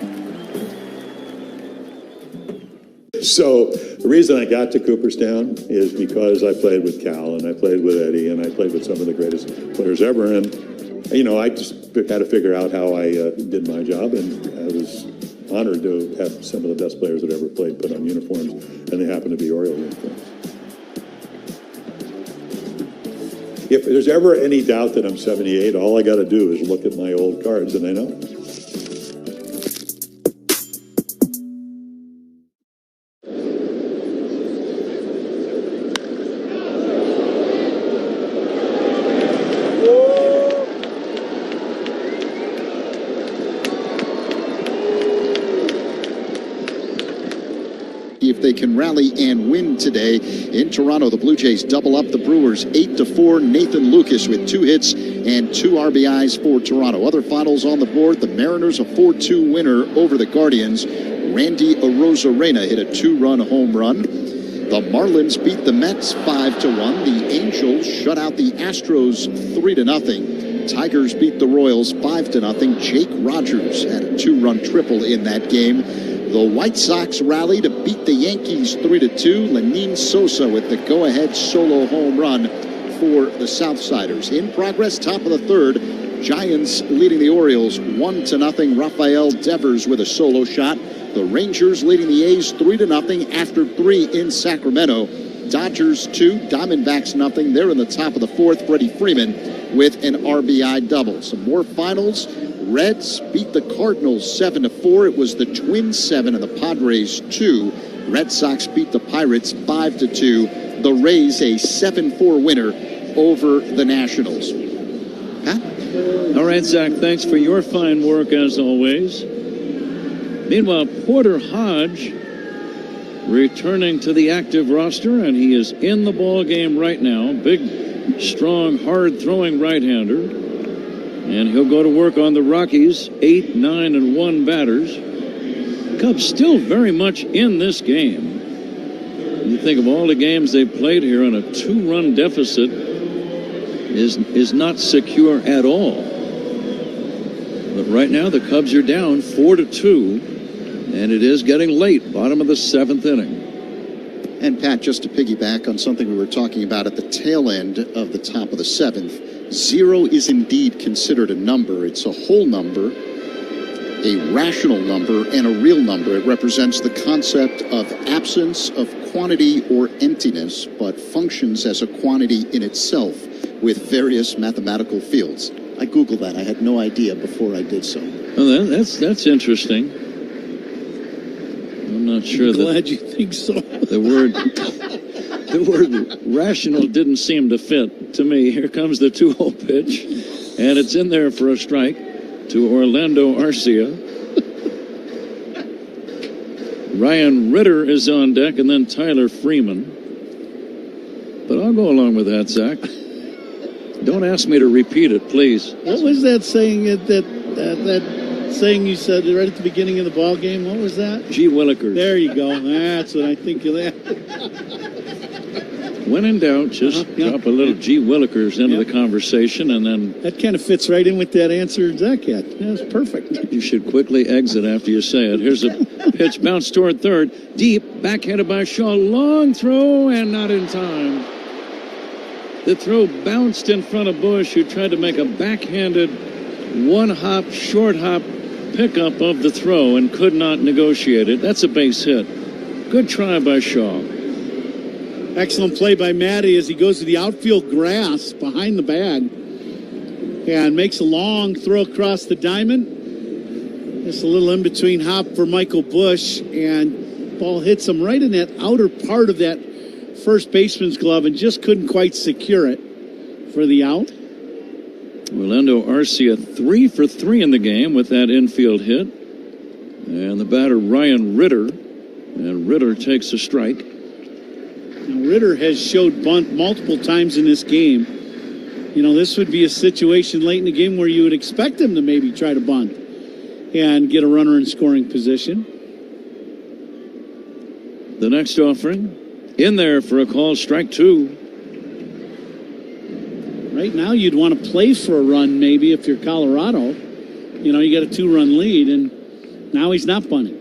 So the reason I got to Cooperstown is because I played with Cal and I played with Eddie and I played with some of the greatest players ever. And, you know, I just had to figure out how I did my job. And I was honored to have some of the best players that ever played put on uniforms. And they happen to be Oriole uniforms. If there's ever any doubt that I'm 78, all I got to do is look at my old cards and I know. If they can rally and win today in Toronto, the Blue Jays double up the Brewers 8-4. Nathan Lucas with 2 hits and 2 RBIs for Toronto. Other finals on the board: the Mariners a 4-2 winner over the Guardians. Randy Arozarena hit a 2-run home run. The Marlins beat the Mets 5-1. The Angels shut out the Astros 3-0. Tigers beat the Royals 5-0. Jake Rogers had a 2-run triple in that game. The White Sox rally to beat the Yankees 3-2. Lenin Sosa with the go-ahead solo home run for the Southsiders. In progress, top of the 3rd. Giants leading the Orioles 1-0. Rafael Devers with a solo shot. The Rangers leading the A's 3-0 after 3 in Sacramento. Dodgers 2, Diamondbacks 0. They're in the top of the 4th. Freddie Freeman with an RBI double. Some more finals. Reds beat the Cardinals 7-4. It was the Twins 7 and the Padres 2. Red Sox beat the Pirates 5-2. The Rays a 7-4 winner over the Nationals. Pat? All right, Zach, thanks for your fine work as always. Meanwhile, Porter Hodge returning to the active roster, and he is in the ball game right now. Big, strong, hard-throwing right-hander. And he'll go to work on the Rockies, 8, 9, and 1 batters. Cubs still very much in this game. You think of all the games they've played here, and a 2-run deficit is not secure at all. But right now the Cubs are down 4-2, and it is getting late, bottom of the 7th inning. And Pat, just to piggyback on something we were talking about at the tail end of the top of the 7th, 0 is indeed considered a number. It's a whole number, a rational number, and a real number. It represents the concept of absence of quantity or emptiness, but functions as a quantity in itself with various mathematical fields. I Googled that. I had no idea before I did so. Well, that's interesting. I'm not sure that... Glad you think so. The word rational didn't seem to fit to me. Here comes the 2-0 pitch, and it's in there for a strike to Orlando Arcia. Ryan Ritter is on deck, and then Tyler Freeman. But I'll go along with that, Zach. Don't ask me to repeat it, please. What was that saying? That saying you said right at the beginning of the ball game? What was that? G. Willikers. There you go. That's what I think of that. When in doubt, just drop a little G. Willikers into the conversation, and then... That kind of fits right in with that answer Zach had. That's perfect. You should quickly exit after you say it. Here's a pitch bounced toward third. Deep, backhanded by Shaw. Long throw, and not in time. The throw bounced in front of Bush, who tried to make a backhanded one-hop, short-hop pickup of the throw and could not negotiate it. That's a base hit. Good try by Shaw. Excellent play by Matty as he goes to the outfield grass behind the bag and makes a long throw across the diamond. Just a little in-between hop for Michael Bush, and ball hits him right in that outer part of that first baseman's glove and just couldn't quite secure it for the out. Orlando Arcia 3 for 3 in the game with that infield hit. And the batter Ryan Ritter. And Ritter takes a strike. Now, Ritter has showed bunt multiple times in this game. You know, this would be a situation late in the game where you would expect him to maybe try to bunt and get a runner in scoring position. The next offering, in there for a call, strike 2. Right now, you'd want to play for a run maybe if you're Colorado. You know, you got a 2-run lead, and now he's not bunting.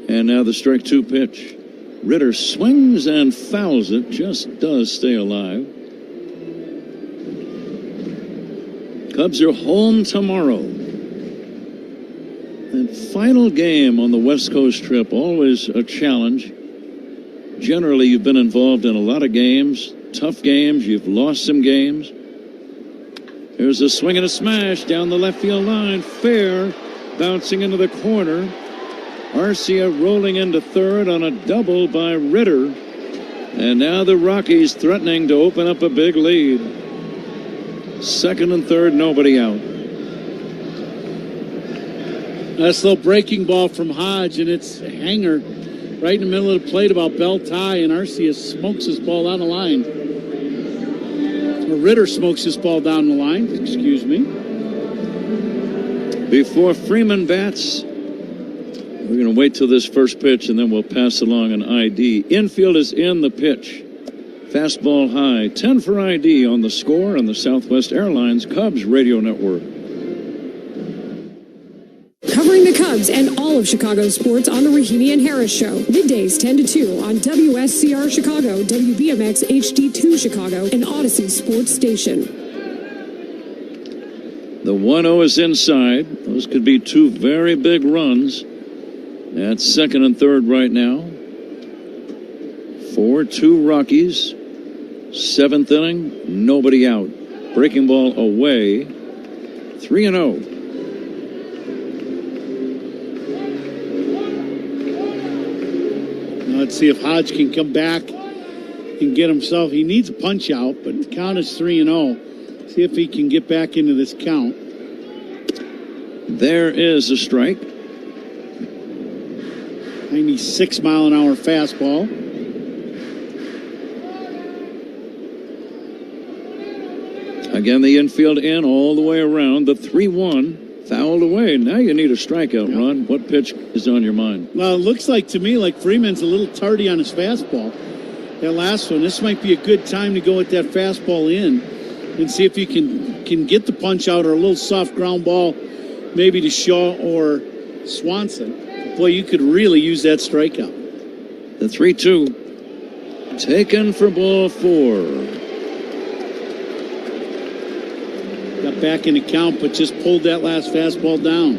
And now the strike 2 pitch. Ritter swings and fouls it, just does stay alive. Cubs are home tomorrow. And final game on the West Coast trip, always a challenge. Generally, you've been involved in a lot of games, tough games. You've lost some games. Here's a swing and a smash down the left field line. Fair, bouncing into the corner. Arcia rolling into third on a double by Ritter. And now the Rockies threatening to open up a big lead. Second and third, nobody out. Nice little breaking ball from Hodge, and it's a hanger right in the middle of the plate about bell tie, and Arcia smokes his ball down the line. Or Ritter smokes his ball down the line, excuse me. Before Freeman bats, we're going to wait till this first pitch, and then we'll pass along an ID. Infield is in the pitch. Fastball high, 10 for ID on the Score on the Southwest Airlines Cubs radio network. Covering the Cubs and all of Chicago sports on the Rahimi and Harris Show. Middays 10 to 2 on WSCR Chicago, WBMX HD2 Chicago, and Odyssey Sports Station. The 1-0 is inside. Those could be 2 very big runs at second and third right now. 4-2 Rockies. 7th inning, nobody out. Breaking ball away. 3-0. Now let's see if Hodge can come back and get himself. He needs a punch out, but the count is 3-0. See if he can get back into this count. There is a strike. 96-mile-an-hour fastball. Again, the infield in all the way around. The 3-1 fouled away. Now you need a strikeout, Ron. What pitch is on your mind? Well, it looks like to me like Freeman's a little tardy on his fastball. That last one. This might be a good time to go with that fastball in and see if you can get the punch out or a little soft ground ball maybe to Shaw or Swanson. Boy, you could really use that strikeout. The 3-2 taken for ball 4. Got back in the count, but just pulled that last fastball down.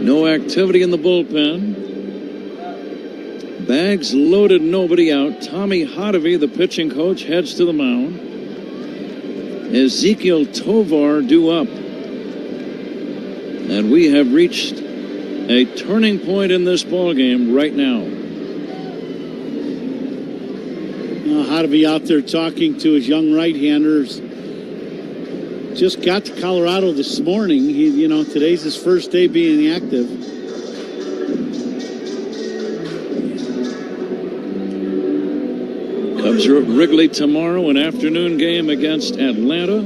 No activity in the bullpen. Bags loaded, nobody out. Tommy Hotovy, the pitching coach, heads to the mound. Ezekiel Tovar due up. And we have reached a turning point in this ballgame right now. Hotovy out there talking to his young right-handers. Just got to Colorado this morning. Today's his first day being active. Cubs are at Wrigley tomorrow, an afternoon game against Atlanta.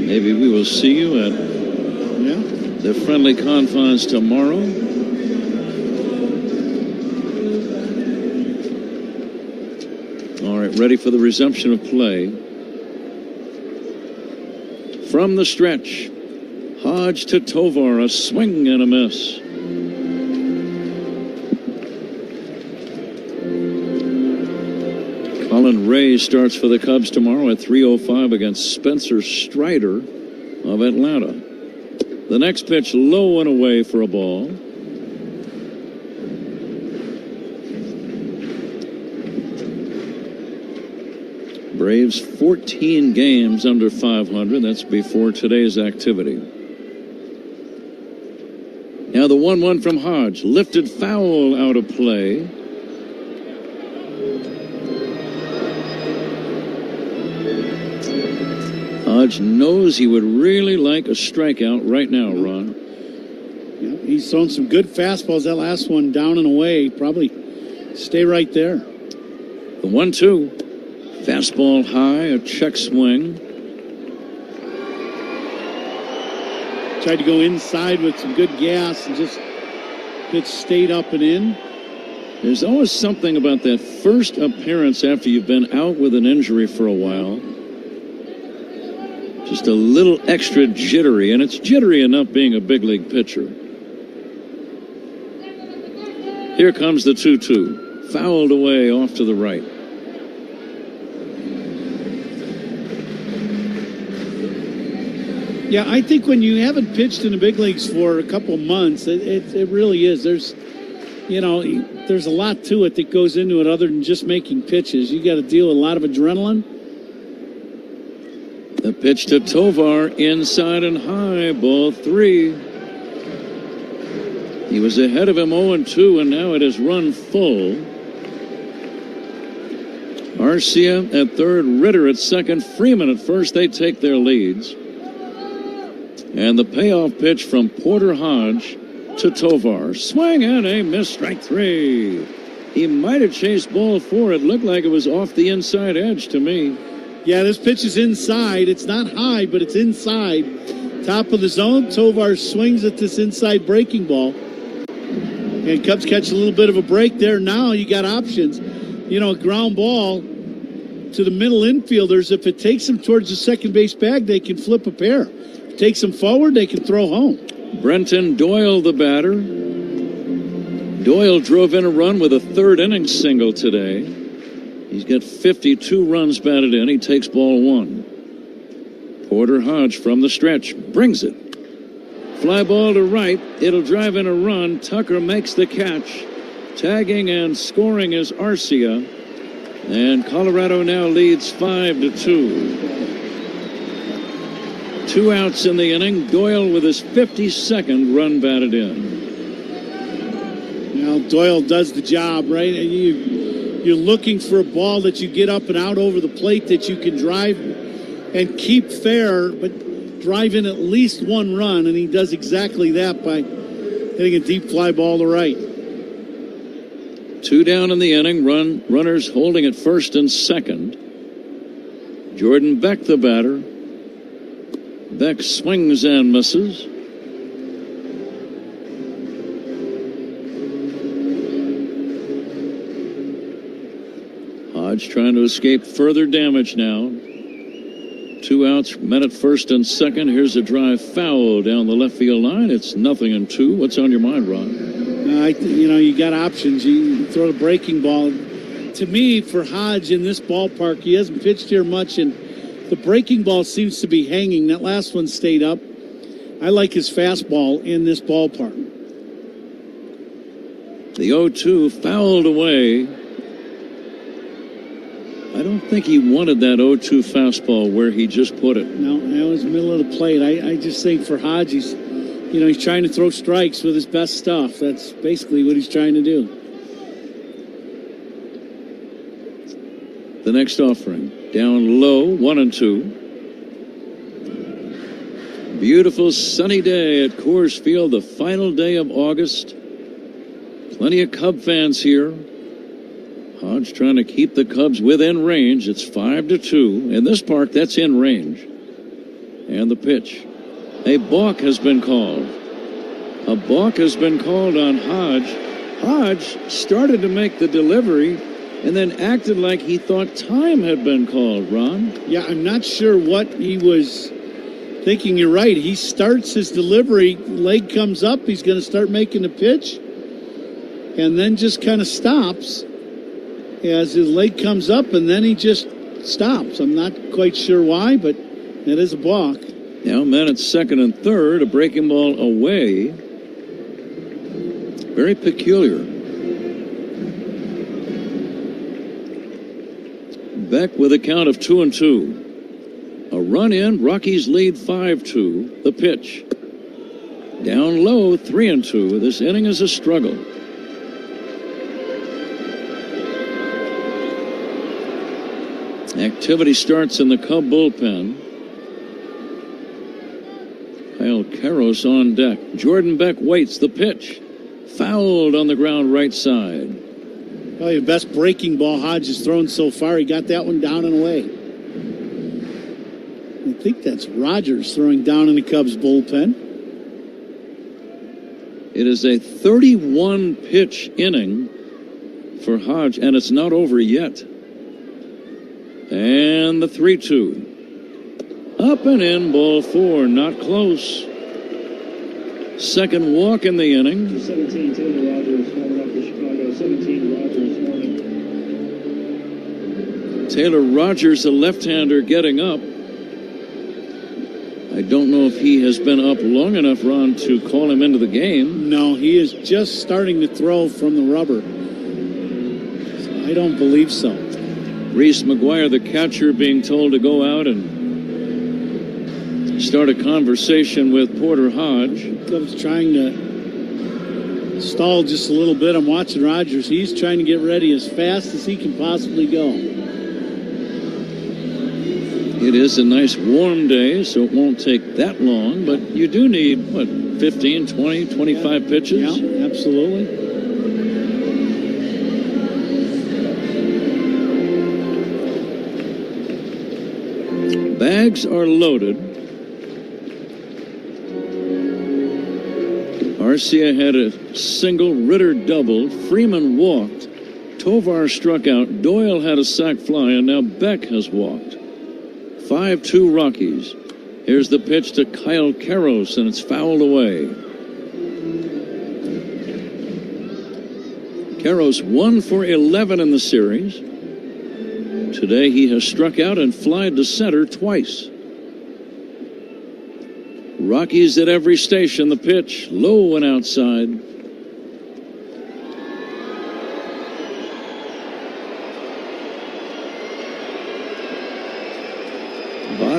Maybe we will see you at the friendly confines tomorrow. All right, ready for the resumption of play. From the stretch, Hodge to Tovar, a swing and a miss. Colin Ray starts for the Cubs tomorrow at 3:05 against Spencer Strider of Atlanta. The next pitch low and away for a ball. Braves 14 games under 500. That's before today's activity. Now the 1-1 from Hodge. Lifted foul out of play. Hodge knows he would really like a strikeout right now, Ron. Yeah, he's thrown some good fastballs. That last one down and away. Probably stay right there. The 1-2. Fastball high, a check swing. Tried to go inside with some good gas and just pitch stayed up and in. There's always something about that first appearance after you've been out with an injury for a while. Just a little extra jittery, and it's jittery enough being a big league pitcher. Here comes the 2-2. Fouled away off to the right. Yeah, I think when you haven't pitched in the big leagues for a couple months, it really is. There's a lot to it that goes into it other than just making pitches. You got to deal with a lot of adrenaline. The pitch to Tovar, inside and high, ball 3. He was ahead of him 0-2, and now it has run full. Arcia at third, Ritter at second, Freeman at first. They take their leads. And the payoff pitch from Porter Hodge to Tovar. Swing and a miss, strike 3. He might have chased ball 4. It looked like it was off the inside edge to me. Yeah, this pitch is inside. It's not high, but it's inside. Top of the zone. Tovar swings at this inside breaking ball. And Cubs catch a little bit of a break there. Now you got options. A ground ball to the middle infielders. If it takes them towards the second base bag, they can flip a pair. If it takes them forward, they can throw home. Brenton Doyle, the batter. Doyle drove in a run with a third inning single today. He's got 52 runs batted in. He takes ball 1. Porter Hodge from the stretch brings it. Fly ball to right. It'll drive in a run. Tucker makes the catch. Tagging and scoring is Arcia. And Colorado now leads 5-2. 2 outs in the inning. Doyle with his 52nd run batted in. Well, Doyle does the job, right? You're looking for a ball that you get up and out over the plate that you can drive and keep fair, but drive in at least 1 run, and he does exactly that by hitting a deep fly ball to right. 2 down in the inning. Runners holding at first and second. Jordan Beck, the batter. Beck swings and misses. Hodge trying to escape further damage now. 2 outs, men at first and second. Here's a drive foul down the left field line. It's 0-2. What's on your mind, Ron? You got options. You throw the breaking ball. To me, for Hodge in this ballpark, he hasn't pitched here much, and the breaking ball seems to be hanging. That last one stayed up. I like his fastball in this ballpark. The 0-2 fouled away. I don't think he wanted that 0-2 fastball where he just put it. No, that was middle of the plate. I just think for Hodge, he's trying to throw strikes with his best stuff. That's basically what he's trying to do. The next offering. Down low, 1-2. Beautiful sunny day at Coors Field, the final day of August. Plenty of Cub fans here. Hodge trying to keep the Cubs within range. It's 5-2. In this park, that's in range. And the pitch. A balk has been called. A balk has been called on Hodge. Hodge started to make the delivery and then acted like he thought time had been called, Ron. Yeah, I'm not sure what he was thinking. You're right. He starts his delivery, leg comes up, he's going to start making the pitch, and then just kind of stops as his leg comes up, and then he just stops. I'm not quite sure why, but it is a balk. Now men at second and third, a breaking ball away. Very peculiar. Beck with a count of 2-2. A run in, Rockies lead 5-2. The pitch. Down low, 3-2. This inning is a struggle. Activity starts in the Cub bullpen. Kyle Karros on deck. Jordan Beck waits. The pitch. Fouled on the ground right side. Probably the best breaking ball Hodge has thrown so far. He got that one down and away. I think that's Rogers throwing down in the Cubs bullpen. It is a 31-pitch inning for Hodge, and it's not over yet. And the 3-2. Up and in, ball 4, not close. Second walk in the inning. 17, Taylor Rogers, warming up for Chicago. 17, Rogers, warming. Taylor Rogers, a left-hander, getting up. I don't know if he has been up long enough, Ron, to call him into the game. No, he is just starting to throw from the rubber. So I don't believe so. Reese McGuire, the catcher, being told to go out and start a conversation with Porter Hodge. Cubs trying to stall just a little bit. I'm watching Rogers. He's trying to get ready as fast as he can possibly go. It is a nice warm day, so it won't take that long, but you do need, 15, 20, 25 pitches? Yeah, absolutely. Bags are loaded. Arcia had a single, Ritter doubled, Freeman walked, Tovar struck out, Doyle had a sac fly, and now Beck has walked. 5-2 Rockies. Here's the pitch to Kyle Karros, and it's fouled away. Karros 1 for 11 in the series. Today he has struck out and flied to center twice. Rockies at every station. The pitch low and outside.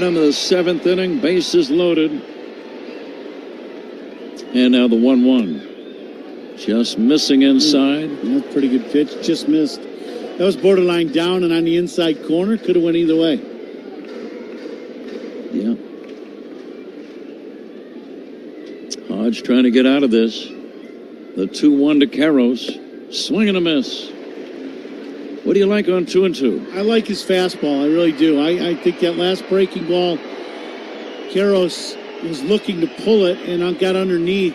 Bottom of the 7th inning, bases loaded. And now the 1-1. Just missing inside. That's a pretty good pitch. Just missed. That was borderline down and on the inside corner. Could have went either way. Yeah. Hodge trying to get out of this. The 2-1 to Karros. Swing and a miss. What do you like on 2-2? I like his fastball. I really do. I think that last breaking ball, Karros was looking to pull it and got underneath.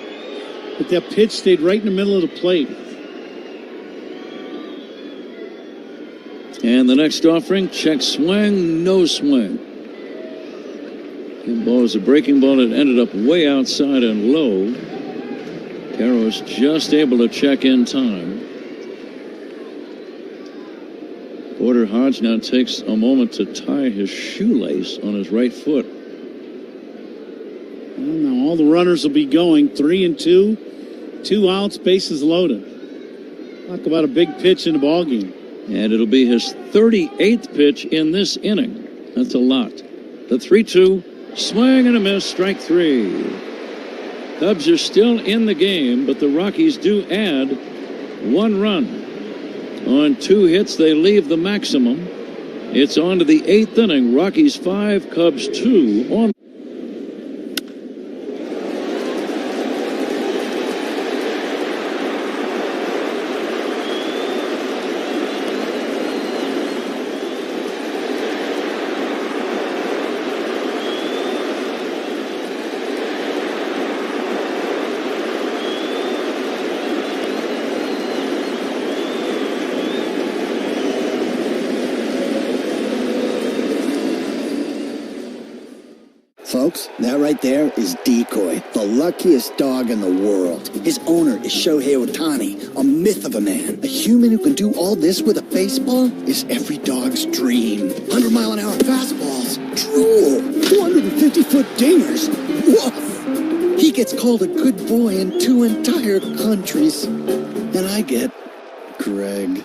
But that pitch stayed right in the middle of the plate. And the next offering, check swing, no swing. That ball was a breaking ball that ended up way outside and low. Karros just able to check in time. Porter Hodge now takes a moment to tie his shoelace on his right foot. Well, now all the runners will be going 3-2, 2 outs, bases loaded. Talk about a big pitch in the ballgame. And it'll be his 38th pitch in this inning. That's a lot. The 3-2, swing and a miss, strike 3. Cubs are still in the game, but the Rockies do add 1 run. On 2 hits, they leave the maximum. It's on to the 8th inning. Rockies 5, Cubs 2 on. Folks, that right there is Decoy, the luckiest dog in the world. His owner is Shohei Ohtani, a myth of a man. A human who can do all this with a baseball is every dog's dream. 100-mile-an-hour fastballs, drool, 250-foot dingers, woof. He gets called a good boy in 2 entire countries. And I get Greg.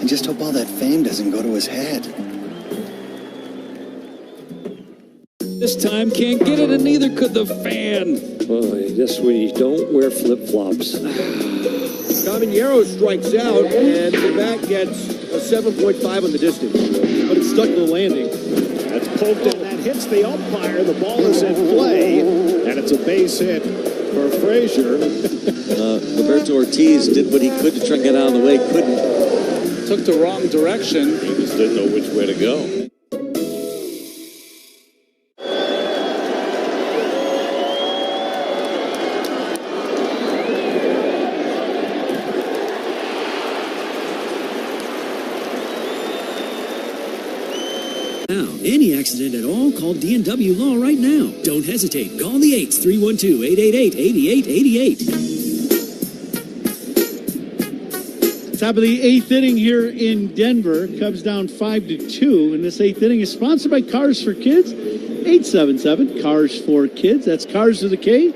I just hope all that fame doesn't go to his head. This time can't get it, and neither could the fan. Boy, just when you don't wear flip-flops. Caminero strikes out, and the bat gets a 7.5 on the distance. But it's stuck to the landing. That's poked and that hits the umpire. The ball is in play, and it's a base hit for Frazier. Roberto Ortiz did what he could to try and get out of the way, couldn't. Took the wrong direction. He just didn't know which way to go. Any accident at all, call D&W Law right now. Don't hesitate. Call the 8s, 312-888-8888. Top of the 8th inning here in Denver. Cubs down 5-2. And this 8th inning is sponsored by Cars for Kids. 877 Cars for Kids. That's Cars with a K.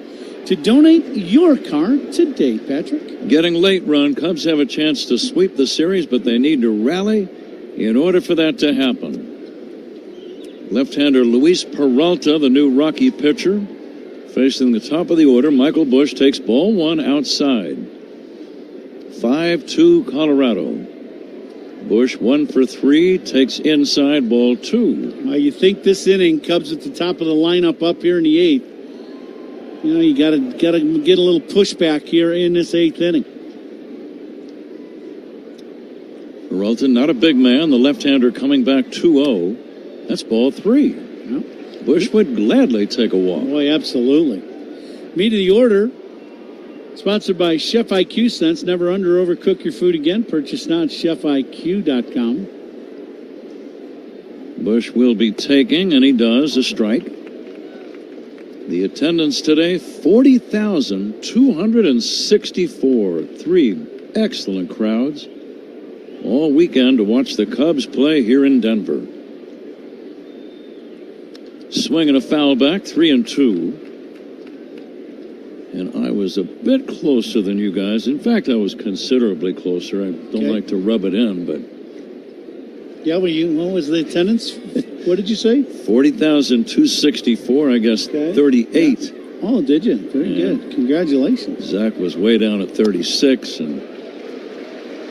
To donate your car today, Patrick. Getting late run. Cubs have a chance to sweep the series, but they need to rally in order for that to happen. Left-hander Luis Peralta, the new Rocky pitcher, facing the top of the order. Michael Busch takes ball 1 outside. 5-2 Colorado. Busch 1 for 3, takes inside ball 2. Well, you think this inning, Cubs at the top of the lineup up here in the 8th. You know, you gotta get a little pushback here in this 8th inning. Peralta, not a big man. The left-hander coming back 2-0. That's ball 3. Yep. Busch would gladly take a walk. Boy, absolutely. Meat of the order, sponsored by Chef IQ Sense. Never under overcook your food again. Purchase now at chefiq.com. Busch will be taking, and he does, a strike. The attendance today, 40,264. 3 excellent crowds all weekend to watch the Cubs play here in Denver. Swing and a foul back, 3-2. And I was a bit closer than you guys. In fact, I was considerably closer. I don't like to rub it in, but Yeah, what was the attendance? What did you say? 40,264, I guess, 38. Yeah. Oh, did you? Very good. Congratulations. Zach was way down at 36, and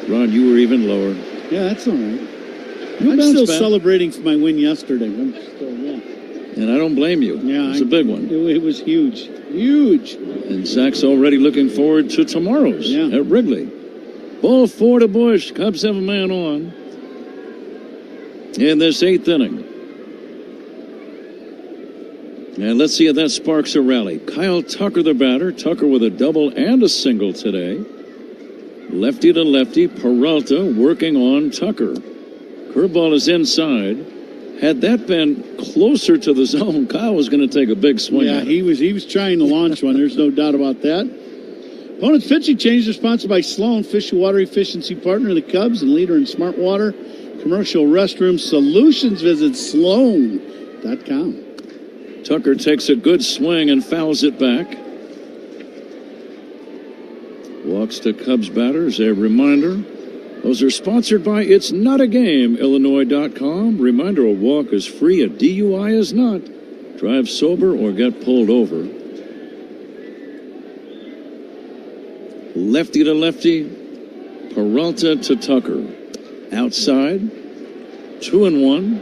Ron, you were even lower. Yeah, that's all right. I'm still celebrating for my win yesterday. And I don't blame you. Yeah, it's a big one. It was huge. Huge. And Zach's already looking forward to tomorrow's at Wrigley. Ball 4 to Bush. Cubs have a man on in this 8th inning. And let's see if that sparks a rally. Kyle Tucker, the batter. Tucker with a double and a single today. Lefty to lefty. Peralta working on Tucker. Curveball is inside. Had that been closer to the zone, Kyle was going to take a big swing. Yeah, he was trying to launch one. There's no doubt about that. Opponent's pitching change is sponsored by Sloan, Fish and Water Efficiency Partner of the Cubs and leader in smart water commercial restroom solutions. Visit sloan.com. Tucker takes a good swing and fouls it back. Walks to Cubs batters. A reminder, those are sponsored by It's Not a Game, Illinois.com. Reminder, a walk is free, a DUI is not. Drive sober or get pulled over. Lefty to lefty, Peralta to Tucker. Outside, 2-1.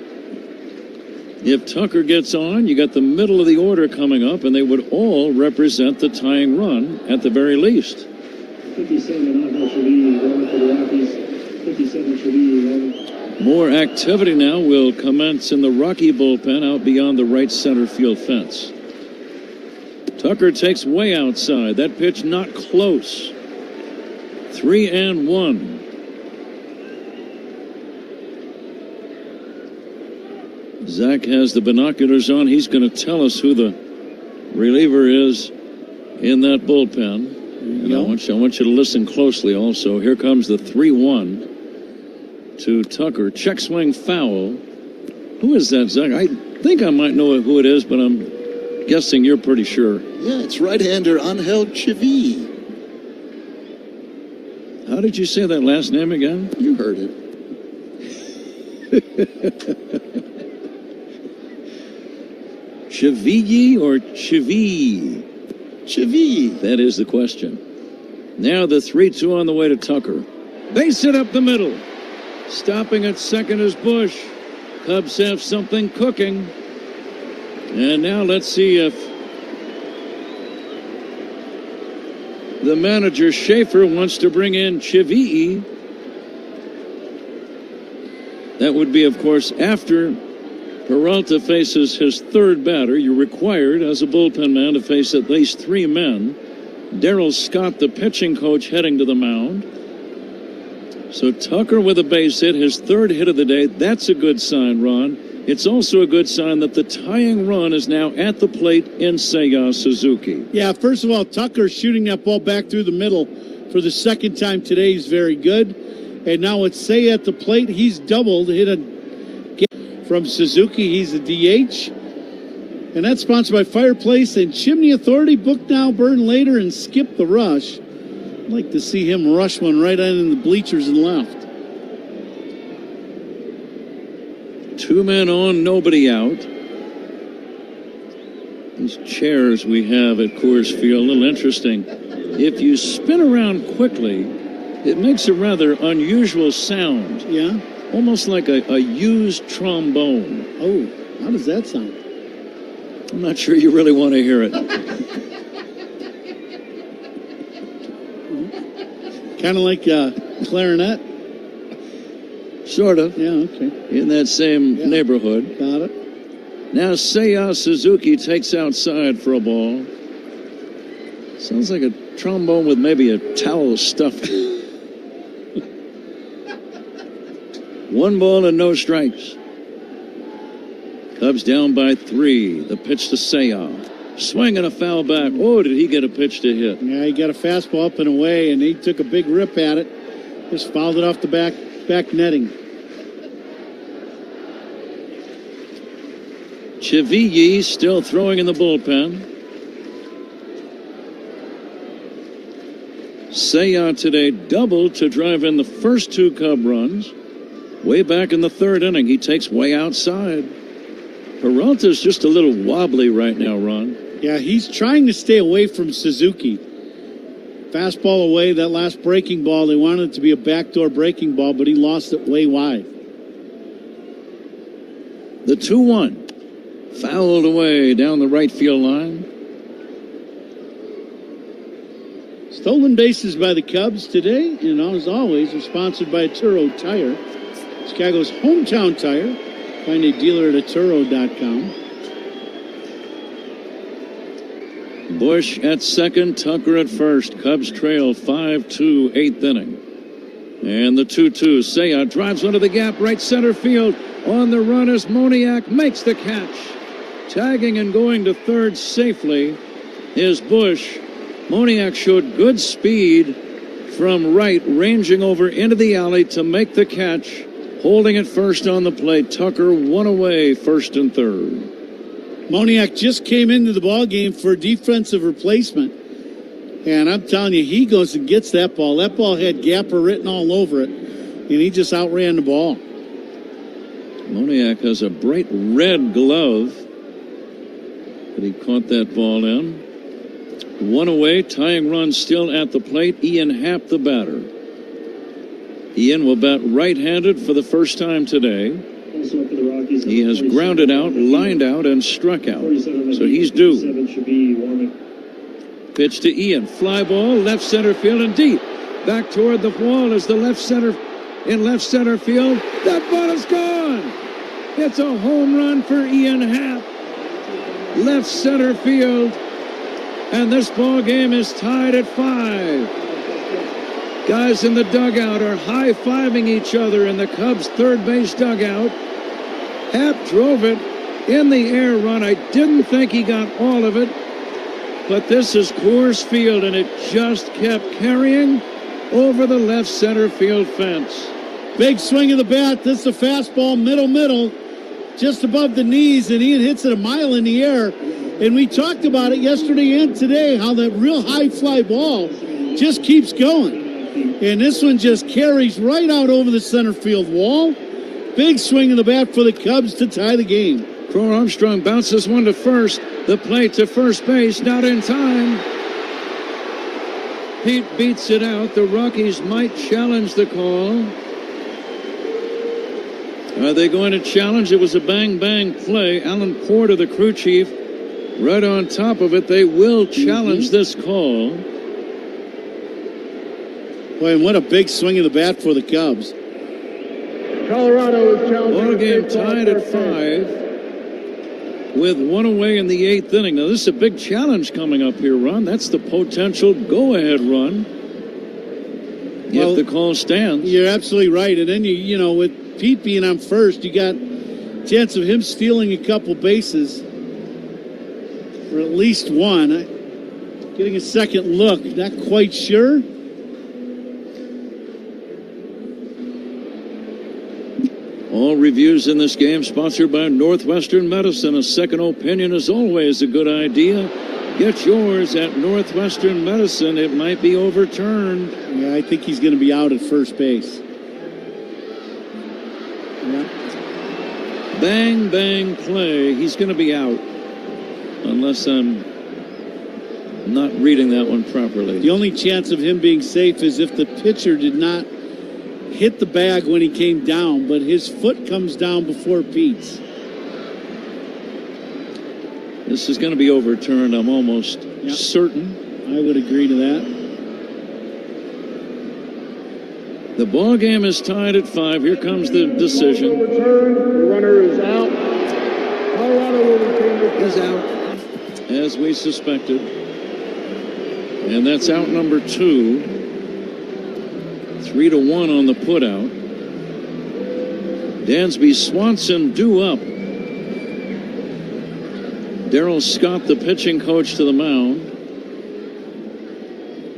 If Tucker gets on, you got the middle of the order coming up, and they would all represent the tying run at the very least. 57 on Shavini, going for the Rockies. 57 Shavini. More activity now will commence in the Rocky bullpen out beyond the right center field fence. Tucker takes way outside. That pitch not close. 3-1. Zach has the binoculars on. He's going to tell us who the reliever is in that bullpen. And I want you to listen closely also. Here comes the 3-1 to Tucker. Check swing foul. Who is that, Zach? I think I might know who it is, but I'm guessing you're pretty sure. Yeah, it's right-hander Angel Chivi. How did you say that last name again? You heard it. Chivi or Chivi? Chivi. That is the question. Now the 3-2 on the way to Tucker. Base hit up the middle. Stopping at second is Bush. Cubs have something cooking. And now let's see if the manager, Schaefer, wants to bring in Chivi. That would be, of course, after Peralta faces his third batter. You're required as a bullpen man to face at least 3 men. Darryl Scott, the pitching coach, heading to the mound. So Tucker with a base hit, his third hit of the day. That's a good sign, Ron. It's also a good sign that the tying run is now at the plate in Seiya Suzuki. Yeah, first of all, Tucker shooting that ball back through the middle for the second time today is very good. And now it's Seiya at the plate. He's doubled, hit a from Suzuki. He's a DH. And that's sponsored by Fireplace and Chimney Authority. Book now, burn later, and skip the rush. I'd like to see him rush one right in the bleachers and left. 2 men on, nobody out. These chairs we have at Coors Field, a little interesting. If you spin around quickly, it makes a rather unusual sound. Yeah? Almost like a used trombone. Oh, how does that sound? I'm not sure you really want to hear it. Kind of like clarinet? Sort of. Yeah, okay. In that same neighborhood. Got it. Now Seiya Suzuki takes outside for a ball. Sounds like a trombone with maybe a towel stuffed. 1 ball and no strikes. Cubs down by 3. The pitch to Seiya. Swing and a foul back. Oh, did he get a pitch to hit? Yeah, he got a fastball up and away, and he took a big rip at it. Just fouled it off the back netting. Chivi still throwing in the bullpen. Seiya today doubled to drive in the first 2 Cub runs. Way back in the third inning, he takes way outside. Peralta's just a little wobbly right now, Ron. Yeah, he's trying to stay away from Suzuki. Fastball away, that last breaking ball, they wanted it to be a backdoor breaking ball, but he lost it way wide. The 2-1. Fouled away down the right field line. Stolen bases by the Cubs today, and as always, are sponsored by Turo Tire. Chicago's hometown tire. Find a dealer at Turo.com. Bush at second, Tucker at first. Cubs trail 5-2, 8th inning. And the 2-2. Seiya drives into the gap, right center field. On the run as Moniak makes the catch. Tagging and going to third safely is Bush. Moniak showed good speed from right, ranging over into the alley to make the catch. Holding it first on the plate. Tucker one away, first and third. Moniak just came into the ball game for defensive replacement. And I'm telling you, he goes and gets that ball. That ball had Gapper written all over it. And he just outran the ball. Moniak has a bright red glove. But he caught that ball in. One away, tying run still at the plate. Ian Happ, the batter. Ian will bat right-handed for the first time today. Also for the Rockies, he has grounded out, lined out, and struck out. So he's due. Pitch to Ian. Fly ball, left center field and deep. Back toward the wall is the left center field. That ball is gone. It's a home run for Ian Happ. Left center field. And this ball game is tied at 5. Guys in the dugout are high-fiving each other in the Cubs' third base dugout. Happ drove it in the air run. I didn't think he got all of it, but this is Coors Field, and it just kept carrying over the left center field fence. Big swing of the bat. This is a fastball, middle, just above the knees, and Ian hits it a mile in the air. And we talked about it yesterday and today, how that real high fly ball just keeps going. And this one just carries right out over the center field wall. Big swing of the bat for the Cubs to tie the game. Crow Armstrong bounces one to first. The play to first base, not in time. Pete beats it out. The Rockies might challenge the call. Are they going to challenge? It was a bang-bang play. Alan Porter, the crew chief, right on top of it. They will challenge this call. Boy, and what a big swing of the bat for the Cubs. Colorado is challenging. Ball game tied at 5 with one away in the 8th inning. Now, this is a big challenge coming up here, Ron. That's the potential go-ahead run if the call stands. You're absolutely right. And then, you know, with Pete being on first, you got a chance of him stealing a couple bases, or at least one. Getting a second look, not quite sure. All reviews in this game sponsored by Northwestern Medicine. A second opinion is always a good idea. Get yours at Northwestern Medicine. It might be overturned. Yeah, I think he's going to be out at first base. Yeah. Bang, bang play. He's going to be out. Unless I'm not reading that one properly. The only chance of him being safe is if the pitcher did not hit the bag when he came down, but his foot comes down before Pete's. This is going to be overturned, I'm almost certain. I would agree to that. The ball game is tied at 5. Here comes the decision. Overturned. The runner is out. Colorado will retain the He's out, as we suspected. And that's out number 2. 3-1 on the putout. Dansby Swanson due up. Darrell Scott, the pitching coach, to the mound.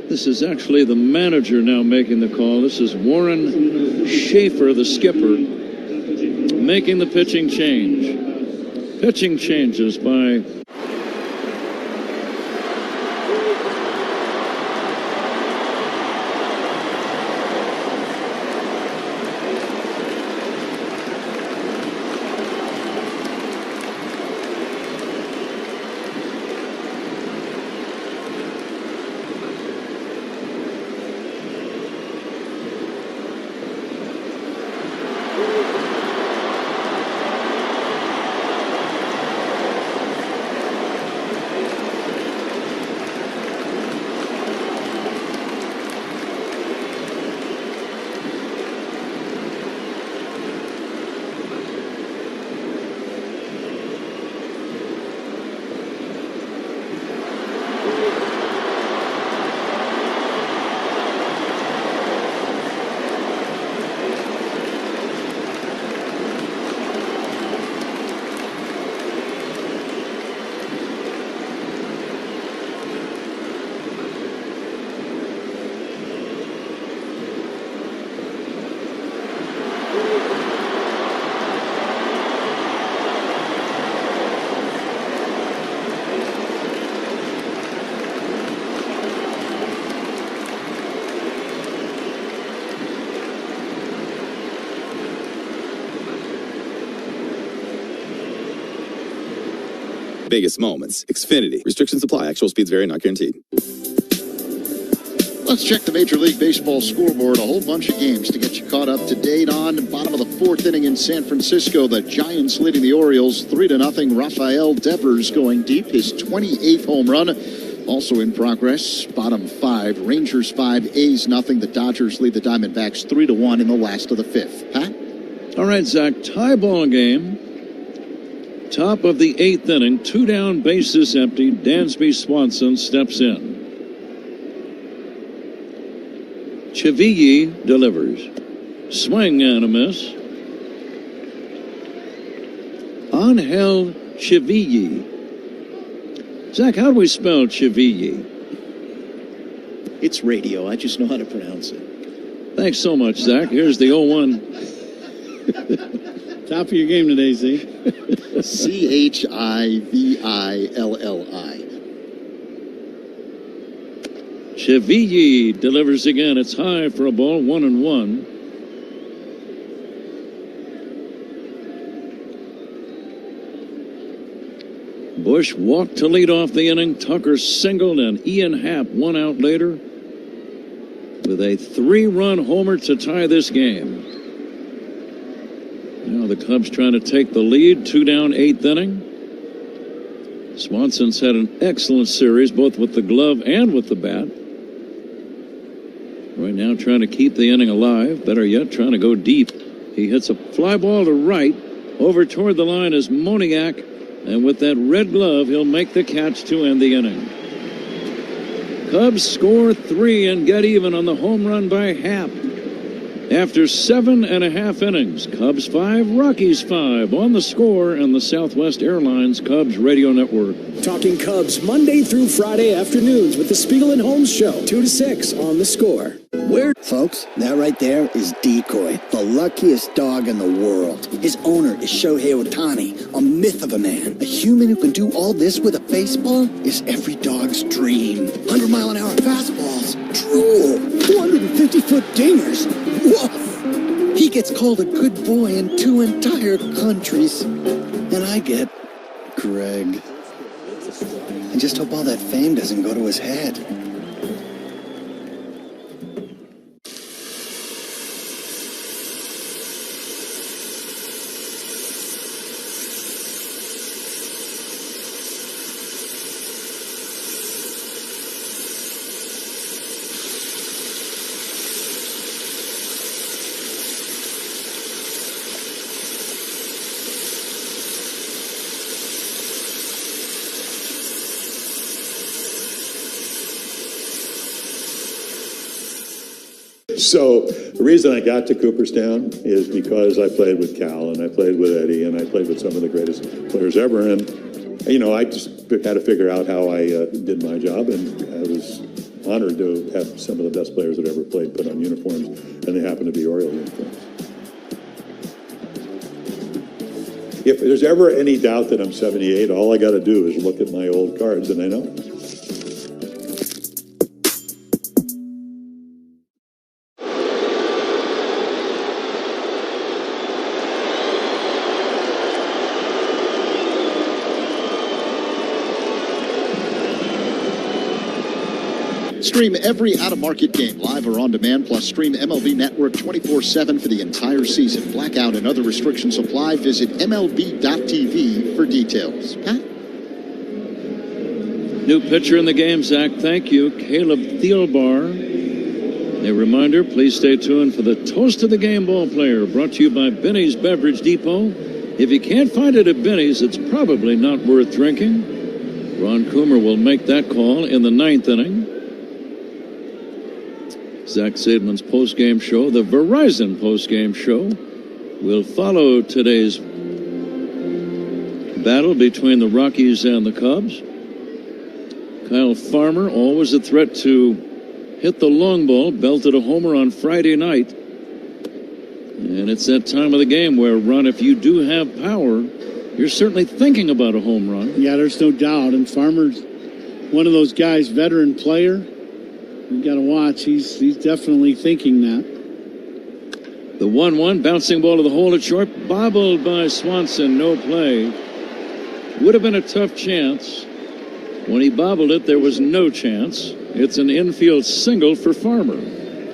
This is actually the manager now making the call. This is Warren Schaefer, the skipper, making the pitching change. Pitching changes by biggest moments. Xfinity. Restrictions apply. Actual speeds vary, not guaranteed. Let's check the Major League Baseball scoreboard. A whole bunch of games to get you caught up to date on. Bottom of the fourth inning in San Francisco. The Giants leading the Orioles 3-0. Rafael Devers going deep. His 28th home run. Also in progress, bottom five. Rangers 5, A's nothing. The Dodgers lead the Diamondbacks 3-1 in the last of the fifth. Pat? All right, Zach. Tie ball game. Top of the eighth inning. 2 down, bases empty. Dansby Swanson steps in. Chivilli delivers. Swing and a miss. Angel Chivilli. Zach, how do we spell Chivilli? It's radio. I just know how to pronounce it. Thanks so much, Zach. Here's the 0-1. Top of your game today, Z. Chivilli. Chivilli delivers again. It's high for a ball, 1-1. Bush walked to lead off the inning. Tucker singled, and Ian Happ one out later with a 3-run homer to tie this game. Now the Cubs trying to take the lead. 2 down, 8th inning. Swanson's had an excellent series, both with the glove and with the bat. Right now trying to keep the inning alive. Better yet, trying to go deep. He hits a fly ball to right. Over toward the line is Moniak. And with that red glove, he'll make the catch to end the inning. Cubs score 3 and get even on the home run by Happ. After 7.5 innings, Cubs 5, Rockies 5 on the Score and the Southwest Airlines Cubs Radio Network. Talking Cubs Monday through Friday afternoons with the Spiegel and Holmes Show, 2 to 6 on the Score. Folks, that right there is Decoy, the luckiest dog in the world. His owner is Shohei Ohtani, a myth of a man. A human who can do all this with a baseball is every dog's dream. 100-mile-an-hour fastballs, drool, 250-foot dingers, woof. He gets called a good boy in 2 entire countries. And I get Greg. I just hope all that fame doesn't go to his head. So the reason I got to Cooperstown is because I played with Cal and I played with Eddie and I played with some of the greatest players ever. And, you know, I just had to figure out how I did my job, and I was honored to have some of the best players that ever played put on uniforms, and they happen to be Oriole uniforms. If there's ever any doubt that I'm 78, all I got to do is look at my old cards and I know. Stream every out-of-market game live or on demand, plus stream MLB Network 24/7 for the entire season. Blackout and other restrictions apply. Visit MLB.tv for details. Pat? New pitcher in the game, Zach. Thank you, Caleb Thielbar. A reminder, please stay tuned for the Toast of the Game ball player, brought to you by Benny's Beverage Depot. If you can't find it at Benny's, it's probably not worth drinking. Ron Coomer will make that call in the 9th inning. Zach Seidman's post-game show, the Verizon post-game show, will follow today's battle between the Rockies and the Cubs. Kyle Farmer, always a threat to hit the long ball, belted a homer on Friday night. And it's that time of the game where, Ron, if you do have power, you're certainly thinking about a home run. Yeah, there's no doubt. And Farmer's one of those guys, veteran player. You got to watch. He's definitely thinking that. The 1-1, bouncing ball to the hole at short, bobbled by Swanson, no play. Would have been a tough chance. When he bobbled it, there was no chance. It's an infield single for Farmer.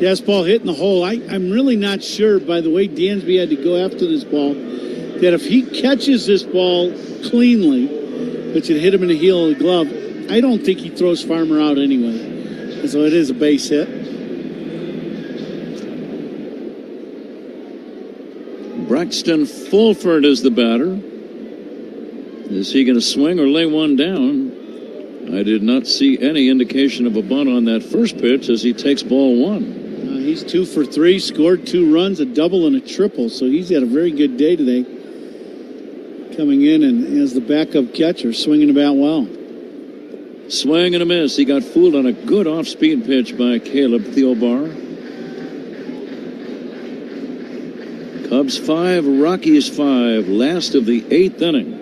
Yes, ball hit in the hole. I'm really not sure, by the way Dansby had to go after this ball, that if he catches this ball cleanly, which would hit him in the heel of the glove, I don't think he throws Farmer out anyway. And so it is a base hit. Braxton Fulford is the batter. Is he going to swing or lay one down? I did not see any indication of a bunt on that first pitch as he takes ball one. He's 2 for 3, scored 2 runs, a double and a triple, so he's had a very good day today. Coming in and as the backup catcher, swinging the bat well. Swing and a miss. He got fooled on a good off-speed pitch by Caleb Thielbar. Cubs 5, Rockies 5, last of the 8th inning.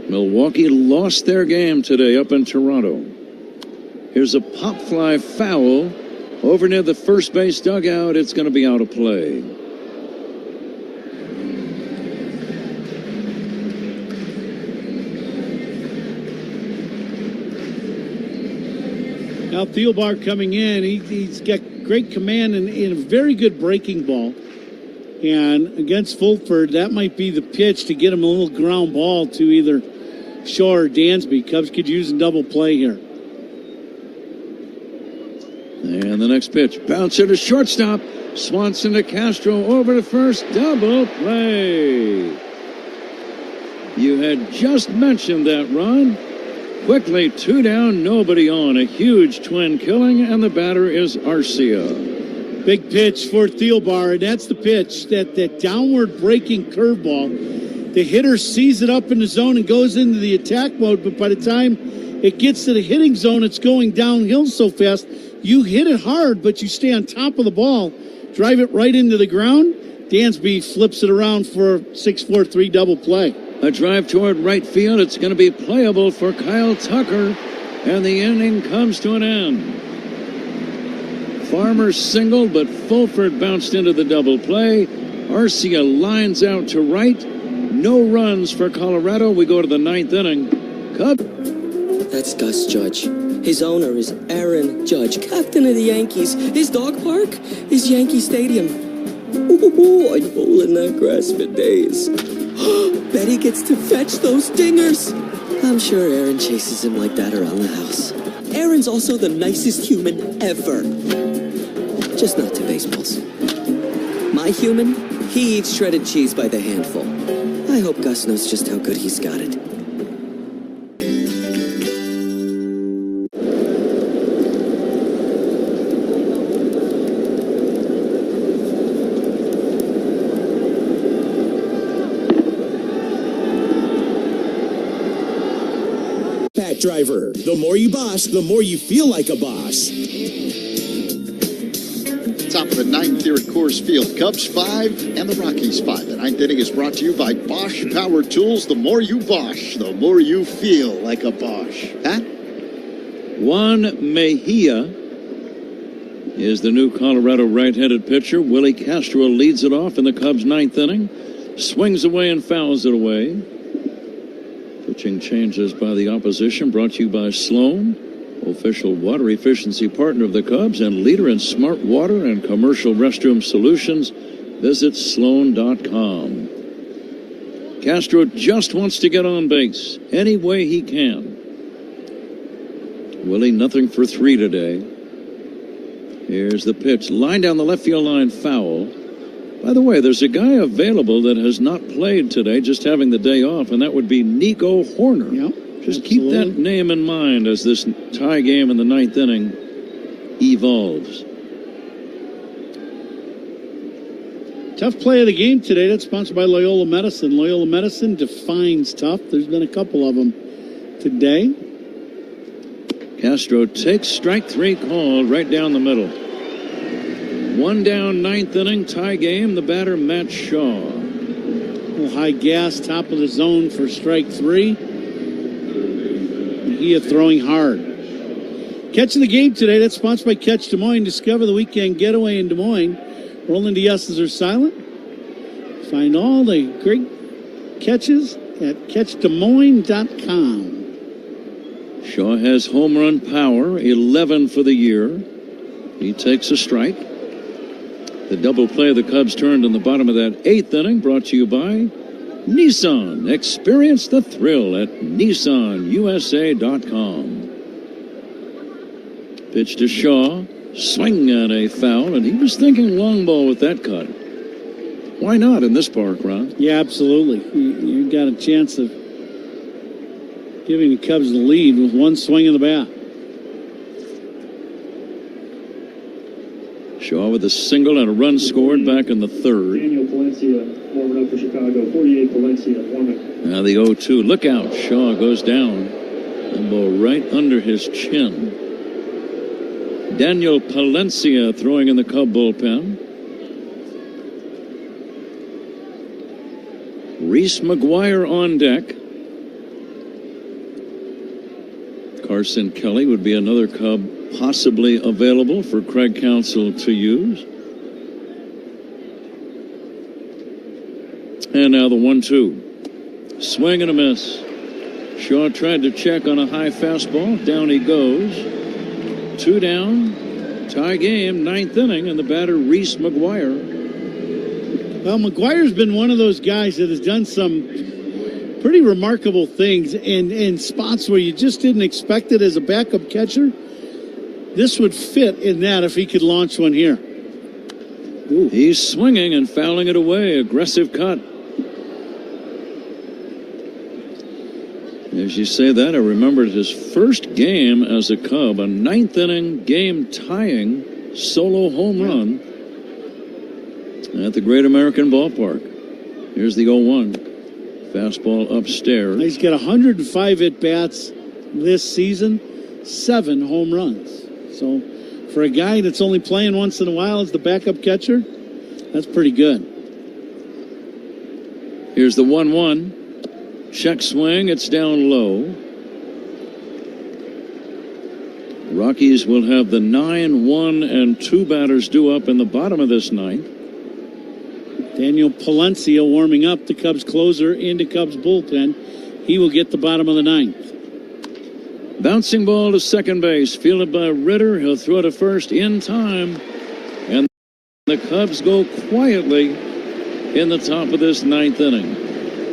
Milwaukee lost their game today up in Toronto. Here's a pop fly foul over near the first base dugout. It's going to be out of play. Now Thielbar coming in, he's got great command and a very good breaking ball. And against Fulford, that might be the pitch to get him a little ground ball to either Shaw or Dansby. Cubs could use a double play here. And the next pitch, bouncer to shortstop. Swanson to Castro over to first, double play. You had just mentioned that, Ron. Quickly, 2 down, nobody on. A huge twin killing, and the batter is Arcia. Big pitch for Thielbar, and that's the pitch, that downward breaking curveball. The hitter sees it up in the zone and goes into the attack mode, but by the time it gets to the hitting zone, it's going downhill so fast. You hit it hard, but you stay on top of the ball, drive it right into the ground. Dansby flips it around for a 6-4-3 double play. A drive toward right field. It's going to be playable for Kyle Tucker, and the inning comes to an end. Farmer singled, but Fulford bounced into the double play. Arcia lines out to right. No runs for Colorado. We go to the 9th inning. That's Gus Judge. His owner is Aaron Judge, captain of the Yankees. His dog park is Yankee Stadium. Ooh, I'd bowl in that grass for days. Bet he gets to fetch those dingers. I'm sure Aaron chases him like that around the house. Aaron's also the nicest human ever. Just not to baseballs. My human, he eats shredded cheese by the handful. I hope Gus knows just how good he's got it. Driver. The more you boss, the more you feel like a boss. Top of the 9th here at Coors Field. Cubs 5 and the Rockies 5. The 9th inning is brought to you by Bosch Power Tools. The more you Bosch, the more you feel like a Bosch. Pat? Juan Mejia is the new Colorado right-handed pitcher. Willie Castro leads it off in the Cubs' 9th inning. Swings away and fouls it away. Pitching changes by the opposition, brought to you by Sloan, official water efficiency partner of the Cubs and leader in smart water and commercial restroom solutions. Visit Sloan.com. Castro just wants to get on base any way he can. Willie, nothing for 3 today. Here's the pitch. Line down the left field line, foul. By the way, there's a guy available that has not played today, just having the day off, and that would be Nico Horner. Yep, just keep that name in mind as this tie game in the 9th inning evolves. Tough play of the game today. That's sponsored by Loyola Medicine. Loyola Medicine defines tough. There's been a couple of them today. Castro takes strike 3 call right down the middle. 1 down, 9th inning, tie game. The batter, Matt Shaw. A little high gas, top of the zone for strike 3. Mejia throwing hard. Catching the game today, that's sponsored by Catch Des Moines. Discover the weekend getaway in Des Moines. Rolling DSs are silent. Find all the great catches at catchdesmoines.com. Shaw has home run power, 11 for the year. He takes a strike. The double play the Cubs turned in the bottom of that 8th inning, brought to you by Nissan. Experience the thrill at nissanusa.com. Pitch to Shaw, swing and a foul, and he was thinking long ball with that cut. Why not in this park, Ron? Yeah, absolutely. You got a chance of giving the Cubs the lead with one swing of the bat. Shaw with a single and a run scored back in the 3rd. Daniel Palencia warming up for Chicago. 48 Palencia warming. Now the 0-2. Look out. Shaw goes down. And ball right under his chin. Daniel Palencia throwing in the Cub bullpen. Reese McGuire on deck. Carson Kelly would be another Cub possibly available for Craig Counsell to use. And now the 1-2. Swing and a miss. Shaw tried to check on a high fastball. Down he goes. 2 down. Tie game, 9th inning, and the batter, Reese McGuire. Well, McGuire's been one of those guys that has done some pretty remarkable things in spots where you just didn't expect it as a backup catcher. This would fit in that if he could launch one here. Ooh. He's swinging and fouling it away. Aggressive cut. As you say that, I remembered his first game as a Cub, a 9th inning game-tying solo home run at the Great American Ballpark. Here's the 0-1. Fastball upstairs. He's got 105 at-bats this season, 7 home runs. So for a guy that's only playing once in a while as the backup catcher, that's pretty good. Here's the 1-1. Check swing. It's down low. Rockies will have the 9, 1, and 2 batters due up in the bottom of this 9th. Daniel Palencia warming up, the Cubs closer into Cubs bullpen. He will get the bottom of the 9th. Bouncing ball to second base, fielded by Ritter. He'll throw to first in time. And the Cubs go quietly in the top of this 9th inning.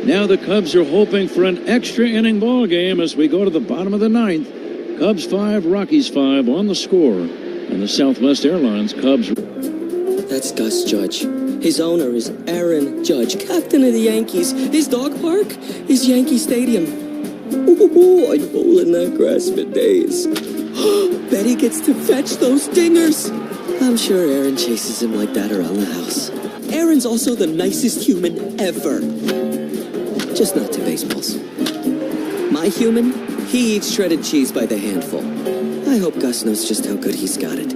Now the Cubs are hoping for an extra inning ball game as we go to the bottom of the 9th. Cubs 5, Rockies 5 on the score. And the Southwest Airlines Cubs. That's Gus Judge. His owner is Aaron Judge, captain of the Yankees. His dog park is Yankee Stadium. Ooh, I'd bowl in that grass for days. Bet he gets to fetch those dingers. I'm sure Aaron chases him like that around the house. Aaron's also the nicest human ever. Just not to baseballs. My human, he eats shredded cheese by the handful. I hope Gus knows just how good he's got it.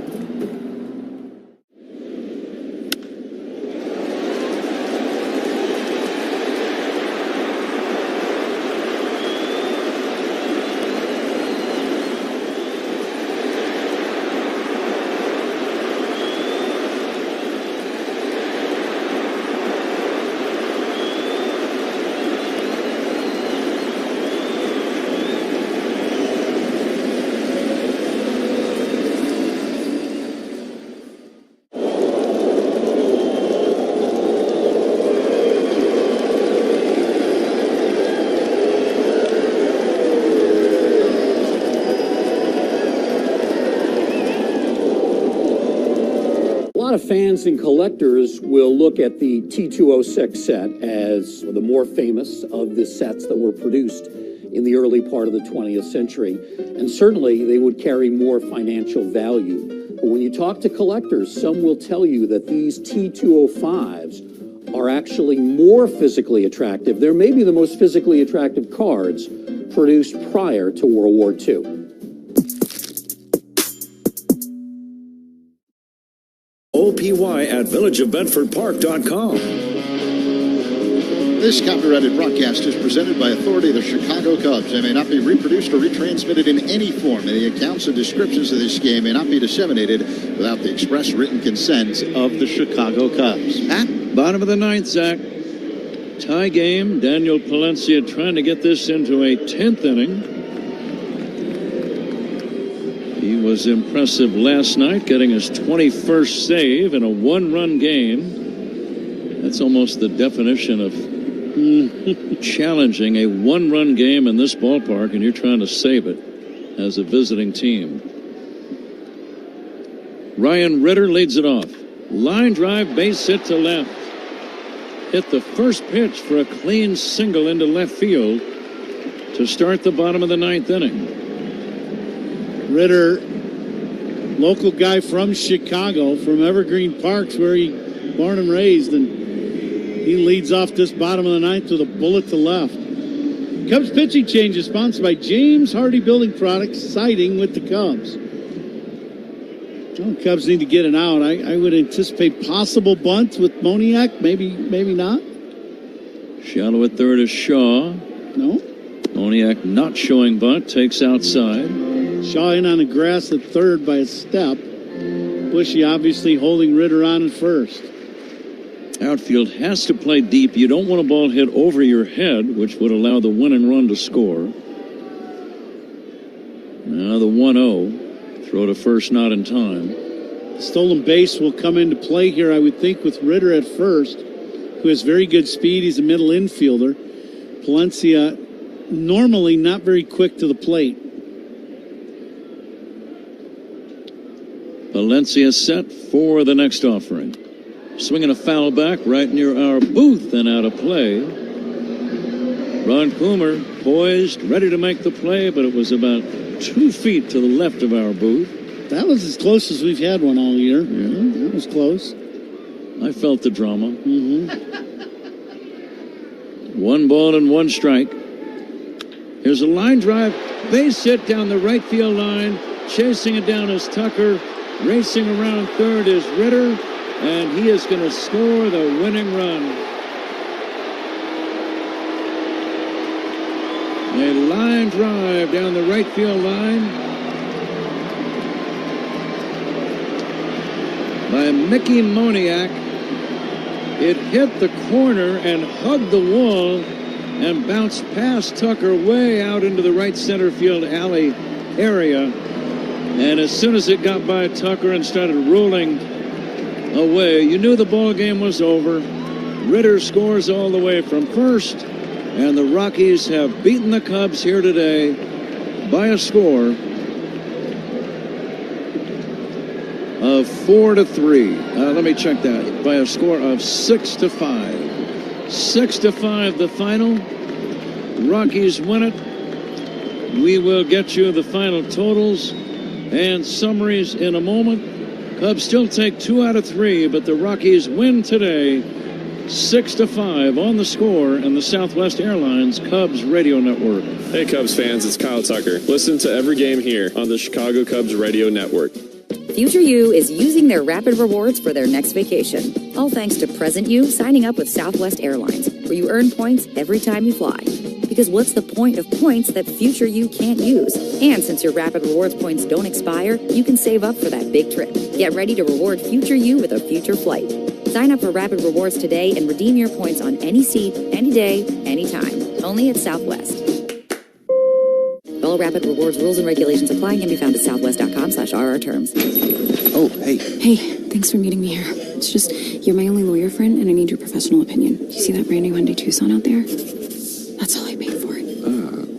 lot of fans and collectors will look at the T206 set as the more famous of the sets that were produced in the early part of the 20th century. And certainly they would carry more financial value. But when you talk to collectors, some will tell you that these T205s are actually more physically attractive. They're maybe the most physically attractive cards produced prior to World War II. OPY at villageofbedfordpark.com. This copyrighted broadcast is presented by authority of the Chicago Cubs and may not be reproduced or retransmitted in any form. Any accounts or descriptions of this game may not be disseminated without the express written consent of the Chicago Cubs. At bottom of the ninth, Zach. Tie game. Daniel Palencia trying to get this into a 10th inning. He was impressive last night, getting his 21st save in a one-run game. That's almost the definition of challenging a one-run game in this ballpark, and you're trying to save it as a visiting team. Ryan Ritter leads it off. Line drive, base hit to left. Hit the first pitch for a clean single into left field to start the bottom of the 9th inning. Ritter, local guy from Chicago, from Evergreen Parks, where he born and raised, and he leads off this bottom of the 9th with a bullet to left. Cubs pitching change is sponsored by James Hardy Building Products, siding with the Cubs. Well, Cubs need to get an out. I would anticipate possible bunt with Moniak, maybe not. Shallow at third is Shaw. No. Moniak not showing bunt, takes outside. Shaw in on the grass at third by a step. Bushy obviously holding Ritter on at first. Outfield has to play deep. You don't want a ball hit over your head, which would allow the winning run to score. Now the 1-0. Throw to first, not in time. Stolen base will come into play here, I would think, with Ritter at first, who has very good speed. He's a middle infielder. Palencia normally not very quick to the plate. Palencia set for the next offering. Swinging a foul back right near our booth and out of play. Ron Coomer poised, ready to make the play, but it was about 2 feet to the left of our booth. That was as close as we've had one all year. Yeah. That was close. I felt the drama. Mm-hmm. 1 ball and 1 strike. Here's a line drive. Base hit down the right field line. Chasing it down is Tucker. Racing around third is Ritter. And he is going to score the winning run. A line drive down the right field line by Mickey Moniak. It hit the corner and hugged the wall and bounced past Tucker way out into the right center field alley area. And as soon as it got by Tucker and started rolling away, you knew the ball game was over. Ritter scores all the way from first. And the Rockies have beaten the Cubs here today by a score of 4-3. Let me check that. By a score of 6-5. 6-5 the final. Rockies win it. We will get you the final totals and summaries in a moment. Cubs still take 2 out of 3, but the Rockies win today 6-5 on the score and the Southwest Airlines Cubs radio network. Hey Cubs fans, it's Kyle Tucker. Listen to every game here on the Chicago Cubs radio network. Future You is using their rapid rewards for their next vacation. All thanks to Present You signing up with Southwest Airlines, where you earn points every time you fly. Because what's the point of points that Future You can't use? And since your rapid rewards points don't expire, you can save up for that big trip. Get ready to reward Future You with a future flight. Sign up for Rapid Rewards today and redeem your points on any seat, any day, anytime. Only at Southwest. All Rapid Rewards rules and regulations apply and can be found at southwest.com/RR terms. Oh, hey. Hey, thanks for meeting me here. It's just, you're my only lawyer friend, and I need your professional opinion. Do you see that brand new Hyundai Tucson out there? That's all I paid for it.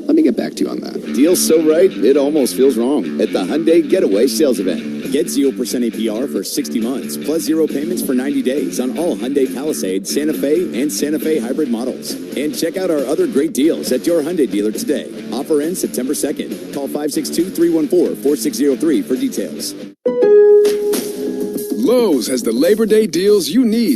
Let me get back to you on that. Deal's so right, it almost feels wrong at the Hyundai Getaway Sales Event. Get 0% APR for 60 months, plus 0 payments for 90 days on all Hyundai Palisade, Santa Fe, and Santa Fe hybrid models. And check out our other great deals at your Hyundai dealer today. Offer ends September 2nd. Call 562-314-4603 for details. Lowe's has the Labor Day deals you need